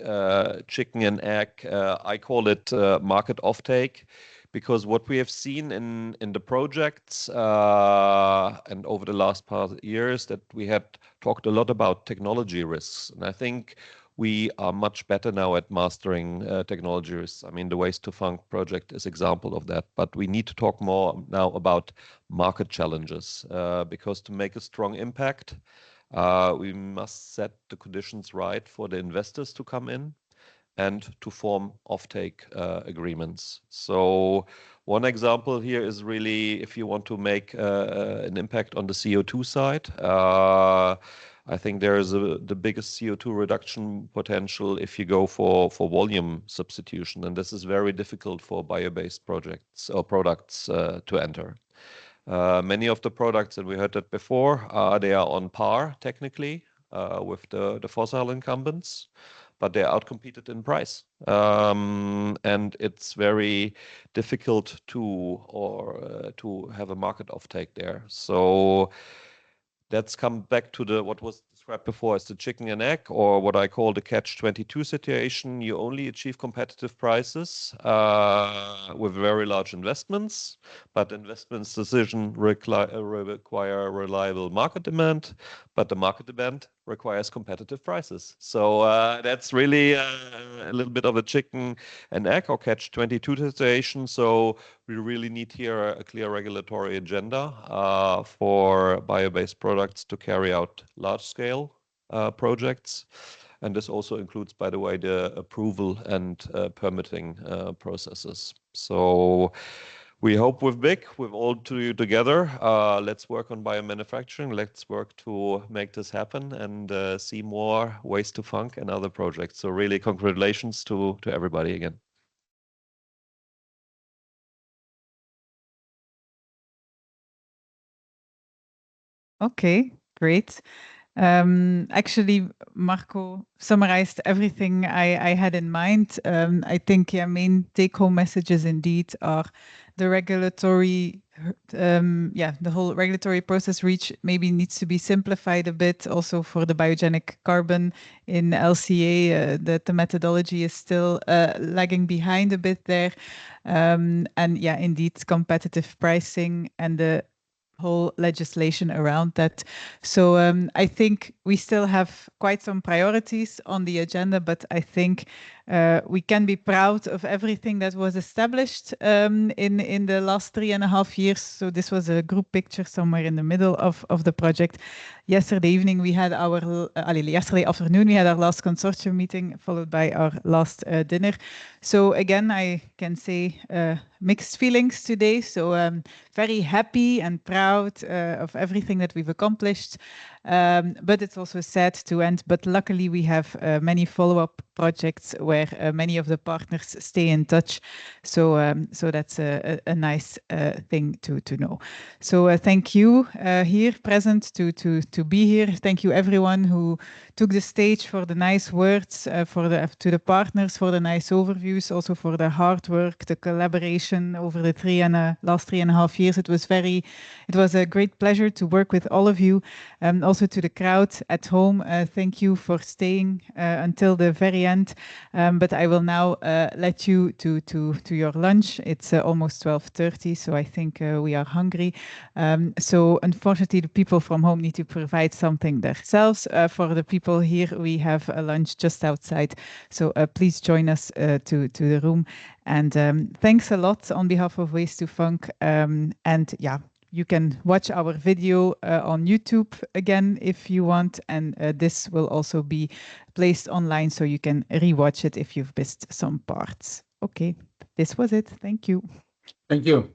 chicken and egg. I call it market offtake, because what we have seen in the projects and over the last part of years that we had talked a lot about technology risks. And I think we are much better now at mastering technology risks. I mean, the Waste2Func project is an example of that, but we need to talk more now about market challenges because to make a strong impact, we must set the conditions right for the investors to come in and to form offtake agreements. So one example here is really if you want to make an impact on the CO2 side, I think there is the biggest CO2 reduction potential if you go for volume substitution, and this is very difficult for bio-based projects or products to enter. Many of the products, and we heard that before, they are on par technically with the fossil incumbents, but they're outcompeted in price. And it's very difficult to have a market offtake there. So let's come back to what was described before as the chicken and egg, or what I call the catch-22 situation. You only achieve competitive prices with very large investments, but investments decision require reliable market demand, but the market demand requires competitive prices. So that's really a little bit of a chicken and egg or catch-22 situation. So we really need here a clear regulatory agenda for bio-based products to carry out large-scale projects. And this also includes, by the way, the approval and permitting processes. So we hope with BIC, with all you together, let's work on biomanufacturing. Let's work to make this happen and see more Waste2Func and other projects. So really congratulations to everybody again. Okay, great. Actually, Marco summarized everything I had in mind. I think main take-home messages indeed are the regulatory, the whole regulatory process maybe needs to be simplified a bit. Also for the biogenic carbon in LCA, that the methodology is still lagging behind a bit there. And yeah, indeed, competitive pricing and the whole legislation around that. So I think we still have quite some priorities on the agenda, but I think we can be proud of everything that was established in the last 3.5 years. So this was a group picture somewhere in the middle of the project. Yesterday evening we had our, yesterday afternoon we had our last consortium meeting, followed by our last dinner. So again, I can say mixed feelings today. So very happy and proud of everything that we've accomplished. But it's also sad to end. But luckily we have many follow-up projects where many of the partners stay in touch. So so that's a nice thing to know. So thank you here present to be here. Thank you everyone who took the stage for the nice words, to the partners for the nice overviews, also for the hard work, the collaboration over the last 3.5 years. It was a great pleasure to work with all of you. Also to the crowd at home, thank you for staying until the very end. But I will now let you to your lunch. It's almost 12:30, so I think we are hungry. So unfortunately, the people from home need to provide something themselves. For the people here, we have a lunch just outside. So please join us to the room. And thanks a lot on behalf of Waste2Func. And yeah, you can watch our video on YouTube again if you want, and this will also be placed online so you can rewatch it if you've missed some parts. Okay, this was it. Thank you. Thank you.